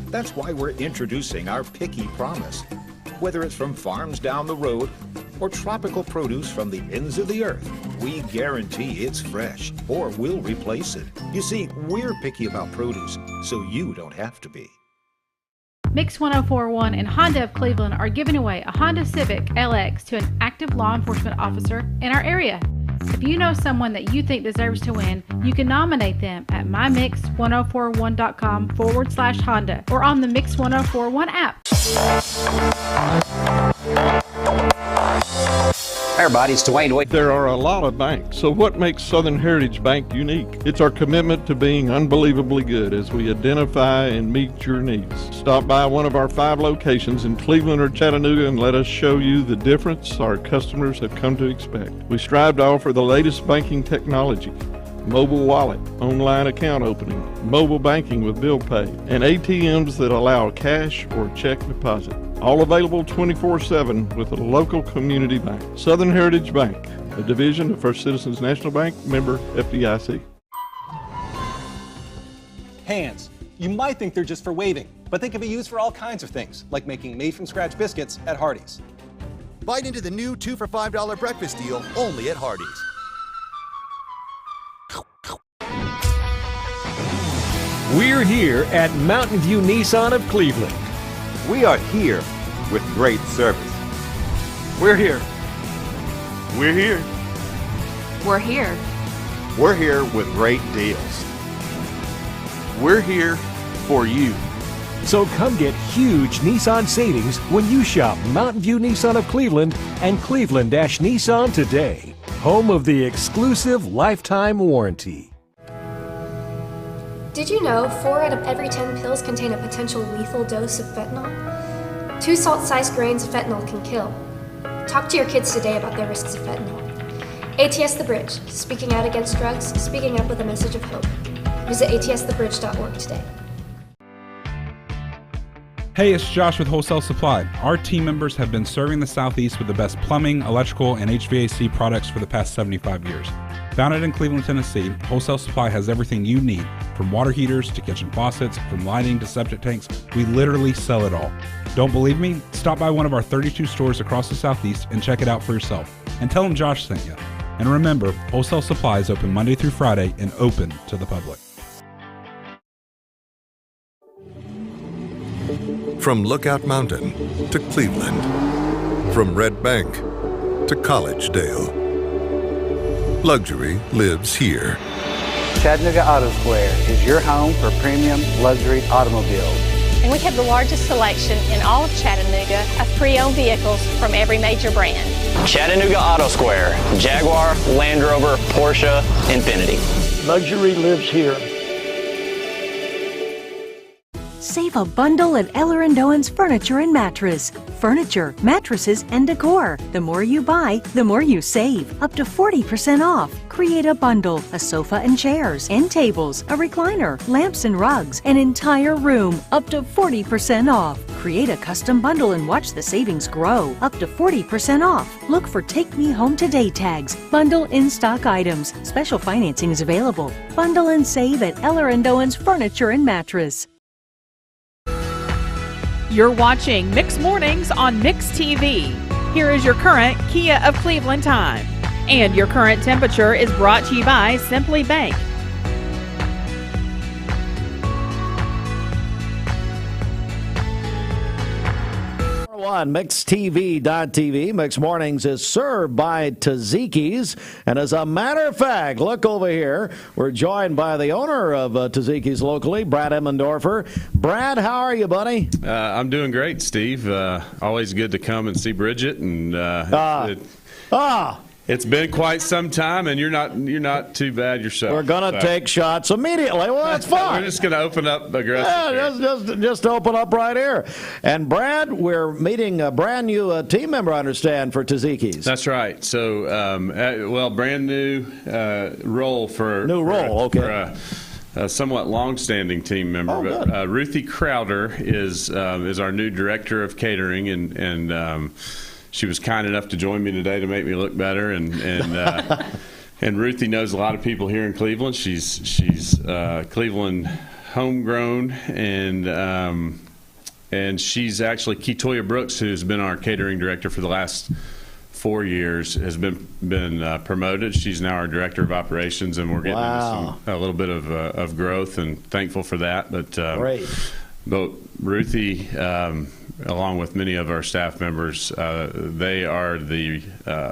Speaker 13: That's why we're introducing our Picky Promise. Whether it's from farms down the road or tropical produce from the ends of the earth, we guarantee it's fresh or we'll replace it. You see, we're picky about produce, so you don't have to be.
Speaker 14: Mix 1041 and Honda of Cleveland are giving away a Honda Civic LX to an active law enforcement officer in our area. If you know someone that you think deserves to win, you can nominate them at mymix1041.com/Honda or on the Mix 1041 app.
Speaker 15: Hey everybody, it's Dwayne Wade.
Speaker 30: There are a lot of banks, so what makes Southern Heritage Bank unique? It's our commitment to being unbelievably good as we identify and meet your needs. Stop by one of our 5 locations in Cleveland or Chattanooga and let us show you the difference our customers have come to expect. We strive to offer the latest banking technology, mobile wallet, online account opening, mobile banking with bill pay, and ATMs that allow cash or check deposit. All available 24/7 with a local community bank. Southern Heritage Bank, a division of First Citizens National Bank, member FDIC.
Speaker 19: Hands. You might think they're just for waving, but they can be used for all kinds of things, like making made-from-scratch biscuits at Hardee's.
Speaker 10: Bite into the new 2 for $5 breakfast deal only at Hardee's.
Speaker 29: We're here at Mountain View Nissan of Cleveland.
Speaker 30: We are here with great service. We're here. We're here.
Speaker 9: We're here.
Speaker 30: We're here with great deals. We're here for you.
Speaker 29: So come get huge Nissan savings when you shop Mountain View Nissan of Cleveland and Cleveland-Nissan today. Home of the exclusive lifetime warranty.
Speaker 20: Did you know 4 out of every 10 pills contain a potential lethal dose of fentanyl? 2 salt-sized grains of fentanyl can kill. Talk to your kids today about the risks of fentanyl. ATS The Bridge, speaking out against drugs, speaking up with a message of hope. Visit atsthebridge.org today.
Speaker 21: Hey, it's Josh with Wholesale Supply. Our team members have been serving the Southeast with the best plumbing, electrical, and HVAC products for the past 75 years. Founded in Cleveland, Tennessee, Wholesale Supply has everything you need, from water heaters to kitchen faucets, from lighting to septic tanks. We literally sell it all. Don't believe me? Stop by one of our 32 stores across the Southeast and check it out for yourself. And tell them Josh sent you. And remember, Wholesale Supply is open Monday through Friday and open to the public.
Speaker 22: From Lookout Mountain to Cleveland, from Red Bank to Collegedale, luxury lives here.
Speaker 31: Chattanooga Auto Square is your home for premium luxury automobiles.
Speaker 23: And we have the largest selection in all of Chattanooga of pre-owned vehicles from every major brand.
Speaker 24: Chattanooga Auto Square, Jaguar, Land Rover, Porsche, Infiniti.
Speaker 31: Luxury lives here.
Speaker 3: Save a bundle at Eller & Owen's Furniture and Mattress. Furniture, mattresses, and decor. The more you buy, the more you save. Up to 40% off. Create a bundle, a sofa and chairs, end tables, a recliner, lamps and rugs, an entire room. Up to 40% off. Create a custom bundle and watch the savings grow. Up to 40% off. Look for Take Me Home Today tags. Bundle in-stock items. Special financing is available. Bundle and save at Eller & Owen's Furniture and Mattress.
Speaker 4: You're watching Mix Mornings on Mix TV. Here is your current Kia of Cleveland time. And your current temperature is brought to you by Simply Bank.
Speaker 2: On MixTV.tv. Mix Mornings is served by Taziki's. And as a matter of fact, look over here. We're joined by the owner of Taziki's locally, Brad Emendorfer. Brad, how are you, buddy?
Speaker 5: I'm doing great, Steve. Always good to come and see Bridget. And it's been quite some time, and you're not too bad yourself.
Speaker 2: We're going to take shots immediately. Well, that's fine.
Speaker 5: We're just going to open up aggressively.
Speaker 2: Yeah, just open up right here. And Brad, we're meeting a brand new team member, I understand, for Taziki's.
Speaker 5: That's right. So, brand new role for a somewhat long-standing team member. But Ruthie Crowder is our new director of catering, and she was kind enough to join me today to make me look better, and Ruthie knows a lot of people here in Cleveland. She's Cleveland homegrown, and she's actually Ketoya Brooks, who's been our catering director for the last 4 years, has been promoted. She's now our director of operations, and we're getting into a little bit of growth, and thankful for that. But
Speaker 2: great.
Speaker 5: But Ruthie, along with many of our staff members, they are the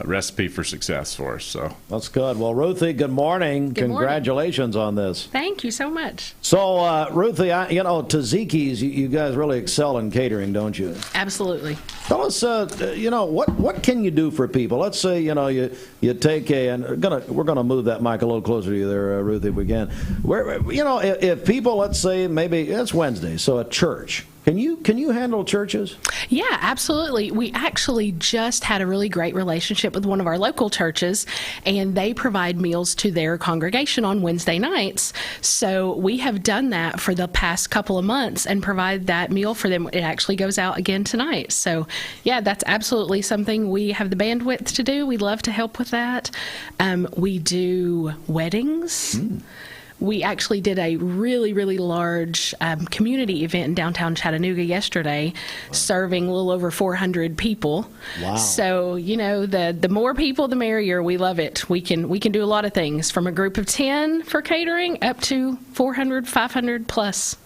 Speaker 5: recipe for success for us. So
Speaker 2: that's good. Well, Ruthie, good morning.
Speaker 7: Good
Speaker 2: Congratulations on this.
Speaker 7: Thank you so much.
Speaker 2: So, Ruthie, Taziki's, you guys really excel in catering, don't you?
Speaker 7: Absolutely.
Speaker 2: Tell us, what can you do for people? Let's say, you take we're gonna move that mic a little closer to you there, Ruthie, if we can. If people, let's say maybe it's Wednesday, so a church. Can you handle churches?
Speaker 7: Yeah, absolutely. We actually just had a really great relationship with one of our local churches, and they provide meals to their congregation on Wednesday nights. So we have done that for the past couple of months and provide that meal for them. It actually goes out again tonight. So yeah, that's absolutely something we have the bandwidth to do. We'd love to help with that. We do weddings. We actually did a really, really large community event in downtown Chattanooga yesterday, serving a little over 400 people.
Speaker 2: Wow.
Speaker 7: So, the more people, the merrier. We love it. We can do a lot of things, from a group of 10 for catering up to 400, 500 plus.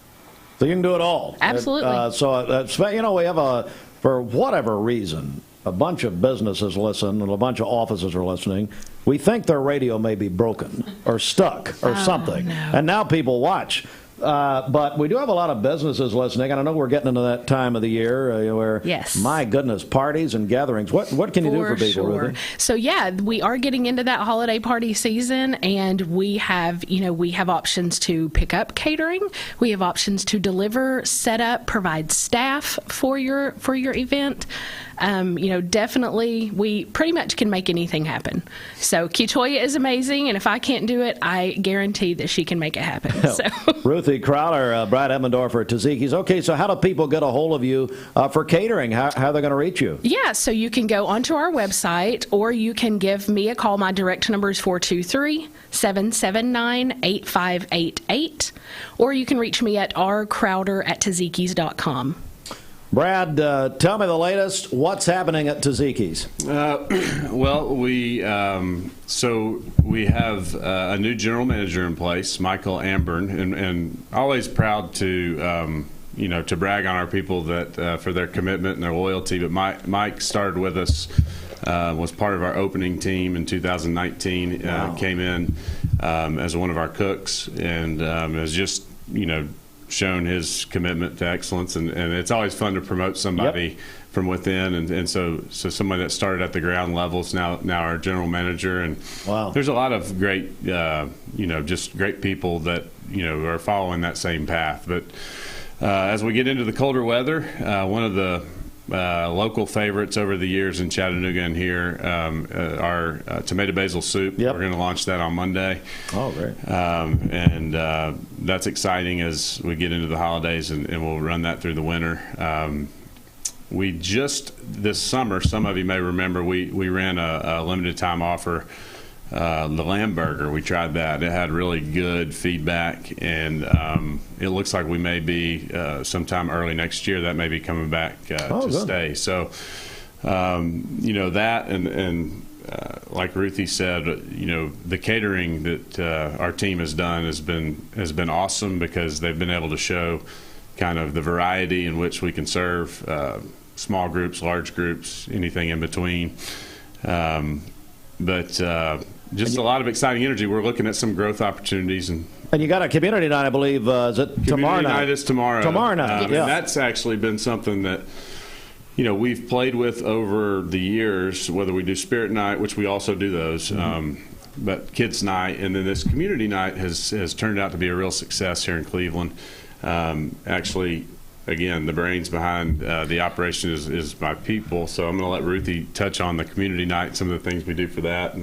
Speaker 2: So you can do it all.
Speaker 7: Absolutely.
Speaker 2: We have for whatever reason, a bunch of businesses listen and a bunch of offices are listening. We think their radio may be broken or stuck or something.
Speaker 7: No.
Speaker 2: And now people watch. But we do have a lot of businesses listening, and I know we're getting into that time of the year where, my goodness, parties and gatherings. What can you do for people, Ruthie?
Speaker 7: So we are getting into that holiday party season, and we have options to pick up catering. We have options to deliver, set up, provide staff for your event. Definitely, we pretty much can make anything happen. So Ketoya is amazing, and if I can't do it, I guarantee that she can make it happen. So.
Speaker 2: Ruthie Crowder, Brad Emendorfer, Taziki's. Okay, so how do people get a hold of you for catering? How are they going to reach you?
Speaker 7: Yeah, so you can go onto our website, or you can give me a call. My direct number is 423-779-8588, or you can reach me at rcrowder@tazikis.com.
Speaker 2: Brad, tell me the latest. What's happening at Taziki's?
Speaker 5: We have a new general manager in place, Michael Amburn, and always proud to brag on our people that for their commitment and their loyalty. But Mike started with us, was part of our opening team in 2019.
Speaker 2: Wow.
Speaker 5: Came in as one of our cooks and has just shown his commitment to excellence, and it's always fun to promote somebody from within, and so somebody that started at the ground level is now our general manager, and there's a lot of great just great people that are following that same path. But as we get into the colder weather, one of the local favorites over the years in Chattanooga and here our tomato basil soup.
Speaker 2: Yep.
Speaker 5: We're going to launch that on Monday.
Speaker 2: Oh, great.
Speaker 5: And that's exciting as we get into the holidays, and we'll run that through the winter. We just, this summer, some of you may remember, we ran a limited time offer, the lamb burger. We tried that. It had really good feedback, and it looks like we may be sometime early next year that may be coming back to stay. So, that and like Ruthie said, the catering that our team has done has been awesome, because they've been able to show kind of the variety in which we can serve small groups, large groups, anything in between. Just a lot of exciting energy. We're looking at some growth opportunities. And
Speaker 2: you got a community night, I believe. Is it tomorrow night?
Speaker 5: Community night is tomorrow.
Speaker 2: Tomorrow night, yeah.
Speaker 5: And that's actually been something that, we've played with over the years, whether we do Spirit Night, which we also do those, but Kids Night, and then this community night has turned out to be a real success here in Cleveland. Actually, again, the brains behind the operation is my people, so I'm going to let Ruthie touch on the community night, some of the things we do for that.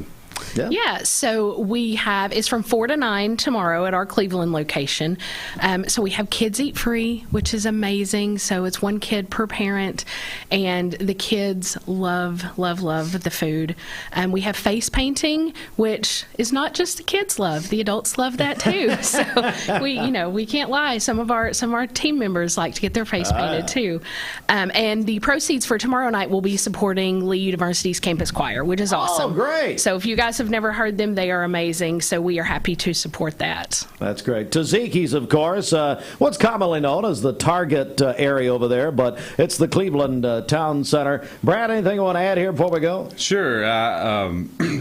Speaker 7: Yeah, so it's from 4 to 9 tomorrow at our Cleveland location. So we have Kids Eat Free, which is amazing. So it's one kid per parent, and the kids love the food. We have face painting, which is not just the kids love; the adults love that too. So we can't lie. Some of our team members like to get their face painted too. And the proceeds for tomorrow night will be supporting Lee University's campus choir, which is awesome.
Speaker 2: Oh, great!
Speaker 7: So if you guys have never heard them, they are amazing, so we are happy to support that.
Speaker 2: That's great. Taziki's, of course, what's commonly known as the Target area over there, but it's the Cleveland Town Center. Brad, anything you want to add here before we go?
Speaker 5: Sure.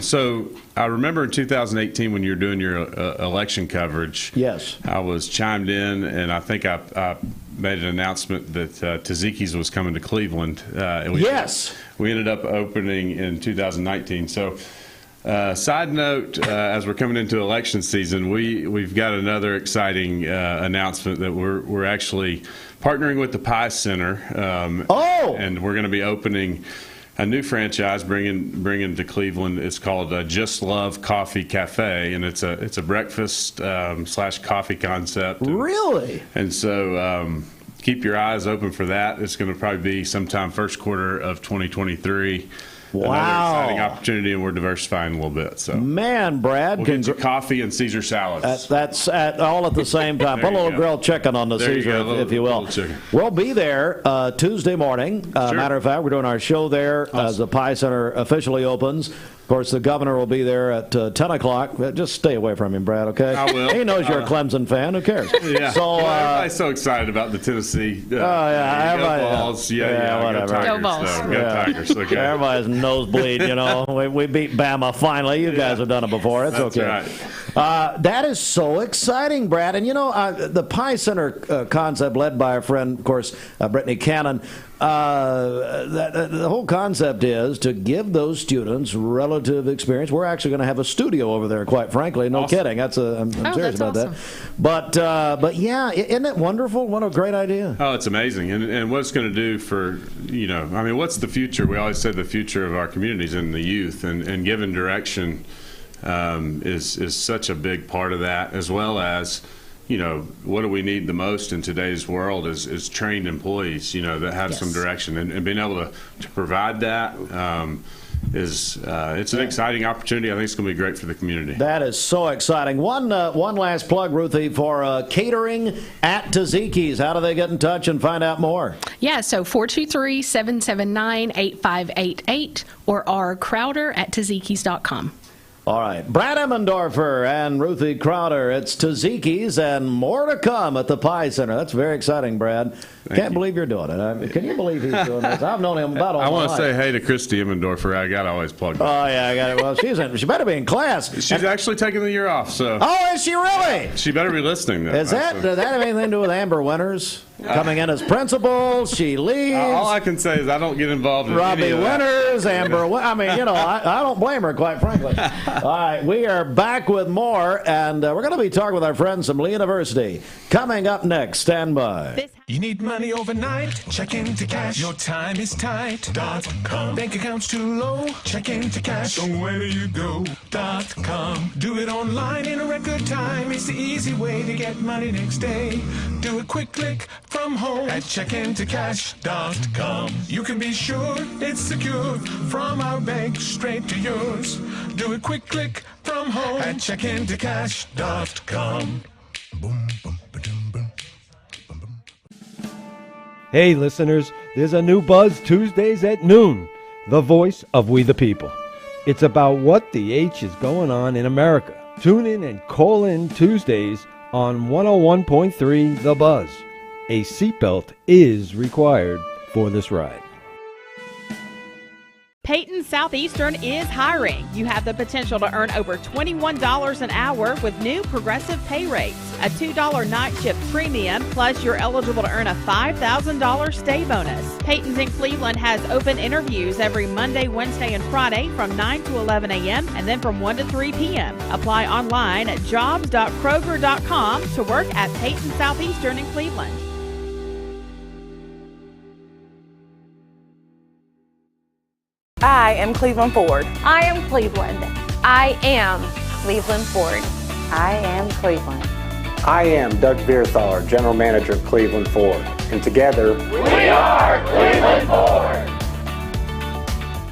Speaker 5: So I remember in 2018 when you were doing your election coverage.
Speaker 2: Yes.
Speaker 5: I was chimed in, and I think I made an announcement that Taziki's was coming to Cleveland.
Speaker 2: Yes.
Speaker 5: We ended up opening in 2019. So side note, as we're coming into election season, we've got another exciting announcement that we're actually partnering with the Pie Center. And we're going to be opening a new franchise, bringing to Cleveland. It's called Just Love Coffee Cafe, and it's a breakfast / coffee concept.
Speaker 2: Really?
Speaker 5: And so keep your eyes open for that. It's going to probably be sometime first quarter of 2023.
Speaker 2: Wow.
Speaker 5: Another exciting opportunity, and we're diversifying a little bit. So,
Speaker 2: man, Brad,
Speaker 5: we'll get you coffee and Caesar salads.
Speaker 2: That's all at the same time. Put a little grilled chicken on the Caesar, if you will. We'll be there Tuesday morning. Matter of fact, we're doing our show there as the Pie Center officially opens. Of course, the governor will be there at 10 o'clock. Just stay away from him, Brad, okay?
Speaker 5: I will.
Speaker 2: He knows you're a Clemson fan. Who cares?
Speaker 5: Yeah.
Speaker 2: So,
Speaker 5: everybody's so excited about the Tennessee.
Speaker 2: Go Balls.
Speaker 5: Whatever.
Speaker 2: Go
Speaker 5: Tigers.
Speaker 7: Go Balls.
Speaker 5: So, go Tigers. Okay.
Speaker 2: Everybody's nosebleed, We beat Bama finally. You guys have done it before. It's
Speaker 5: That's
Speaker 2: okay.
Speaker 5: Right.
Speaker 2: That is so exciting, Brad. And, the Pie Center concept led by our friend, of course, Brittany Cannon, the whole concept is to give those students relative experience. We're actually going to have a studio over there, quite frankly. No kidding. I'm serious about that. But yeah, isn't it wonderful? What a great idea.
Speaker 5: Oh, it's amazing. And what it's going to do for, what's the future? We always said the future of our communities and the youth, and giving direction is such a big part of that, as well as, what do we need the most in today's world is trained employees, that have some direction, and being able to provide that it's an exciting opportunity. I think it's going to be great for the community.
Speaker 2: That is so exciting. One last plug, Ruthie, for catering at Taziki's. How do they get in touch and find out more?
Speaker 7: Yeah, so 423-779-8588 or rcrowder@tazikis.com.
Speaker 2: All right. Brad Emendorfer and Ruthie Crowder. It's Taziki's and more to come at the Pie Center. That's very exciting, Brad. Can't believe you're doing it. Can you believe he's doing this? I've known him about all my life.
Speaker 5: I want to say hey to Christy Emendorfer. I got to always plug her.
Speaker 2: Oh, yeah, I got it. Well, she better be in class.
Speaker 5: She's actually taking the year off. So.
Speaker 2: Oh, is she really?
Speaker 5: She better be listening.
Speaker 2: Does that have anything to do with Amber Winters? Coming in as principal, she leaves.
Speaker 5: All I can say is I don't get involved in
Speaker 2: Robbie
Speaker 5: any of that.
Speaker 2: Winters, Amber. I don't blame her, quite frankly. All right, we are back with more, and we're going to be talking with our friends from Lee University. Coming up next, stand by.
Speaker 1: You need money overnight? Check into cash. Your time is tight. .com. Bank accounts too low? Check into cash. So where do you go? .com. Do it online in a record time. It's the easy way to get money next day. Do a quick click from home at checkintocash.com. You can be sure it's secure from our bank straight to yours. Do a quick click from home at checkintocash.com. Boom, boom, ba-doom, boom.
Speaker 6: Hey listeners, there's a new Buzz Tuesdays at noon, the voice of we the people. It's about what the H is going on in America. Tune in and call in Tuesdays on 101.3 The Buzz. A seatbelt is required for this ride.
Speaker 4: Peyton Southeastern is hiring. You have the potential to earn over $21 an hour with new progressive pay rates. A $2 night shift premium, plus you're eligible to earn a $5,000 stay bonus. Peyton's in Cleveland has open interviews every Monday, Wednesday, and Friday from 9 to 11 a.m. and then from 1 to 3 p.m. Apply online at jobs.kroger.com to work at Peyton Southeastern in Cleveland.
Speaker 8: I am Cleveland Ford.
Speaker 23: I am Cleveland. I am Cleveland Ford.
Speaker 15: I am Cleveland. I am Doug Vierthaler, General Manager of Cleveland Ford. And together,
Speaker 28: we are Cleveland Ford.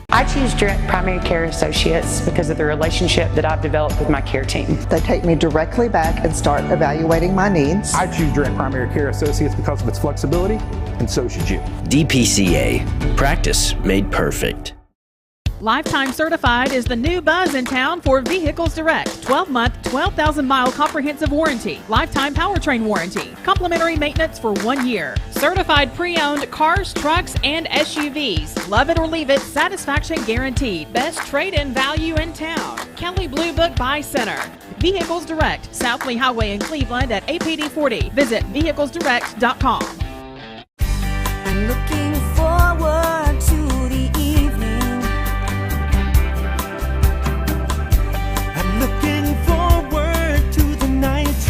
Speaker 11: I choose Direct Primary Care Associates because of the relationship that I've developed with my care team.
Speaker 12: They take me directly back and start evaluating my needs.
Speaker 16: I choose Direct Primary Care Associates because of its flexibility, and so should you.
Speaker 17: DPCA. Practice made perfect.
Speaker 4: Lifetime Certified is the new buzz in town for Vehicles Direct. 12-month, 12,000-mile comprehensive warranty. Lifetime powertrain warranty. Complimentary maintenance for 1 year. Certified pre-owned cars, trucks, and SUVs. Love it or leave it, satisfaction guaranteed. Best trade-in value in town. Kelly Blue Book Buy Center. Vehicles Direct, South Lee Highway in Cleveland at APD 40. Visit vehiclesdirect.com.
Speaker 28: I'm looking forward to the evening. I'm looking forward to the night.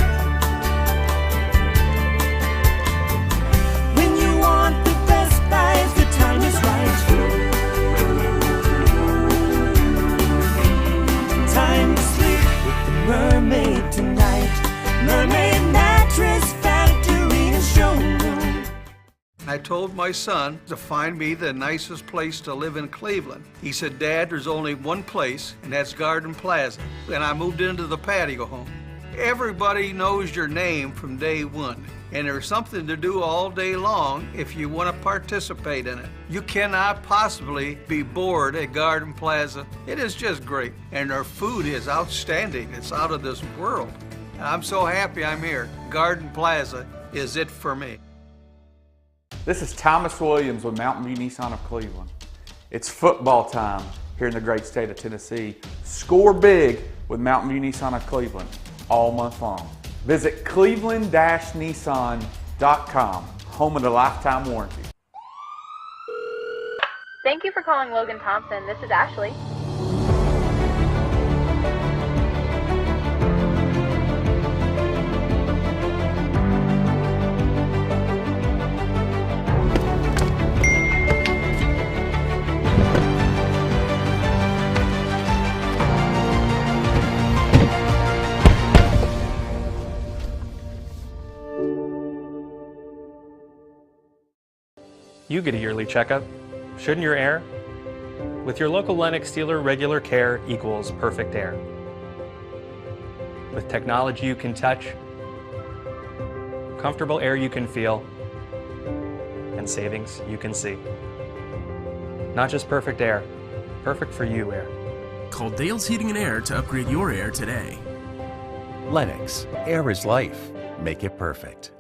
Speaker 28: When you want the best life, the time is right. Time to sleep with the mermaid tonight. Mermaid Mattress Factory and Showroom.
Speaker 18: I told my son to find me the nicest place to live in Cleveland. He said, Dad, there's only one place, and that's Garden Plaza. And I moved into the patio home. Everybody knows your name from day one, and there's something to do all day long if you want to participate in it. You cannot possibly be bored at Garden Plaza. It is just great, and their food is outstanding. It's out of this world. And I'm so happy I'm here. Garden Plaza is it for me.
Speaker 25: This is Thomas Williams with Mountain View Nissan of Cleveland. It's football time here in the great state of Tennessee. Score big with Mountain View Nissan of Cleveland all month long. Visit cleveland-nissan.com, home of the lifetime warranty.
Speaker 23: Thank you for calling Logan Thompson. This is Ashley.
Speaker 26: You get a yearly checkup. Shouldn't your air? With your local Lennox dealer, regular care equals perfect air. With technology you can touch, comfortable air you can feel, and savings you can see. Not just perfect air, perfect for you air.
Speaker 27: Call Dale's Heating and Air to upgrade your air today.
Speaker 32: Lennox, air is life. Make it perfect.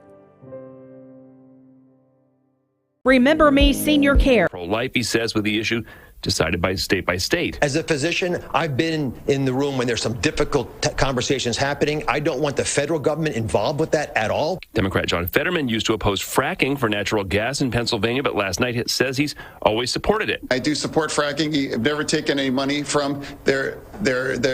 Speaker 4: Remember Me Senior Care.
Speaker 9: Pro-life, he says, with the issue decided by state.
Speaker 10: As a physician, I've been in the room when there's some difficult conversations happening. I don't want the federal government involved with that at all.
Speaker 9: Democrat John Fetterman used to oppose fracking for natural gas in Pennsylvania, but last night it says he's always supported it.
Speaker 13: I do support fracking. I've never taken any money from their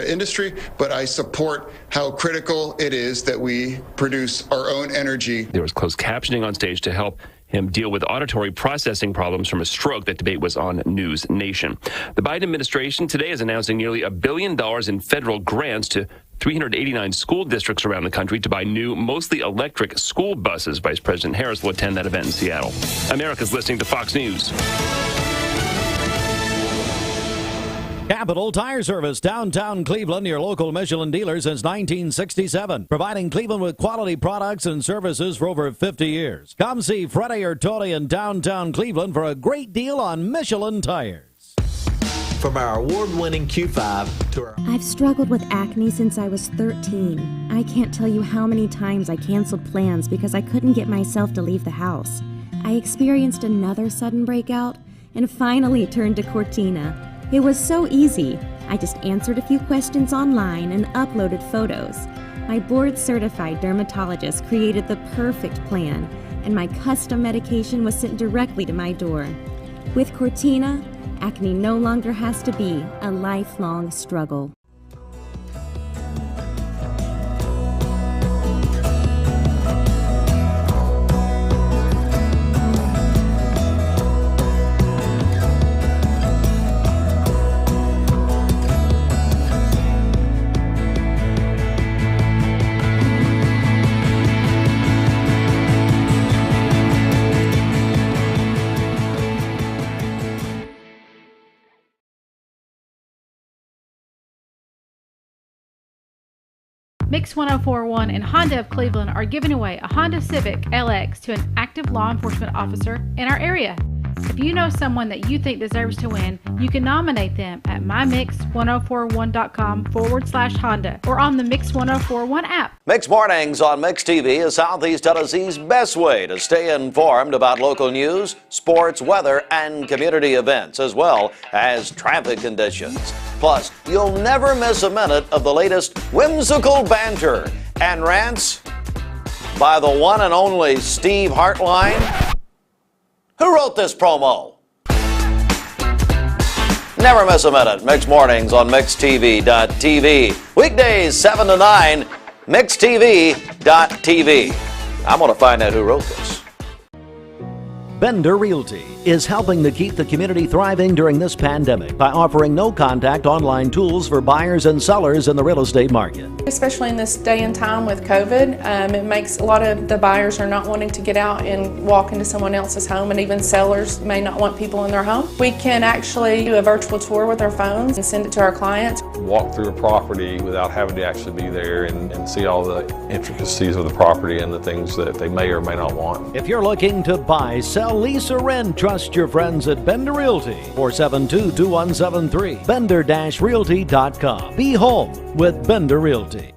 Speaker 13: industry, but I support how critical it is that we produce our own energy.
Speaker 9: There was closed captioning on stage to help him deal with auditory processing problems from a stroke. That debate was on News Nation. The Biden administration today is announcing nearly $1 billion in federal grants to 389 school districts around the country to buy new, mostly electric school buses. Vice President Harris will attend that event in Seattle. America's listening to Fox News.
Speaker 2: Capital Tire Service, downtown Cleveland, your local Michelin dealer since 1967. Providing Cleveland with quality products and services for over 50 years. Come see Freddie or Tony in downtown Cleveland for a great deal on Michelin tires.
Speaker 14: From our award-winning Q5 to our...
Speaker 19: I've struggled with acne since I was 13. I can't tell you how many times I canceled plans because I couldn't get myself to leave the house. I experienced another sudden breakout and finally turned to Cortina. It was so easy. I just answered a few questions online and uploaded photos. My board-certified dermatologist created the perfect plan, and my custom medication was sent directly to my door. With Cortina, acne no longer has to be a lifelong struggle.
Speaker 20: Mix 1041 and Honda of Cleveland are giving away a Honda Civic LX to an active law enforcement officer in our area. If you know someone that you think deserves to win, you can nominate them at mymix1041.com/Honda or on the Mix 1041 app.
Speaker 2: Mix Mornings on Mix TV is Southeast Tennessee's best way to stay informed about local news, sports, weather, and community events, as well as traffic conditions. Plus, you'll never miss a minute of the latest whimsical banter and rants by the one and only Steve Hartline. Who wrote this promo? Never miss a minute. Mix Mornings on MixTV.tv. Weekdays 7 to 9, MixTV.tv. I'm going to find out who wrote this. Bender Realty is helping to keep the community thriving during this pandemic by offering no-contact online tools for buyers and sellers in the real estate market.
Speaker 21: Especially in this day and time with COVID, it makes a lot of the buyers are not wanting to get out and walk into someone else's home, and even sellers may not want people in their home. We can actually do a virtual tour with our phones and send it to our clients.
Speaker 22: Walk through a property without having to actually be there and see all the intricacies of the property and the things that they may or may not want.
Speaker 2: If you're looking to buy, sell, lease, or rent, trust your friends at Bender Realty, 472-2173, bender-realty.com. Be home with Bender Realty.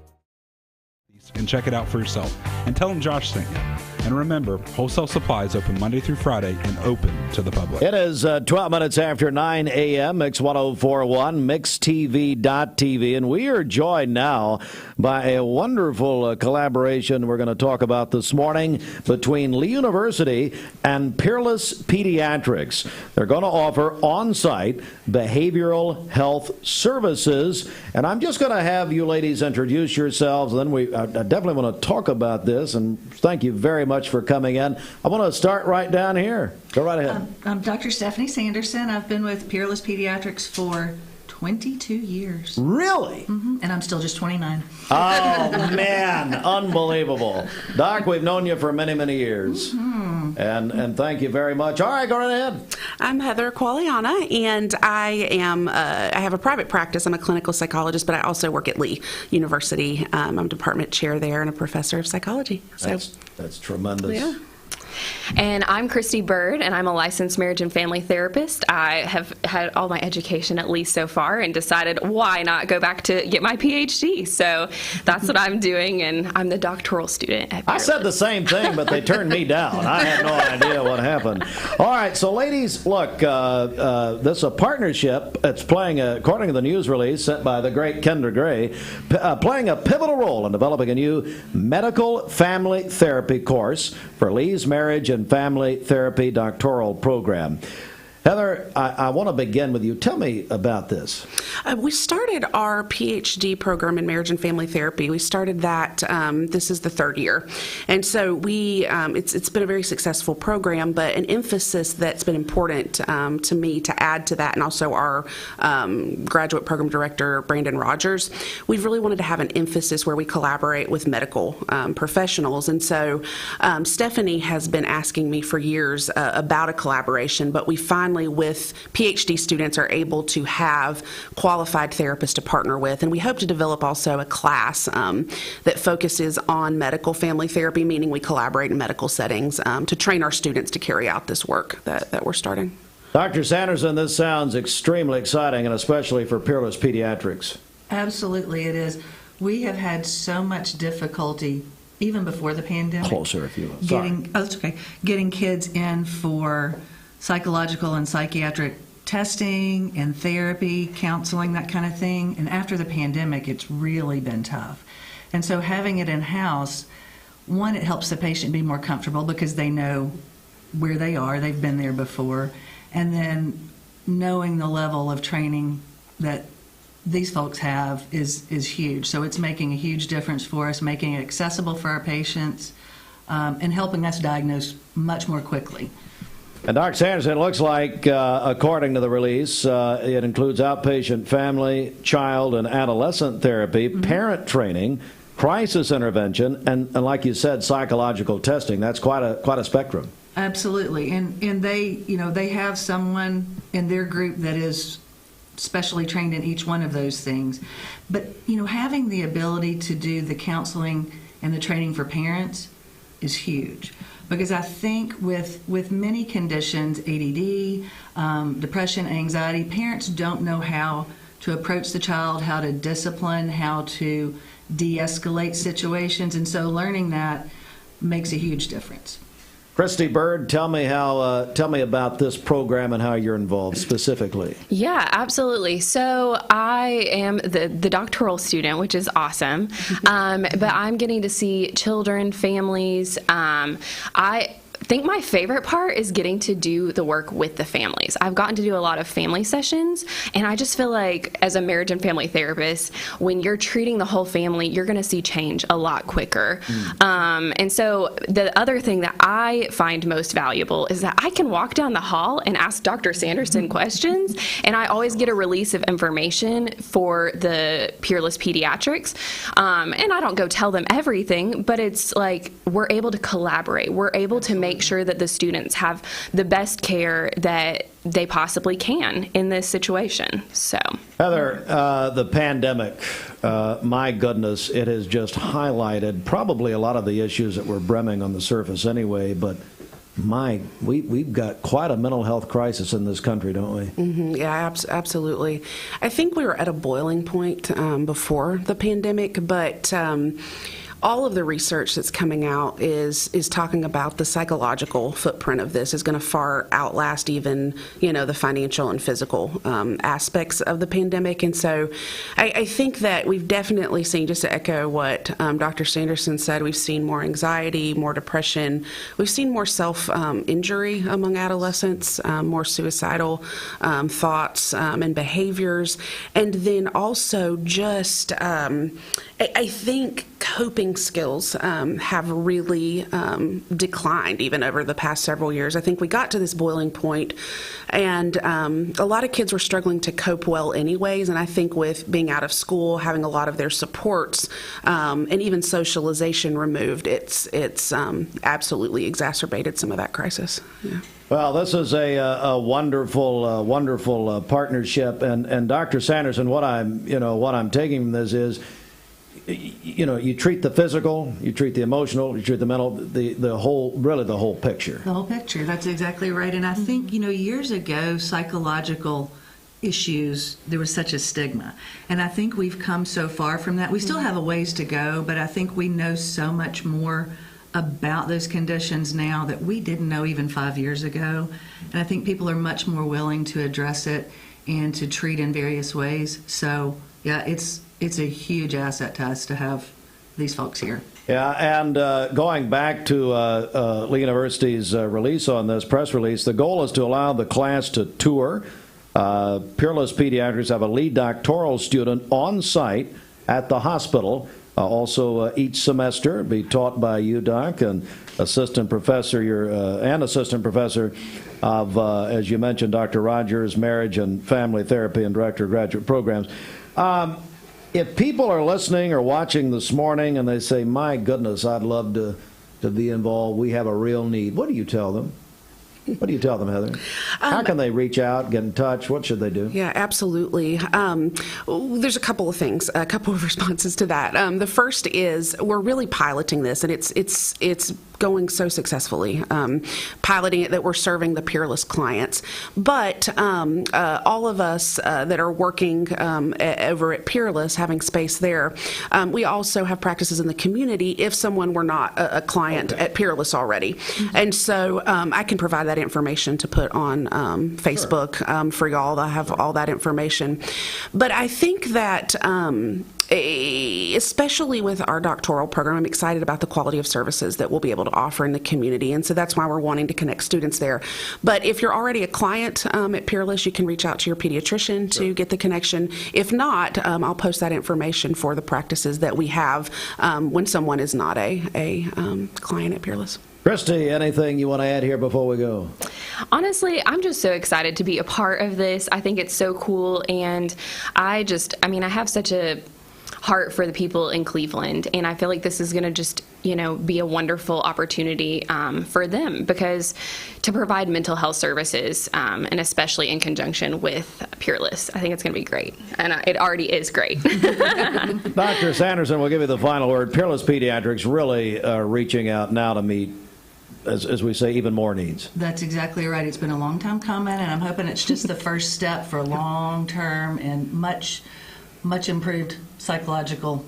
Speaker 24: And check it out for yourself. And tell them Josh sent you. And remember, wholesale supplies open Monday through Friday and open to the public.
Speaker 2: It is 12 minutes after 9 a.m., Mix 1041, MixTV.tv. And we are joined now by a wonderful collaboration we're going to talk about this morning between Lee University and Peerless Pediatrics. They're going to offer on-site behavioral health services. And I'm just going to have you ladies introduce yourselves, and then we definitely want to talk about this. And thank you very much for coming in. I want to start right down here. Go right ahead.
Speaker 29: I'm Dr. Stephanie Sanderson. I've been with Peerless Pediatrics for 22 years.
Speaker 2: Really?
Speaker 29: Mm-hmm. And I'm still just 29.
Speaker 2: Oh, man. Unbelievable. Doc, we've known you for many, many years.
Speaker 29: Mm-hmm.
Speaker 2: And thank you very much. All right, go right ahead.
Speaker 30: I'm Heather Qualiana, and I have a private practice. I'm a clinical psychologist, but I also work at Lee University. I'm department chair there and a professor of psychology. So
Speaker 2: That's tremendous.
Speaker 30: Yeah.
Speaker 1: And I'm Christy Bird, and I'm a licensed marriage and family therapist. I have had all my education, at least so far, and decided why not go back to get my PhD. So that's what I'm doing, and I'm the doctoral student at Peerless.
Speaker 2: I said the same thing, but they turned me down. I had no idea what happened. All right, so ladies, look, this is a partnership. It's playing, according to the news release sent by the great Kendra Gray, playing a pivotal role in developing a new medical family therapy course for Lee's marriage and family therapy doctoral program. Heather, I want to begin with you. Tell me about this.
Speaker 30: We started our PhD program in marriage and family therapy. We started that, this is the third year. And so it's been a very successful program, but an emphasis that's been important to me to add to that, and also our graduate program director, Brandon Rogers, we've really wanted to have an emphasis where we collaborate with medical professionals. And so Stephanie has been asking me for years about a collaboration, but we finally, with PhD students, are able to have qualified therapists to partner with. And we hope to develop also a class that focuses on medical family therapy, meaning we collaborate in medical settings to train our students to carry out this work that we're starting.
Speaker 2: Dr. Sanderson, this sounds extremely exciting, and especially for Peerless Pediatrics.
Speaker 29: Absolutely, it is. We have had so much difficulty, even before the pandemic.
Speaker 2: Closer, if you will.
Speaker 29: Getting kids in for psychological and psychiatric testing and therapy, counseling, that kind of thing. And after the pandemic, it's really been tough. And so having it in-house, one, it helps the patient be more comfortable because they know where they are. They've been there before. And then knowing the level of training that these folks have is huge. So it's making a huge difference for us, making it accessible for our patients, and helping us diagnose much more quickly.
Speaker 2: And Dr. Sanderson, it looks like, according to the release, it includes outpatient family, child, and adolescent therapy, parent training, crisis intervention, and like you said, psychological testing. That's quite a spectrum. Absolutely, and they have someone in their group that is specially trained in each one of those things. But having the ability to do the counseling and the training for parents is huge. Because I think with many conditions, ADD, depression, anxiety, parents don't know how to approach the child, how to discipline, how to de-escalate situations, and so learning that makes a huge difference. Christy Bird, tell me about this program and how you're involved specifically.
Speaker 1: Yeah, absolutely. So I am the doctoral student, which is awesome. But I'm getting to see children, families. I think my favorite part is getting to do the work with the families. I've gotten to do a lot of family sessions, and I just feel like as a marriage and family therapist, when you're treating the whole family, you're going to see change a lot quicker. And so the other thing that I find most valuable is that I can walk down the hall and ask Dr. Sanderson questions, and I always get a release of information for the Peerless Pediatrics. And I don't go tell them everything, but it's like we're able to collaborate. We're able to make sure that the students have the best care that they possibly can in this situation. So,
Speaker 2: Heather, the pandemic, my goodness, it has just highlighted probably a lot of the issues that were brimming on the surface anyway, but we've got quite a mental health crisis in this country, don't we?
Speaker 30: Mm-hmm. Yeah, absolutely. I think we were at a boiling point before the pandemic, but all of the research that's coming out is talking about the psychological footprint of this is going to far outlast even, the financial and physical aspects of the pandemic. And so I think that we've definitely seen, just to echo what Dr. Sanderson said, we've seen more anxiety, more depression. We've seen more self-injury among adolescents, more suicidal thoughts and behaviors. And then also just, I think coping skills have really declined even over the past several years. I think we got to this boiling point, and a lot of kids were struggling to cope well anyways, and I think with being out of school, having a lot of their supports, and even socialization removed, it's absolutely exacerbated some of that crisis. Yeah.
Speaker 2: Well, this is a wonderful partnership, and Dr. Sanderson, what I'm taking from this is, you treat the physical, you treat the emotional, you treat the mental, the whole picture.
Speaker 29: The whole picture. That's exactly right. And I think, years ago, psychological issues, there was such a stigma. And I think we've come so far from that. We still have a ways to go, but I think we know so much more about those conditions now that we didn't know even 5 years ago. And I think people are much more willing to address it and to treat in various ways. So, yeah, it's a huge asset to us to have these folks here.
Speaker 2: Yeah, and going back to Lee University's release on this, press release, the goal is to allow the class to tour. Peerless Pediatrics have a lead doctoral student on site at the hospital. Also, each semester, be taught by you, Doc, and assistant professor of, as you mentioned, Dr. Rogers, marriage and family therapy and director of graduate programs. If people are listening or watching this morning and they say, "My goodness, I'd love to be involved. We have a real need," what do you tell them? What do you tell them, Heather? How can they reach out, get in touch? What should they do?
Speaker 30: Yeah, absolutely. There's a couple of things, a couple of responses to that. The first is we're really piloting this, and it's going so successfully, piloting it that we're serving the Peerless clients. But all of us that are working over at Peerless, having space there, we also have practices in the community if someone were not a client at Peerless already. And so I can provide that information to put on Facebook for y'all. I have all that information. But I think that especially with our doctoral program, I'm excited about the quality of services that we'll be able to offer in the community, and so that's why we're wanting to connect students there. But if you're already a client at Peerless, you can reach out to your pediatrician to get the connection. If not, I'll post that information for the practices that we have when someone is not a client at Peerless.
Speaker 2: Christy, anything you want to add here before we go?
Speaker 1: Honestly, I'm just so excited to be a part of this. I think it's so cool, and I have such a heart for the people in Cleveland, and I feel like this is going to just, be a wonderful opportunity for them, because to provide mental health services, and especially in conjunction with Peerless, I think it's going to be great, and it already is great.
Speaker 2: Dr. Sanderson will give you the final word. Peerless Pediatrics really reaching out now to meet, as we say, even more needs.
Speaker 29: That's exactly right. It's been a long time coming, and I'm hoping it's just the first step for long-term and much improved psychological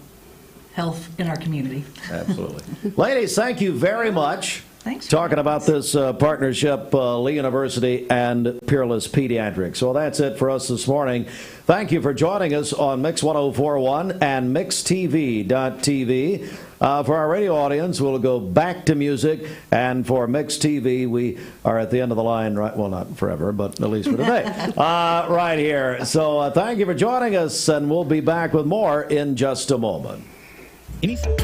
Speaker 29: health in our community.
Speaker 2: Absolutely. Ladies, thank you very much.
Speaker 29: Thanks.
Speaker 2: Talking about this partnership, Lee University and Peerless Pediatrics. So that's it for us this morning. Thank you for joining us on Mix 104.1 and MixTV.tv. For our radio audience, we'll go back to music. And for Mix TV, we are at the end of the line, right? Well, not forever, but at least for today. Right here. So thank you for joining us, and we'll be back with more in just a moment.
Speaker 3: Anything.